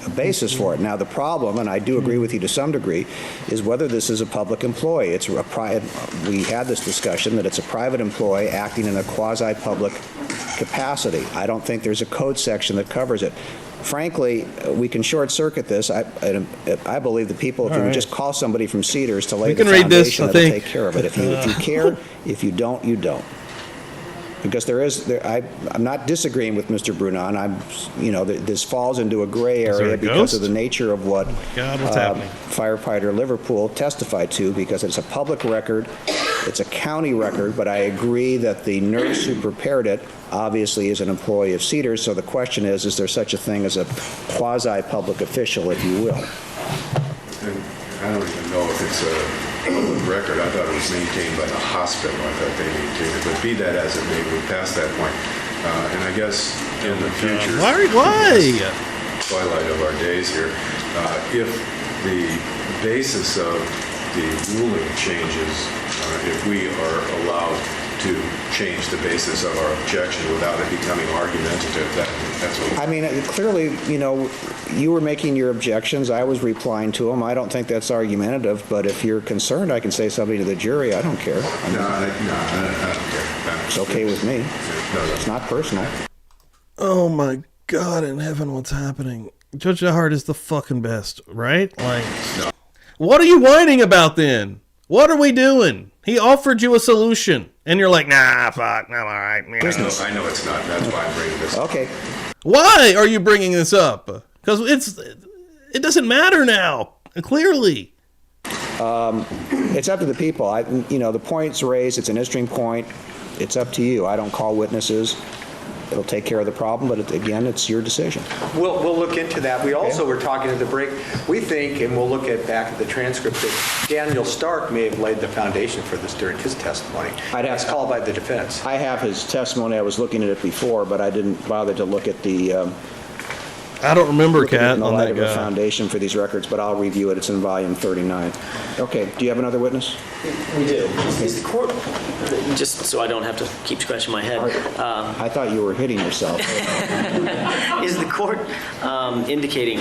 F: a basis for it. Now, the problem, and I do agree with you to some degree, is whether this is a public employee. We had this discussion that it's a private employee acting in a quasi-public capacity. I don't think there's a code section that covers it. Frankly, we can short-circuit this. I believe the people, if you would just call somebody from Cedars to lay the foundation, that'll take care of it. If you care, if you don't, you don't. Because I'm not disagreeing with Mr. Brunon. This falls into a gray area because of the nature of what firefighter Liverpool testified to, because it's a public record, it's a county record, but I agree that the nurse who prepared it obviously is an employee of Cedars, so the question is there such a thing as a quasi-public official, if you will?
H: and I don't even know if it's a public record. I thought it was maintained by the hospital. I thought they maintained it, but be that as it may, we're past that point. And I guess in the future...
A: Why?
H: twilight of our days here. If the basis of the ruling changes, if we are allowed to change the basis of our objection without it becoming argumentative, that's what...
F: I mean, clearly, you were making your objections. I was replying to them. I don't think that's argumentative, but if you're concerned, I can say something to the jury. I don't care.
H: I don't care.
F: It's okay with me. It's not personal.
A: Oh my God in heaven, what's happening? Judge Hart is the fucking best, right? Like, no. What are you whining about then? What are we doing? He offered you a solution, and you're like, nah, fuck, no, all right.
H: I know it's not. That's why I'm bringing this up.
F: Okay.
A: Why are you bringing this up? Because it doesn't matter now, clearly.
F: It's up to the people. The point's raised. It's an interesting point. It's up to you. I don't call witnesses. It'll take care of the problem, but again, it's your decision.
E: We'll look into that. We also were talking at the break. We think, and we'll look back at the transcript, that Daniel Stark may have laid the foundation for this during his testimony. That's called by the defense.
F: I have his testimony. I was looking at it before, but I didn't bother to look at the...
A: I don't remember, Kat, on that guy.
F: Foundation for these records, but I'll review it. It's in volume 39. Okay. Do you have another witness?
M: We do. Is the court, just so I don't have to keep scratching my head.
F: I thought you were hitting yourself.
M: Is the court indicating,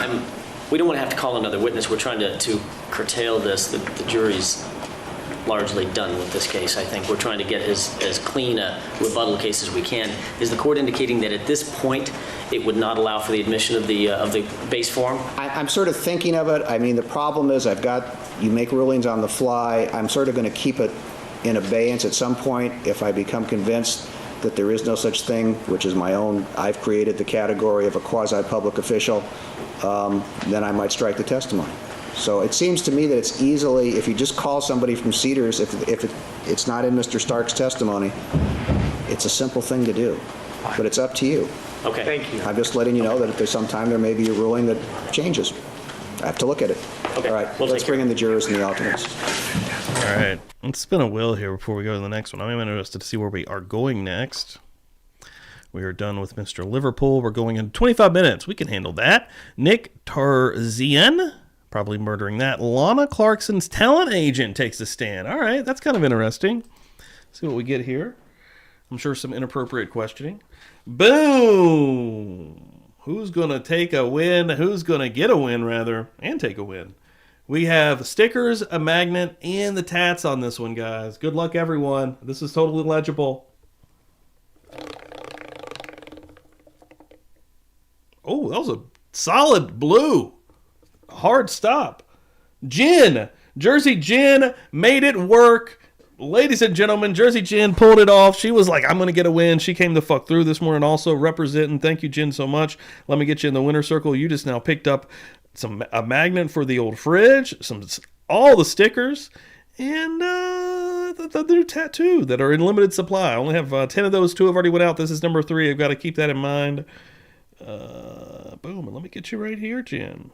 M: we don't want to have to call another witness. We're trying to curtail this. The jury's largely done with this case, I think. We're trying to get as clean a rebuttal case as we can. Is the court indicating that at this point it would not allow for the admission of the base form?
F: I'm sort of thinking of it. I mean, the problem is you make rulings on the fly. I'm sort of going to keep it in abeyance at some point if I become convinced that there is no such thing, which is my own. I've created the category of a quasi-public official. Then I might strike the testimony. So it seems to me that it's easily, if you just call somebody from Cedars, if it's not in Mr. Stark's testimony, it's a simple thing to do. But it's up to you.
M: Okay.
E: Thank you.
F: I'm just letting you know that if there's some time there may be a ruling that changes. I have to look at it.
M: Okay.
F: All right, let's bring in the jurors and the alternates.
A: All right, let's spin a wheel here before we go to the next one. I'm interested to see where we are going next. We are done with Mr. Liverpool. We're going in 25 minutes. We can handle that. Nick Tarzian, probably murdering that. Lana Clarkson's talent agent takes a stand. All right, that's kind of interesting. See what we get here. I'm sure some inappropriate questioning. Boom! Who's going to take a win? Who's going to get a win, rather, and take a win? We have stickers, a magnet, and the tats on this one, guys. Good luck, everyone. This is totally legible. Oh, that was a solid blue. Hard stop. Jen. Jersey Jen made it work. Ladies and gentlemen, Jersey Jen pulled it off. She was like, I'm going to get a win. She came the fuck through this morning also representing. Thank you, Jen, so much. Let me get you in the winner circle. You just now picked up a magnet for the old fridge, all the stickers, and the new tattoo that are in limited supply. I only have 10 of those. 2 have already went out. This is number 3. I've got to keep that in mind. Boom. And let me get you right here, Jen.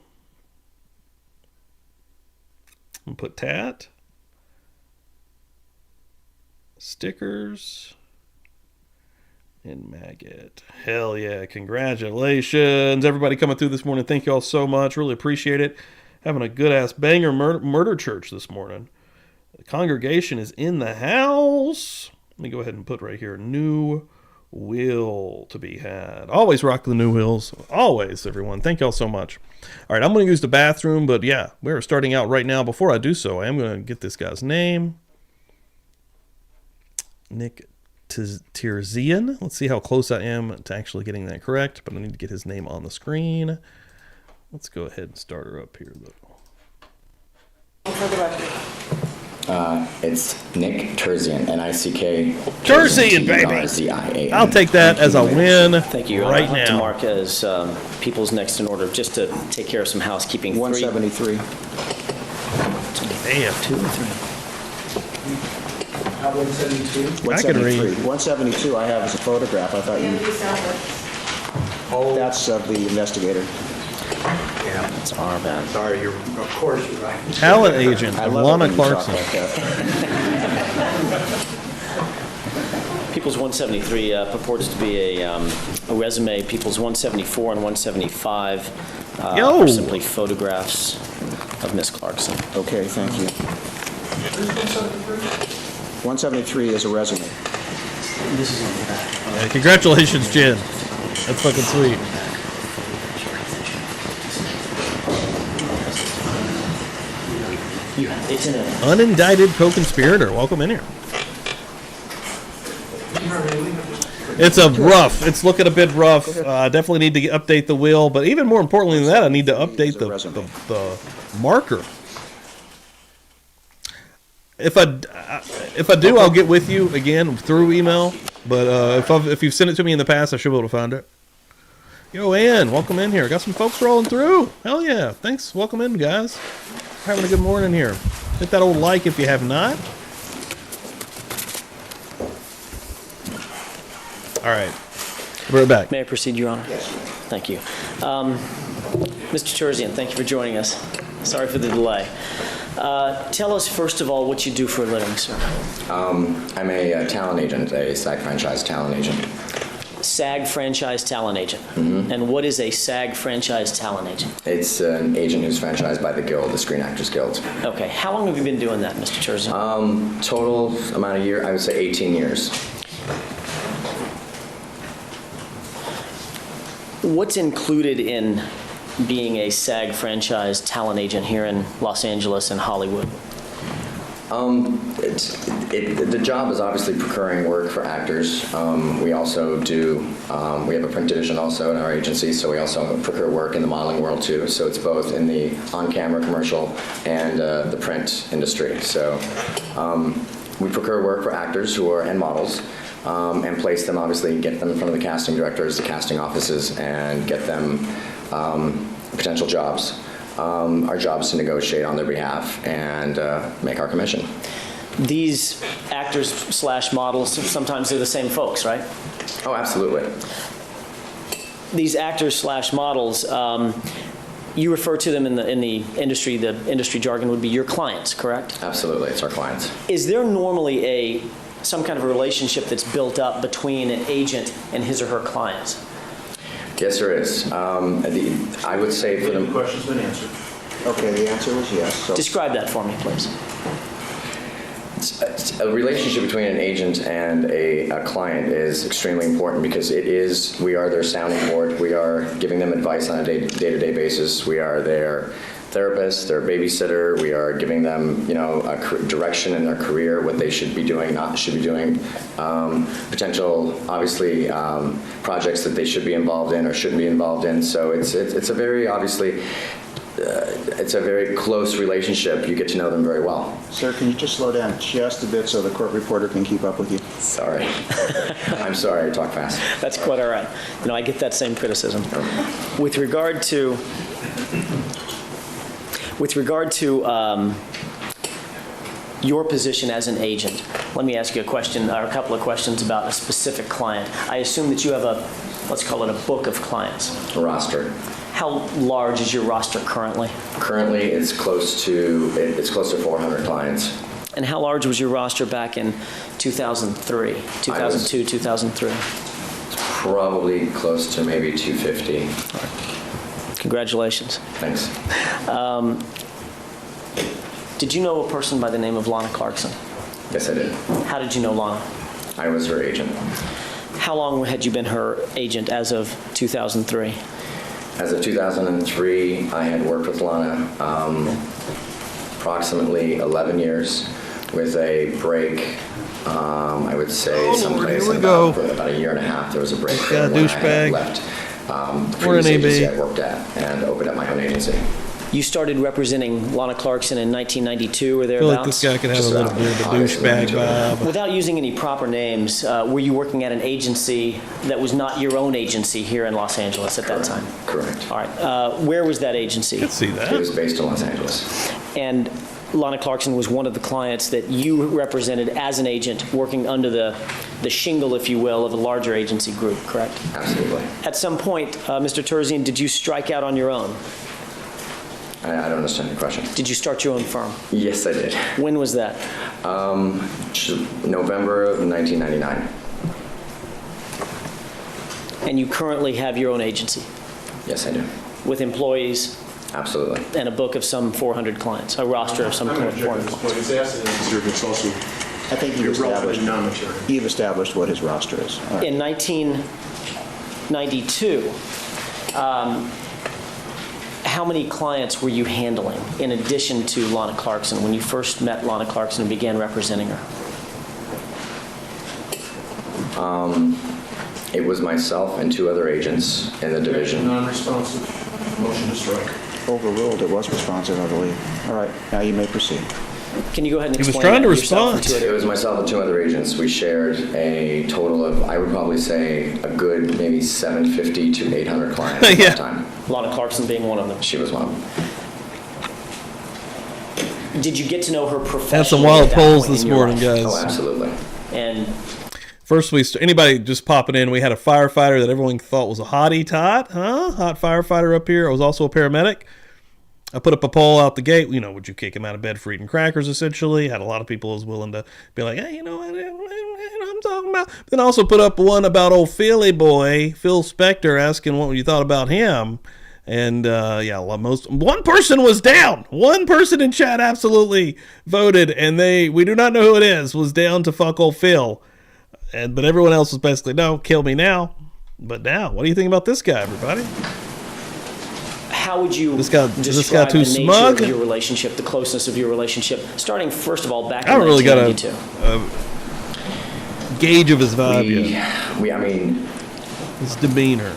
A: And put tat. Stickers and maggot. Hell yeah, congratulations everybody coming through this morning. Thank you all so much, really appreciate it. Having a good ass banger murder church this morning. The congregation is in the house. Let me go ahead and put right here, new wheel to be had. Always rock the new wheels, always, everyone. Thank you all so much. All right, I'm going to use the bathroom, but yeah, we're starting out right now. Before I do so, I am going to get this guy's name. Nick Tarzian. Let's see how close I am to actually getting that correct, but I need to get his name on the screen. Let's go ahead and start her up here, though.
N: It's Nick Tarzian, N-I-C-K.
A: Tarzian, baby! I'll take that as a win.
M: Thank you.
A: Right
M: I'll have to
A: now.
M: mark as people's next in order, just to take care of some housekeeping.
F: 173.
A: Damn.
M: 2 or 3.
E: 172?
A: I can read.
F: 172 I have as a photograph. I thought you... Oh. That's of the investigator.
E: Yeah.
M: That's our bad.
E: Sorry, of course you're right.
A: Talent agent of Lana Clarkson.
M: People's 173 purports to be a resume. People's 174 and 175 or simply photographs of Miss Clarkson.
F: Okay, thank you. 173 is a resume.
M: This is on the back.
A: Yeah, congratulations, Jen. That's fucking sweet.
M: It's in a
A: Unindicted co-conspirator. Welcome in here. It's it's looking a bit rough. Definitely need to update the wheel, but even more importantly than that, I need to update the marker. If I do, I'll get with you again through email. But if you've sent it to me in the past, I should be able to find it. Yo, Ann, welcome in here. Got some folks rolling through. Hell yeah. Thanks. Welcome in, guys. Having a good morning here. Hit that old like if you have not. All right. We're right back.
M: May I proceed, Your Honor? Yes. Thank you. Mr. Terzian, thank you for joining us. Sorry for the delay. Tell us, first of all, what you do for a living, sir.
N: I'm a talent agent, a SAG franchise talent agent.
M: SAG franchise talent agent. Mm-hmm. And what is a SAG franchise talent agent?
N: It's an agent who's franchised by the Guild, the Screen Actors Guild.
M: Okay. How long have you been doing that, Mr. Terzian?
N: Total amount of year, I would say 18 years.
M: What's included in being a SAG franchise talent agent here in Los Angeles and Hollywood?
N: The job is obviously procuring work for actors. We also do, we have a print division also in our agency, so we also procure work in the modeling world too. So it's both in the on-camera commercial and the print industry. So we procure work for actors and models. And place them, obviously, get them in front of the casting directors, the casting offices, and get them potential jobs. Our job is to negotiate on their behalf and make our commission.
M: These actors / models, sometimes they're the same folks, right?
N: Oh, absolutely.
M: These actors / models, you refer to them in the industry, the industry jargon would be your clients, correct?
N: Absolutely, it's our clients.
M: Is there normally some kind of a relationship that's built up between an agent and his or her clients?
N: Yes, there is. I would say for the
H: question's been answered.
F: Okay, the answer is yes. So
M: describe that for me, please.
N: A relationship between an agent and a client is extremely important because we are their sounding board. We are giving them advice on a day-to-day basis. We are their therapist, their babysitter. We are giving them, a direction in their career, what they should be doing, not should be doing, potential, obviously, projects that they should be involved in or shouldn't be involved in. So it's a very, obviously, it's a very close relationship. You get to know them very well.
F: Sir, can you just slow down just a bit so the court reporter can keep up with you?
N: Sorry. I'm sorry, I talk fast.
M: That's quite all right. I get that same criticism. With regard to your position as an agent, let me ask you a question, or a couple of questions about a specific client. I assume that you have let's call it a book of clients.
N: A roster.
M: How large is your roster currently?
N: Currently, it's close to 400 clients.
M: And how large was your roster back in 2003, 2002, 2003?
N: Probably close to maybe 250.
M: Congratulations.
N: Thanks.
M: Did you know a person by the name of Lana Clarkson?
N: Yes, I did.
M: How did you know Lana?
N: I was her agent.
M: How long had you been her agent as of 2003?
N: As of 2003, I had worked with Lana approximately 11 years with a break, I would say someplace in about a year and a half. There was a break there when I had left the previous agency I worked at and opened up my own agency.
M: You started representing Lana Clarkson in 1992 or
A: I feel
M: thereabouts?
A: like this guy could have a little bit of a douchebag vibe.
M: Without using any proper names, were you working at an agency that was not your own agency here in Los Angeles at that time?
N: Correct.
M: All right. Where was that agency?
A: I could see that.
N: It was based in Los Angeles.
M: And Lana Clarkson was one of the clients that you represented as an agent working under the shingle, if you will, of a larger agency group, correct?
N: Absolutely.
M: At some point, Mr. Terzian, did you strike out on your own?
N: I don't understand the question.
M: Did you start your own firm?
N: Yes, I did.
M: When was that?
N: November of 1999.
M: And you currently have your own agency?
N: Yes, I do.
M: with employees
N: Absolutely.
M: and a book of some 400 clients, a roster of some 400 clients.
H: It's also
F: I think you've established what his roster is. All right.
M: In 1992, how many clients were you handling in addition to Lana Clarkson when you first met Lana Clarkson and began representing her?
N: It was myself and 2 other agents in the division.
K: Non-responsive. Motion to strike.
F: Overruled, it was responsive, I believe. All right, now you may proceed.
M: Can you go ahead and
A: He was
M: explain
A: trying to
M: that yourself and
A: respond.
M: two
N: It
M: other-
N: was myself and 2 other agents. We shared a total of, I would probably say, a good maybe 750 to 800 clients at
A: Yeah.
N: that time.
M: Lana Clarkson being one of them.
N: She was one of them.
M: Did you get to know her professionally?
A: Had some wild
M: at that
A: polls
M: point
A: this
M: in your
A: morning,
M: life?
A: guys.
N: Oh, absolutely.
M: And
A: First, anybody just popping in, we had a firefighter that everyone thought was a hottie tot, hot firefighter up here. I was also a paramedic. I put up a poll out the gate, would you kick him out of bed for eating crackers, essentially? Had a lot of people was willing to be like, hey, what I'm talking about. Then I also put up one about old Philly boy, Phil Spector, asking what you thought about him. And, one person was down. One person in chat absolutely voted, and we do not know who it is, was down to fuck old Phil. But everyone else was basically, no, kill me now. But now, what do you think about this guy, everybody?
M: how would you
A: this guy
M: describe
A: too
M: the nature
A: smug?
M: of your relationship, the closeness of your relationship, starting first of all back
A: I
M: in
A: don't really got
M: 1992?
A: a gauge of his vibe yet.
N: I mean,
A: his demeanor.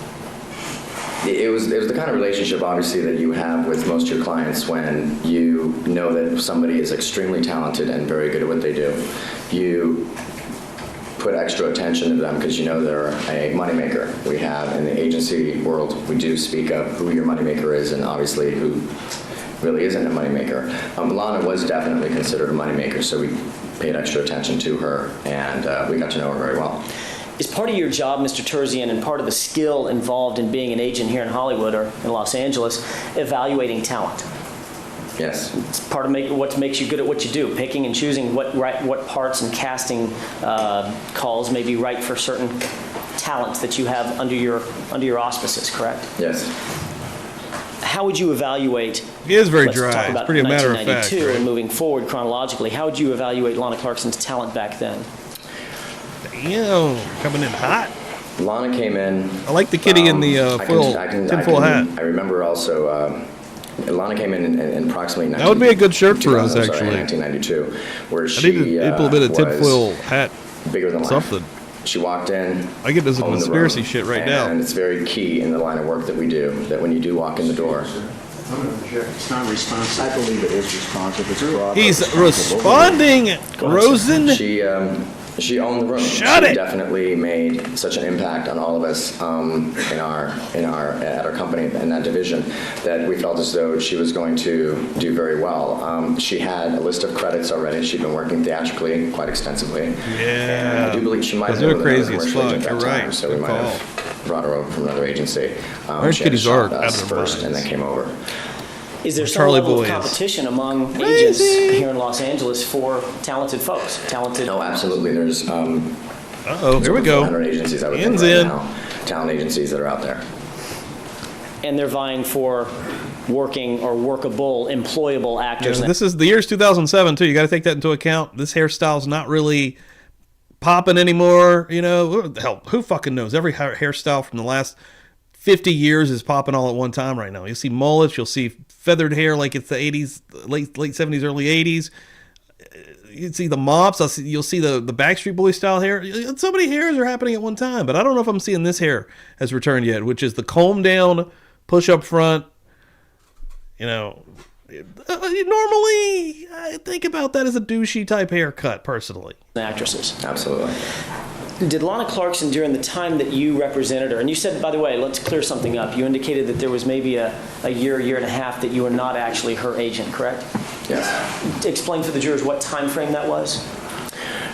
N: It was the kind of relationship, obviously, that you have with most of your clients when you know that somebody is extremely talented and very good at what they do. You put extra attention to them because you know they're a moneymaker. We have, in the agency world, we do speak of who your moneymaker is and obviously who really isn't a moneymaker. Lana was definitely considered a moneymaker, so we paid extra attention to her, and we got to know her very well.
M: Is part of your job, Mr. Terzian, and part of the skill involved in being an agent here in Hollywood or in Los Angeles, evaluating talent?
N: Yes.
M: It's part of what makes you good at what you do, picking and choosing what parts and casting calls may be right for certain talents that you have under your auspices, correct?
N: Yes.
M: How would you evaluate?
A: He is very
M: let's
A: dry.
M: talk
A: It's
M: about
A: pretty a matter of fact,
M: 1992
A: right?
M: and moving forward chronologically. How would you evaluate Lana Clarkson's talent back then?
A: Damn, coming in hot.
N: Lana came in.
A: I like the kitty in the tinfoil hat.
N: I remember also, Lana came in approximately.
A: That would be a good shirt for us, actually.
N: 1992, where
A: I
N: she
A: need a little bit of tinfoil hat.
N: bigger than life.
A: Something.
N: She walked in.
A: I get this
N: owned the
A: conspiracy
N: room,
A: shit right now.
N: And it's very key in the line of work that we do that when you do walk in the door.
H: I'm going to object. It's not responsive.
F: I believe it is responsive. It's broad.
A: He's
F: but responsive.
A: responding, Rosen.
N: She owned the room.
A: Shut
N: she
A: it.
N: Definitely made such an impact on all of us at our company in that division that we felt as though she was going to do very well. She had a list of credits already. She'd been working theatrically quite extensively.
A: Yeah.
N: And I do believe she might have
A: They're
N: been with another
A: crazy as
N: commercial
A: fuck.
N: agent at
A: You're
N: that time,
A: right.
N: so we
A: Good
N: might
A: call.
N: have brought her over from another agency.
A: Orange
N: She had
A: kitties
N: shot
A: are out
N: us
A: of their
N: first and then
A: minds.
N: came over.
M: Is there some
A: Charlie
M: level
A: Boy
M: of
A: is
M: competition among
A: crazy.
M: agents here in Los Angeles for talented folks?
N: No, absolutely. There's
A: Uh-oh, here we go.
N: 400 agencies, I would think,
A: Hands
N: right
A: in.
N: now. Talent agencies that are out there.
M: And they're vying for working or workable, employable actors.
A: This is the year's 2007 too. You got to take that into account. This hairstyle's not really popping anymore. Hell, who fucking knows? Every hairstyle from the last 50 years is popping all at one time right now. You'll see mullets, you'll see feathered hair like it's the 80s, late 70s, early 80s. You see the mops. You'll see the Backstreet Boy style hair. So many hairs are happening at one time, but I don't know if I'm seeing this hair has returned yet, which is the comb down, push up front. Normally I think about that as a douchey type haircut, personally.
M: Actresses.
N: Absolutely.
M: Did Lana Clarkson, during the time that you represented her, and you said, by the way, let's clear something up. You indicated that there was maybe a year and a half that you were not actually her agent, correct?
N: Yes.
M: Explain for the jurors what time frame that was.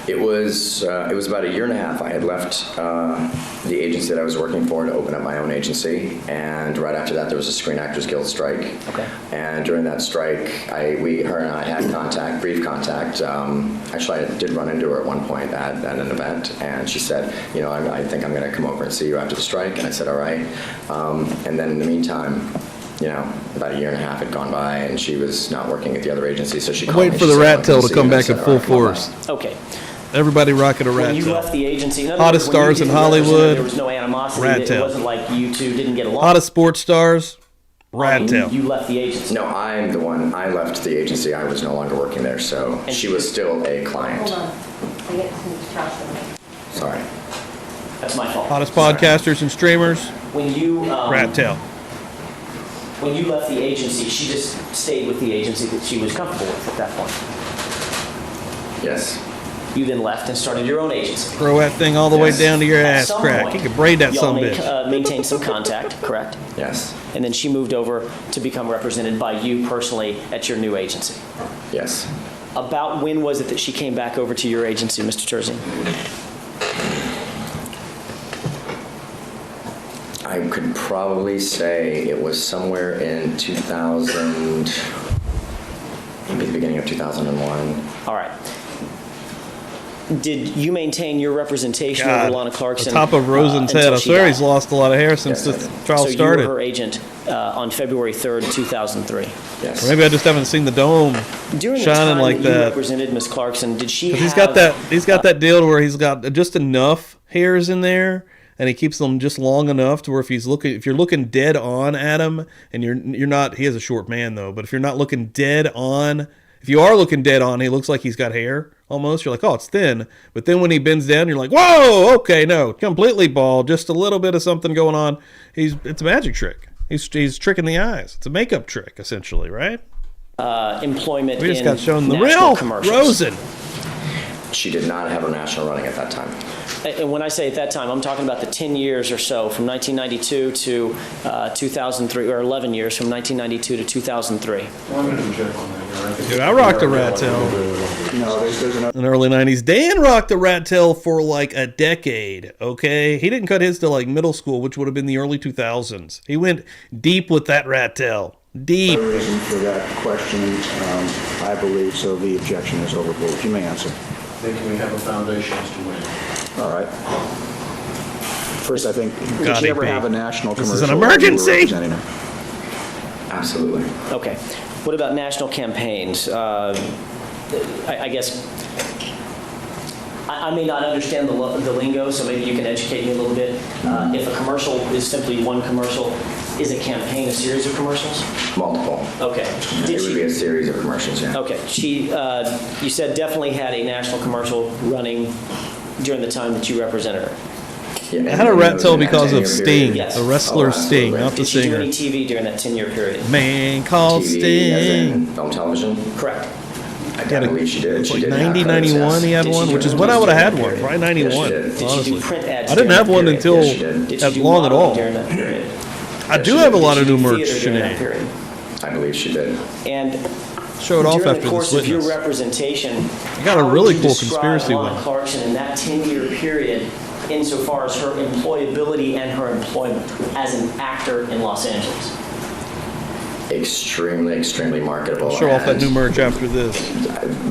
N: It was about a year and a half. I had left the agency that I was working for to open up my own agency, and right after that there was a Screen Actors Guild strike.
M: Okay.
N: And during that strike, her and I had brief contact. Actually, I did run into her at one point at an event, and she said, I think I'm going to come over and see you after the strike. And I said, all right. And then in the meantime, about a year and a half had gone by, and she was not working at the other agency, so she
A: I'm
N: called me.
A: waiting for
N: She
A: the
N: said,
A: rat
N: "I'm
A: tail
N: gonna
A: to
N: see
A: come
N: you." I
A: back
N: said,
A: in
N: "All
A: full
N: right, come on
A: force.
M: Okay.
A: Everybody rocking a rat
M: When you
A: tail.
M: left the agency, in other
A: Hottest
M: words, when you
A: stars in
M: didn't represent her,
A: Hollywood,
M: there was no animosity.
A: rat
M: It
A: tail.
M: wasn't like you two didn't get along.
A: Hottest sports stars, rat tail.
M: You left the agency.
N: No, I'm the one. I left the agency. I was no longer working there, so she was still a client.
O: Hold on. I get some trust in me.
N: Sorry.
M: That's my fault.
A: Hottest podcasters and streamers,
M: When you
A: rat tail.
M: when you left the agency, she just stayed with the agency that she was comfortable with at that point.
N: Yes.
M: You then left and started your own agency.
A: Throw that thing all the way down to your
M: At
A: ass
M: some
A: crack.
M: point,
A: You could braid that
M: y'all
A: son of a bitch.
M: maintained some contact, correct?
N: Yes.
M: And then she moved over to become represented by you personally at your new agency.
N: Yes.
M: About when was it that she came back over to your agency, Mr. Terzine?
N: I could probably say it was somewhere in 2000, maybe the beginning of 2001.
M: All right. Did you maintain your representation
A: God,
M: over Lana Clarkson?
A: the top of Rosen's head.
M: until
A: I
M: she
A: swear
M: died?
A: he's lost a lot of hair since the trial
M: so
A: started.
M: you were her agent on February 3rd, 2003.
N: Yes.
A: Or maybe I just haven't seen the dome
M: During the
A: shining
M: time
A: like
M: that you
A: that.
M: represented Ms. Clarkson, did she
A: 'Cause
M: have...
A: he's got that deal where he's got just enough hairs in there, and he keeps them just long enough to where if you're looking dead on at him, and you're not, he is a short man though, but if you're not looking dead on, if you are looking dead on, he looks like he's got hair almost. You're like, oh, it's thin. But then when he bends down, you're like, whoa, okay, no, completely bald, just a little bit of something going on. It's a magic trick. He's tricking the eyes. It's a makeup trick, essentially, right?
M: employment
A: We just
M: in
A: got shown the
M: national
A: real
M: commercials.
A: Rosen.
N: She did not have her national running at that time.
M: And when I say at that time, I'm talking about the 10 years or so, from 1992 to 2003, or 11 years, from 1992 to 2003.
A: Dude, I rocked a rat tail in the early 90s. Dan rocked a rat tail for like a decade, okay? He didn't cut his till like middle school, which would have been the early 2000s. He went deep with that rat tail. Deep.
F: The reason for that question, I believe, so the objection is overruled. You may answer.
K: Then can we have a foundation as to when?
F: All right. First, I think, did
A: Gotta
F: you ever
A: be.
F: have a national
A: This
F: commercial?
A: is an
F: while you were
A: emergency.
F: representing her?
N: Absolutely.
M: Okay. What about national campaigns? I guess I may not understand the lingo, so maybe you can educate me a little bit. If a commercial is simply one commercial, is a campaign a series of commercials?
N: Multiple.
M: Okay.
N: It would be a series of commercials, yeah.
M: Okay. She, you said definitely had a national commercial running during the time that you represented her.
N: Yeah,
A: I had a rat tail
N: in that
A: because of
N: 10-year
A: Sting,
N: period.
A: the wrestler Sting,
N: absolutely.
A: not the
M: Did she do
A: singer.
M: any TV during that 10-year period?
A: Man called
N: TV, as
A: Sting.
N: in film, television?
M: Correct.
N: I believe she did.
A: It's
N: She
A: like
N: did have
A: 90,
N: credits,
A: 91
N: yes.
A: he had
M: Did she
A: one,
M: do
A: which is
M: any
A: when I would have had
M: during
A: one,
M: that
A: probably
N: Yes, she
A: 91,
N: did.
M: Did she
A: honestly.
M: do print ads
A: I didn't
M: during
A: have
M: that
A: one
M: period?
A: until
N: Yes, she did.
M: Did she
A: that
M: do
A: long at
M: modeling
A: all.
M: during that period?
A: I
N: Yes,
A: do
N: she
A: have a
N: did.
A: lot of
M: Did
A: new
M: she do
A: merch,
M: theater during that
A: Sinead.
M: period?
N: I believe she did.
M: And
A: Showed off
M: during
A: after
M: the course
A: this
M: of your
A: witness.
M: representation,
A: I got a
M: how would
A: really
M: you
A: cool
M: describe
A: conspiracy
M: Lana
A: one.
M: Clarkson in that 10-year period insofar as her employability and her employment as an actor in Los Angeles?
N: Extremely, extremely marketable.
A: Show off that
N: and
A: new merch after this.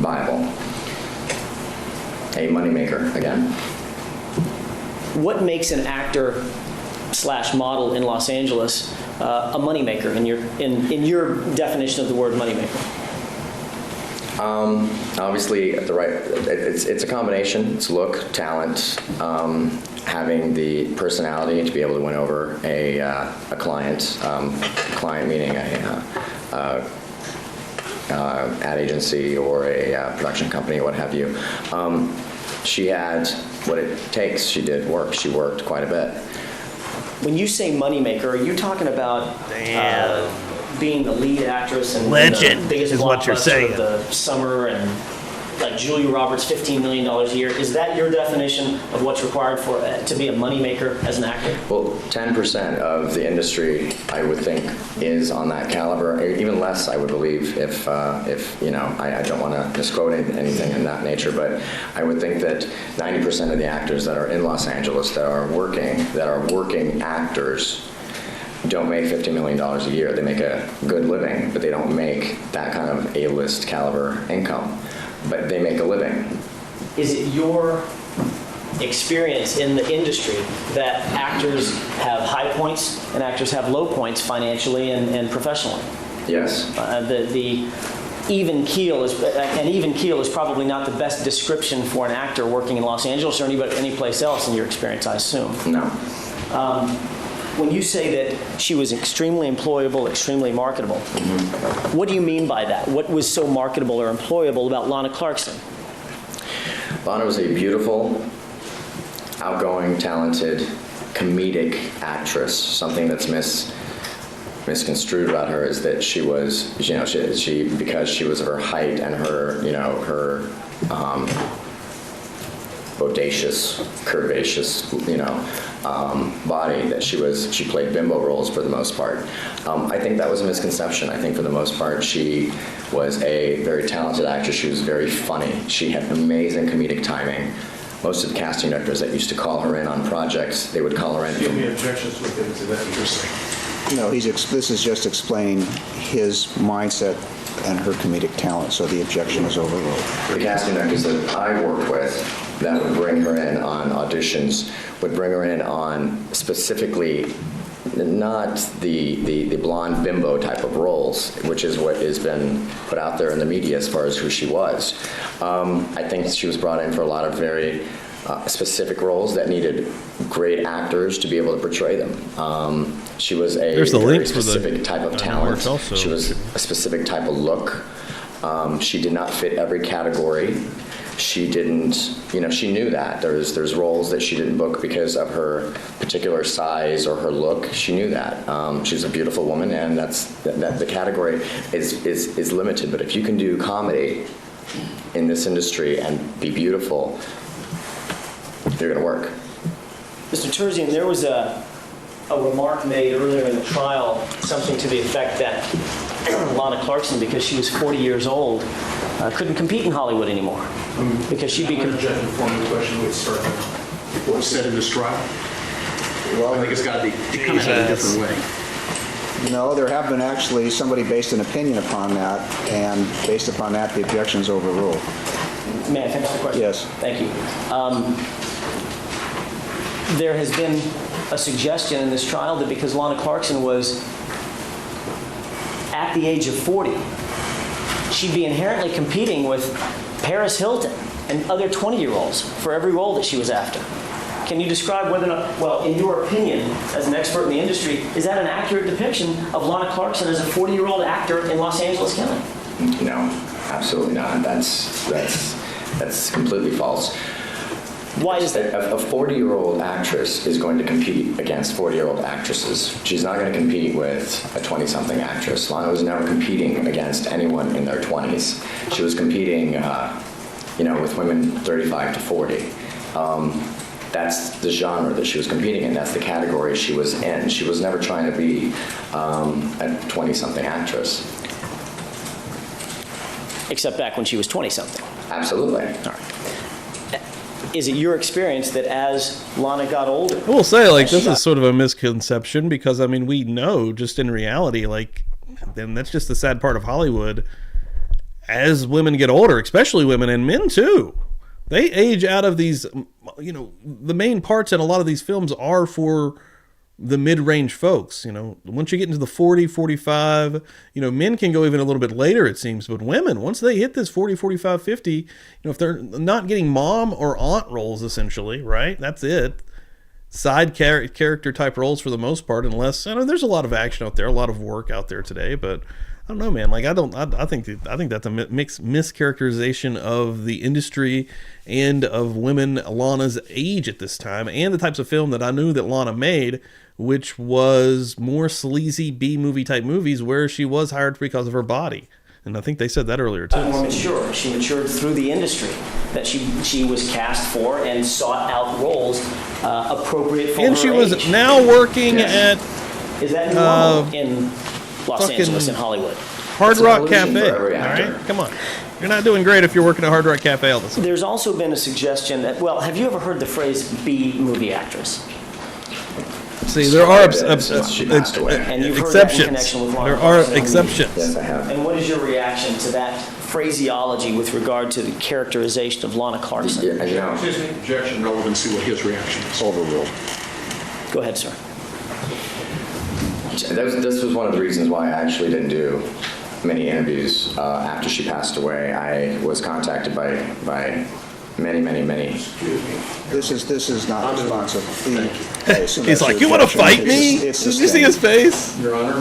N: Viable. A moneymaker, again.
M: What makes an actor / model in Los Angeles a moneymaker in your definition of the word moneymaker?
N: Obviously, it's a combination. It's look, talent, having the personality to be able to win over a client. Client meaning a ad agency or a production company, what have you. She had what it takes. She did work. She worked quite a bit.
M: When you say moneymaker, are you talking about being the lead actress and
A: Legend
M: the biggest
A: is what you're
M: blockbuster
A: saying.
M: of the summer and like Julia Roberts, $15 million a year? Is that your definition of what's required for to be a moneymaker as an actor?
N: Well, 10% of the industry, I would think, is on that caliber. Even less, I would believe, if you know, I don't want to misquote anything in that nature, but I would think that 90% of the actors that are in Los Angeles that are working actors don't make $50 million a year. They make a good living, but they don't make that kind of A-list caliber income. But they make a living.
M: Is it your experience in the industry that actors have high points and actors have low points financially and professionally.
N: Yes.
M: The even keel is an even keel is probably not the best description for an actor working in Los Angeles or any place else in your experience, I assume.
N: No.
M: When you say that she was extremely employable, extremely marketable, what do you mean by that? What was so marketable or employable about Lana Clarkson?
N: Lana was a beautiful, outgoing, talented, comedic actress. Something that's misconstrued about her is that she was, she because she was of her height and her, her bodacious, curvaceous, body, that she played bimbo roles for the most part. I think that was a misconception. I think for the most part she was a very talented actress. She was very funny. She had amazing comedic timing. Most of the casting directors that used to call her in on projects, they would call her in.
H: Do you have any objections with it to that you're saying?
F: No, this is just explaining his mindset and her comedic talent, so the objection is overruled.
N: The casting directors that I worked with that would bring her in on auditions would bring her in on specifically not the blonde bimbo type of roles, which is what has been put out there in the media as far as who she was. I think she was brought in for a lot of very specific roles that needed great actors to be able to portray them. She was a very specific type of talent. She was a specific type of look. She did not fit every category. She didn't, she knew that. There's roles that she didn't book because of her particular size or her look. She knew that. She's a beautiful woman, and that the category is limited. But if you can do comedy in this industry and be beautiful, you're going to work.
M: Mr. Terzian, there was a remark made earlier in the trial, something to the effect that Lana Clarkson, because she was 40 years old, couldn't compete in Hollywood anymore. Because she'd be...
H: Interject before the question would start. What was said in this trial? Well, I think it's got to be come out in a different way.
F: No, there have been actually somebody based an opinion upon that, and based upon that, the objection's overruled.
M: May I finish the question?
F: Yes.
M: Thank you. There has been a suggestion in this trial that because Lana Clarkson was at the age of 40, she'd be inherently competing with Paris Hilton and other 20-year-olds for every role that she was after. Can you describe whether or not, well, in your opinion, as an expert in the industry, is that an accurate depiction of Lana Clarkson as a 40-year-old actor in Los Angeles County?
N: No, absolutely not. That's completely false.
M: Why is that?
N: A 40-year-old actress is going to compete against 40-year-old actresses. She's not going to compete with a 20-something actress. Lana was never competing against anyone in their 20s. She was competing, with women 35 to 40. That's the genre that she was competing in. That's the category she was in. She was never trying to be a 20-something actress.
M: Except back when she was 20-something.
N: Absolutely.
M: All right. Is it your experience that as Lana got older...
A: I will say, this is sort of a misconception because, we know just in reality, and that's just the sad part of Hollywood, as women get older, especially women and men too, they age out of these, the main parts in a lot of these films are for the mid-range folks. Once you get into the 40, 45, men can go even a little bit later, it seems, but women, once they hit this 40, 45, 50, if they're not getting mom or aunt roles, essentially, right? That's it. Side character type roles for the most part, unless, there's a lot of action out there, a lot of work out there today, but I don't know, man. I think that's a mischaracterization of the industry and of women Lana's age at this time, and the types of film that I knew that Lana made, which was more sleazy B-movie type movies where she was hired because of her body. And I think they said that earlier too.
M: More mature. She matured through the industry that she was cast for and sought out roles appropriate for her age.
A: And she was now working at...
M: Is that normal in Los Angeles and Hollywood?
A: Hard Rock Cafe. All right? Come on. You're not doing great if you're working at Hard Rock Cafe all the time.
M: There's also been a suggestion that, have you ever heard the phrase B-movie actress?
A: See, there are
N: exceptions.
M: And you've heard that in connection with Lana
A: There are
M: Clarkson.
A: exceptions.
N: Yes, I have.
M: And what is your reaction to that phraseology with regard to the characterization of Lana Clarkson.
N: Yeah, you know,
P: Excuse me, objection, relevant, see what his reaction is.
F: Overruled.
M: Go ahead, sir.
N: this was one of the reasons why I actually didn't do many interviews after she passed away. I was contacted by many.
F: This is not responsive.
A: He's like, you want to fight me? Did you see his face?
P: Your Honor.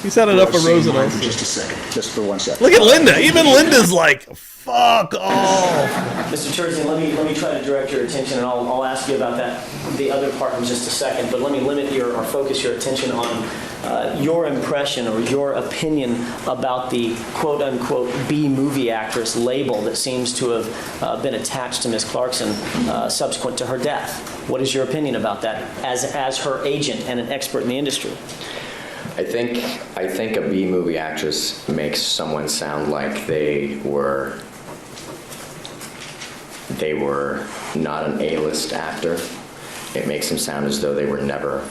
A: He's had enough of Roosevelt.
F: Just a second. Just for 1 second.
A: Look at Linda. Even Linda's like, fuck off.
M: Mr. Terzian, let me try to direct your attention, and I'll ask you about that, the other part in just a second, but let me limit or focus your attention on your impression or your opinion about the quote-unquote B-movie actress label that seems to have been attached to Ms. Clarkson subsequent to her death. What is your opinion about that as her agent and an expert in the industry?
N: I think a B-movie actress makes someone sound like they were not an A-list actor. It makes them sound as though they were never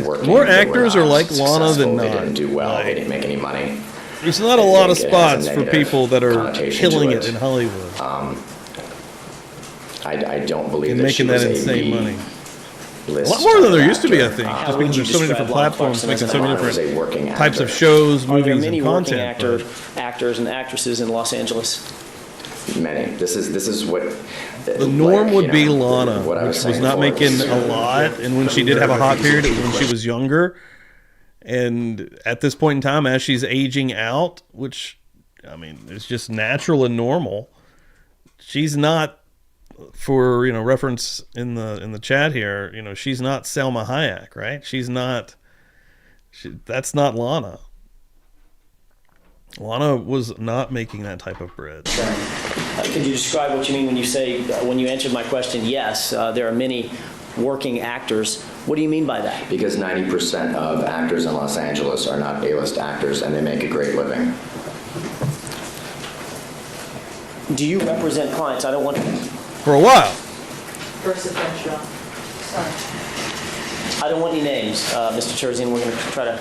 N: working.
A: More actors are like Lana than not.
N: They didn't do well. They didn't make any money.
A: There's not a lot of spots for people that are killing it in Hollywood.
N: I don't believe
A: and
N: that
A: making
N: she was
A: that
N: a
A: insane
N: B
A: money.
N: list
A: A lot more than there used to be, I
N: actor.
A: think, just because there's so many different platforms making so many
N: Lana was a
A: different
N: working
A: types of
N: actor.
A: shows,
M: Are there
A: movies,
M: many
A: and
M: working
A: content.
M: actors and actresses in Los Angeles?
N: Many. This is what
A: The norm would be Lana, which was not making a lot, and when she did have a hot period, it was when she was younger. And at this point in time, as she's aging out, which, I mean, it's just natural and normal, she's not, for, reference in the chat here, she's not Selma Hayek, right? She's not, that's not Lana. Lana was not making that type of bread.
M: Could you describe what you mean when you say, when you answered my question, yes, there are many working actors. What do you mean by that?
N: Because 90% of actors in Los Angeles are not A-list actors, and they make a great living.
M: Do you represent clients? I don't want to...
A: For a while.
M: I don't want any names, Mr. Terzian. We're going to try to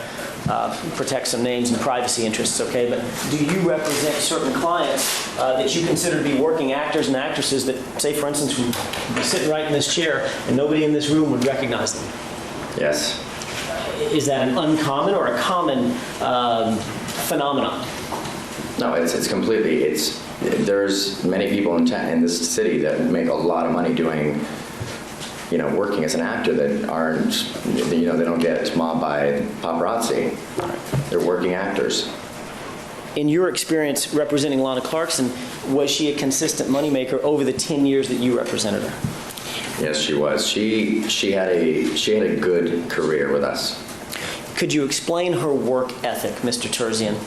M: protect some names and privacy interests, okay? But do you represent certain clients that you consider to be working actors and actresses that, say, for instance, would be sitting right in this chair and nobody in this room would recognize them?
N: Yes.
M: Is that an uncommon or a common phenomenon?
N: No, it's completely, there's many people in this city that make a lot of money doing, working as an actor that aren't, they don't get mobbed by paparazzi. They're working actors.
M: In your experience representing Lana Clarkson, was she a consistent moneymaker over the 10 years that you represented her?
N: Yes, she was. She had a good career with us.
M: Could you explain her work ethic, Mr. Terzian?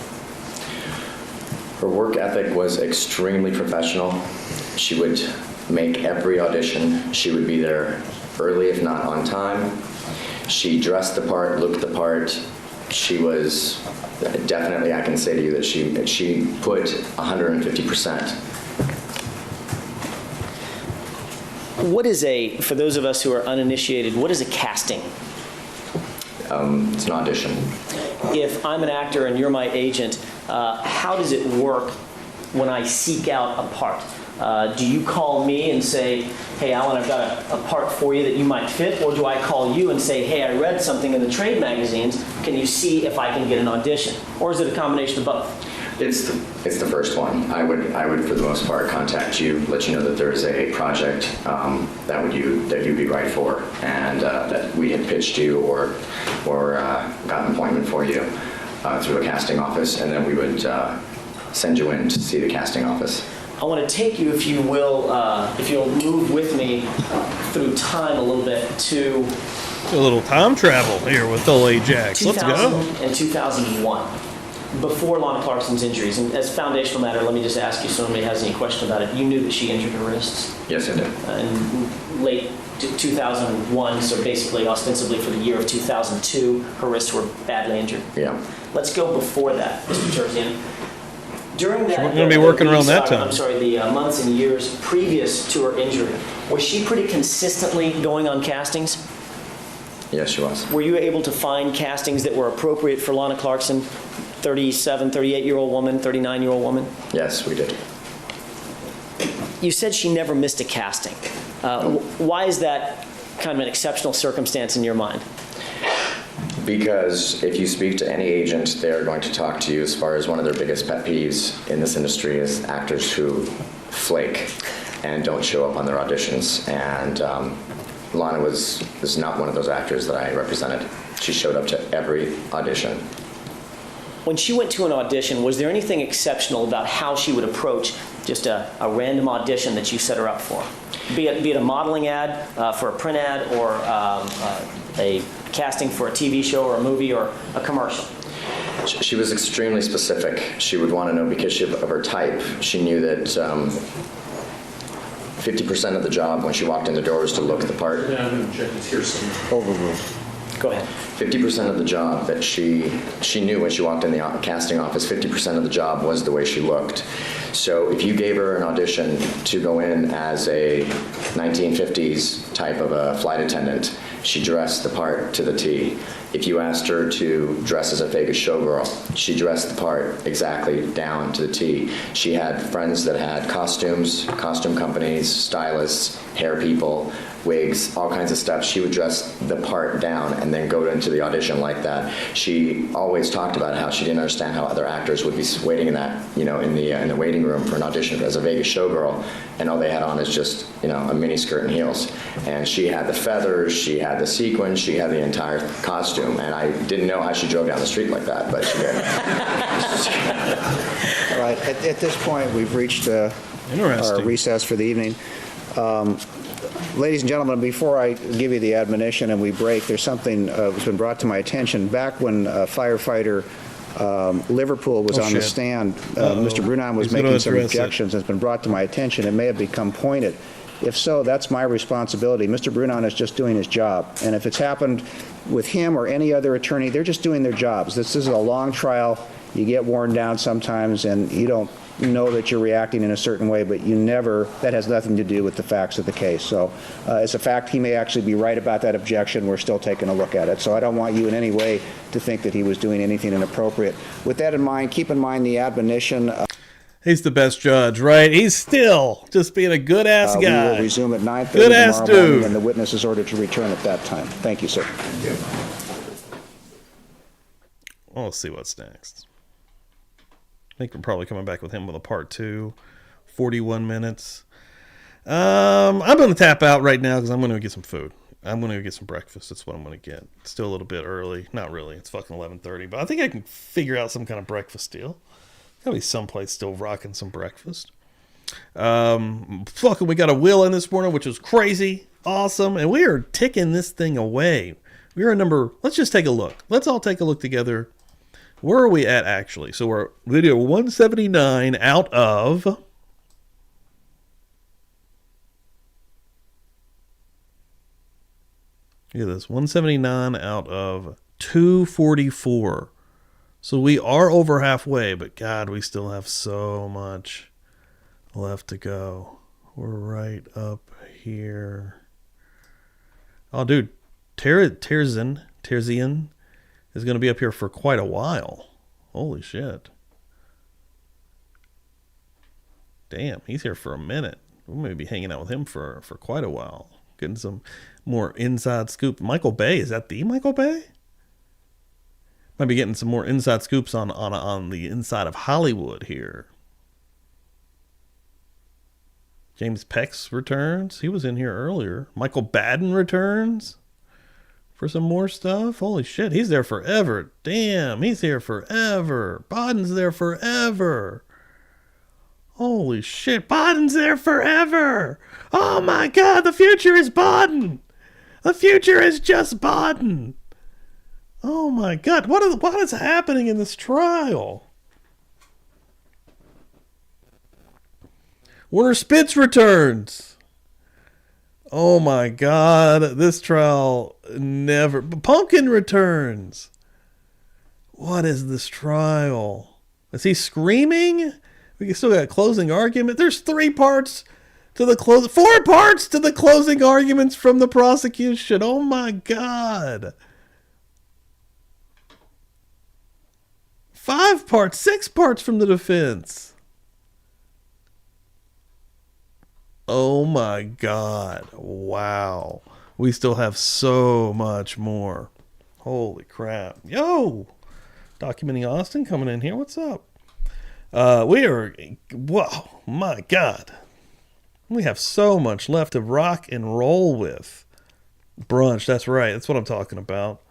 N: Her work ethic was extremely professional. She would make every audition. She would be there early, if not on time. She dressed the part, looked the part. She was definitely, I can say to you that she put 150%.
M: What is for those of us who are uninitiated, what is a casting?
N: It's an audition.
M: If I'm an actor and you're my agent, how does it work when I seek out a part? Do you call me and say, hey, Alan, I've got a part for you that you might fit? Or do I call you and say, hey, I read something in the trade magazines. Can you see if I can get an audition? Or is it a combination of both?
N: It's the first one. I would for the most part contact you, let you know that there is a project that you'd be right for, and that we had pitched you or got an appointment for you through a casting office, and then we would send you in to see the casting office.
M: I want to take you, if you will, if you'll move with me through time a little bit to
A: a little time travel here with old Ajax. Let's go.
M: And 2001, before Lana Clarkson's injuries. And as a foundational matter, let me just ask you, so nobody has any question about it. You knew that she injured her wrists?
N: Yes, I did.
M: In late 2001, so basically, ostensibly for the year of 2002, her wrists were badly injured.
N: Yeah.
M: Let's go before that, Mr. Terzian. During that,
A: She wasn't going to be working around that time.
M: I'm sorry, the months and years previous to her injury, was she pretty consistently going on castings?
N: Yes, she was.
M: Were you able to find castings that were appropriate for Lana Clarkson 37, 38-year-old woman, 39-year-old woman?
N: Yes, we did.
M: You said she never missed a casting. Why is that kind of an exceptional circumstance in your mind?
N: Because if you speak to any agent, they're going to talk to you as far as one of their biggest pet peeves in this industry is actors who flake and don't show up on their auditions. And Lana was not one of those actors that I represented. She showed up to every audition.
M: When she went to an audition, was there anything exceptional about how she would approach just a random audition that you set her up for? Be it a modeling ad for a print ad or a casting for a TV show or a movie or a commercial?
N: She was extremely specific. She would want to know because of her type. She knew that 50% of the job when she walked in the door was to look the part.
E: Yeah, I'm going to check this here somewhere.
N: Overruled.
M: Go ahead.
N: 50% of the job that she knew when she walked in the casting office, 50% of the job was the way she looked. So if you gave her an audition to go in as a 1950s type of a flight attendant, she dressed the part to the T. If you asked her to dress as a Vegas showgirl, she dressed the part exactly down to the T. She had friends that had costumes, costume companies, stylists, hair people, wigs, all kinds of stuff. She would dress the part down and then go into the audition like that. She always talked about how she didn't understand how other actors would be waiting in that, in the waiting room for an audition as a Vegas showgirl, and all they had on is just, a mini skirt and heels. And she had the feathers, she had the sequins, she had the entire costume, and I didn't know how she drove down the street like that, but she did.
F: All right, at this point, we've reached our recess for the evening. Ladies and gentlemen, before I give you the admonition and we break, there's something that's been brought to my attention. Back when firefighter Liverpool was on the stand, Mr. Brunon was making some objections. It's been brought to my attention. It may have become pointed. If so, that's my responsibility. Mr. Brunon is just doing his job. And if it's happened with him or any other attorney, they're just doing their jobs. This is a long trial. You get worn down sometimes, and you don't know that you're reacting in a certain way, but that has nothing to do with the facts of the case. So it's a fact he may actually be right about that objection. We're still taking a look at it. So I don't want you in any way to think that he was doing anything inappropriate. With that in mind, keep in mind the admonition.
A: He's the best judge, right? He's still just being a good-ass guy.
F: We will resume at 9:30
A: Good-ass
F: tomorrow morning,
A: dude.
F: and the witness is ordered to return at that time. Thank you, sir.
A: Well, let's see what's next. I think we're probably coming back with him with a part 2. 41 minutes. I'm going to tap out right now because I'm going to get some food. I'm going to get some breakfast. That's what I'm going to get. It's still a little bit early. Not really. It's fucking 11:30. But I think I can figure out some kind of breakfast deal. Got to be someplace still rocking some breakfast. Fucking, we got a wheel in this morning, which was crazy. Awesome. And we are ticking this thing away. We are let's just take a look. Let's all take a look together. Where are we at, actually? So we're video 179 out of... Look at this. 179 out of 244. So we are over halfway, but God, we still have so much left to go. We're right up here. Oh, dude. Terzian is going to be up here for quite a while. Holy shit. Damn, he's here for a minute. We may be hanging out with him for quite a while. Getting some more inside scoop. Michael Bay, is that the Michael Bay? Might be getting some more inside scoops on the inside of Hollywood here. James Peck's returns. He was in here earlier. Michael Baden returns for some more stuff. Holy shit, he's there forever. Damn, he's here forever. Baden's there forever. Holy shit, Baden's there forever. Oh my God, the future is Baden. The future is just Baden. Oh my God, what is happening in this trial? Werner Spitz returns. Oh my God, this trial never... Pumpkin returns. What is this trial? Is he screaming? We still got a closing argument. There's 4 parts to the closing arguments from the prosecution. Oh my God. 5 parts, 6 parts from the defense. Oh my God. Wow. We still have so much more. Holy crap. Yo! Documenting Austin coming in here. What's up? Whoa, my God. We have so much left to rock and roll with. Brunch, that's right. That's what I'm talking about.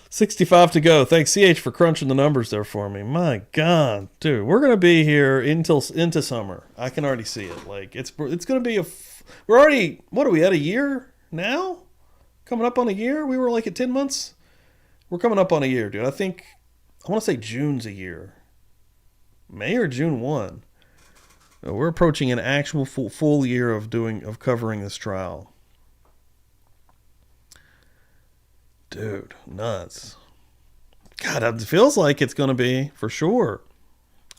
A: 65 to go. Thanks, CH, for crunching the numbers there for me. My God, dude, we're gonna be here into summer. I can already see it. Like it's gonna be we're already, what are we at, a year now? Coming up on a year. We were like at 10 months. We're coming up on a year, dude. I want to say June's a year. May or June 1. We're approaching an actual full year of covering this trial. Dude, nuts. God, it feels like it's going to be, for sure.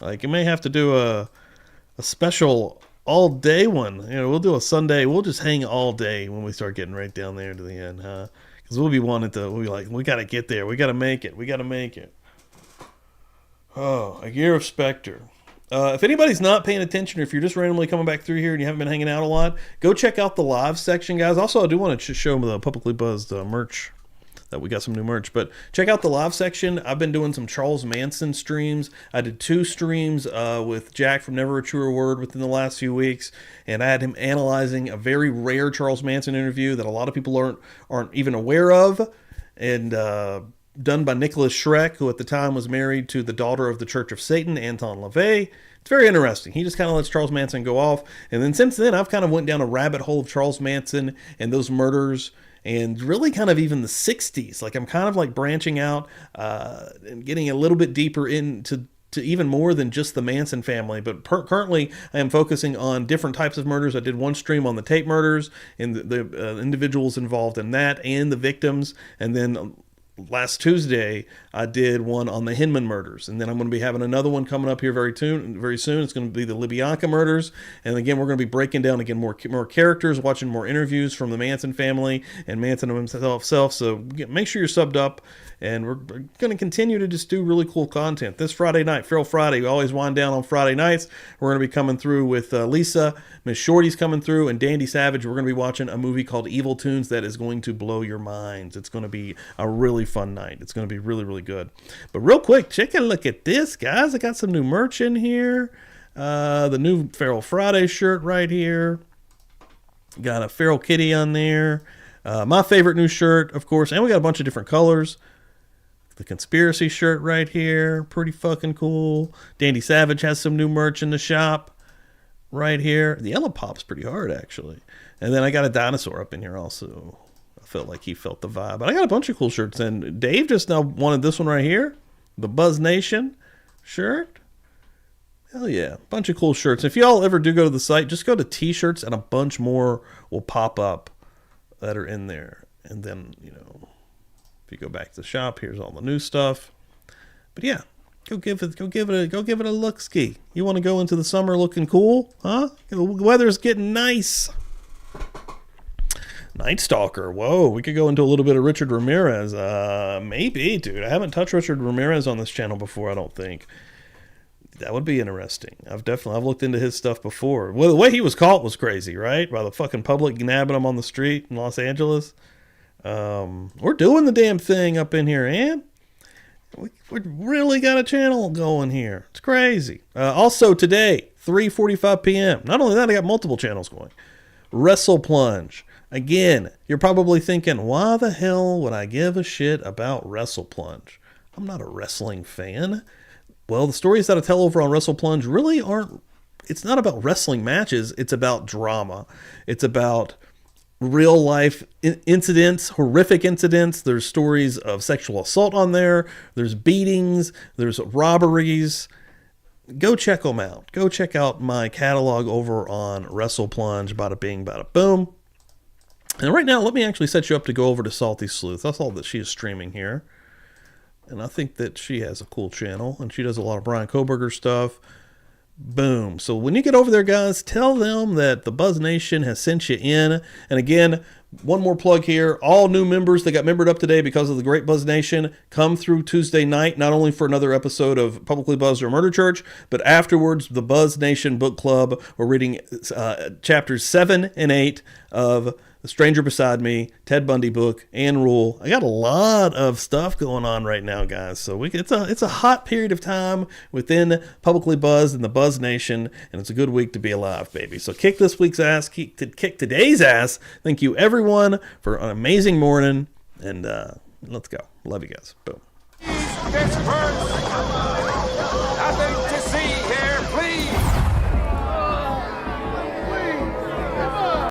A: Like, you may have to do a special all-day one. You know, we'll do a Sunday. We'll just hang all day when we start getting right down there to the end, huh? Because we'll be like, we got to get there. We got to make it. We got to make it. Oh, a year of Spector. If anybody's not paying attention, or if you're just randomly coming back through here and you haven't been hanging out a lot, go check out the live section, guys. Also, I do want to show them the Publicly Buzzed merch. That we got some new merch, but check out the live section. I've been doing some Charles Manson streams. I did 2 streams with Jack from Never a Truer Word within the last few weeks, and I had him analyzing a very rare Charles Manson interview that a lot of people aren't even aware of, and done by Nicholas Schreck, who at the time was married to the daughter of the Church of Satan, Anton LaVey. It's very interesting. He just kind of lets Charles Manson go off, and then since then I've kind of went down a rabbit hole of Charles Manson and those murders. And really kind of even the 60s. Like I'm kind of like branching out and getting a little bit deeper into even more than just the Manson family. But currently I am focusing on different types of murders. I did one stream on the tape murders and the individuals involved in that and the victims. And then last Tuesday, I did one on the Hinman murders, and then I'm going to be having another one coming up here very soon. It's going to be the Libyanka murders, and again, we're going to be breaking down again more characters, watching more interviews from the Manson family and Manson himself. So make sure you're subbed up, and we're going to continue to just do really cool content. This Friday night, Feral Friday, we always wind down on Friday nights. We're going to be coming through with Lisa, Miss Shorty's coming through, and Dandy Savage. We're going to be watching a movie called Evil Tunes that is going to blow your minds. It's going to be a really fun night. It's going to be really, really good. But real quick, take a look at this, guys. I got some new merch in here. The new Feral Friday shirt right here. Got a Feral Kitty on there. My favorite new shirt, of course. And we got a bunch of different colors. The Conspiracy shirt right here. Pretty fucking cool. Dandy Savage has some new merch in the shop right here. The yellow pop's pretty hard, actually. And then I got a dinosaur up in here also. I felt like he felt the vibe. But I got a bunch of cool shirts. And Dave just now wanted this one right here. The Buzz Nation shirt. Hell yeah. Bunch of cool shirts. If y'all ever do go to the site, just go to t-shirts and a bunch more will pop up that are in there. And then, you know, if you go back to the shop, here's all the new stuff. But yeah, go give it a look ski. You want to go into the summer looking cool, huh? The weather's getting nice. Night Stalker. Whoa, we could go into a little bit of Richard Ramirez. Maybe, dude. I haven't touched Richard Ramirez on this channel before, I don't think. That would be interesting. I've looked into his stuff before. Well, the way he was caught was crazy, right? By the fucking public nabbing him on the street in Los Angeles. We're doing the damn thing up in here, and we really got a channel going here. It's crazy. Also today, 3:45 p.m. Not only that, I got multiple channels going. Wrestle Plunge. Again, you're probably thinking, why the hell would I give a shit about Wrestle Plunge? I'm not a wrestling fan. Well, the stories that I tell over on Wrestle Plunge really aren't, it's not about wrestling matches. It's about drama. It's about real life incidents, horrific incidents. There's stories of sexual assault on there. There's beatings. There's robberies. Go check them out. Go check out my catalog over on Wrestle Plunge. Bada bing, bada boom. And right now, let me actually set you up to go over to Salty Sleuth. That's all that she is streaming here. And I think that she has a cool channel. And she does a lot of Brian Koberger stuff. Boom. So when you get over there, guys, tell them that the Buzz Nation has sent you in. And again, one more plug here. All new members that got membered up today because of the Great Buzz Nation come through Tuesday night, not only for another episode of Publicly Buzzed or Murder Church, but afterwards, the Buzz Nation Book Club. We're reading chapters 7 and 8 of The Stranger Beside Me, Ted Bundy book, and Rule. I got a lot of stuff going on right now, guys. So it's a hot period of time within Publicly Buzzed and the Buzz Nation, and it's a good week to be alive, baby. So kick this week's ass, kick today's ass. Thank you, everyone, for an amazing morning, and let's go. Love you guys. Boom.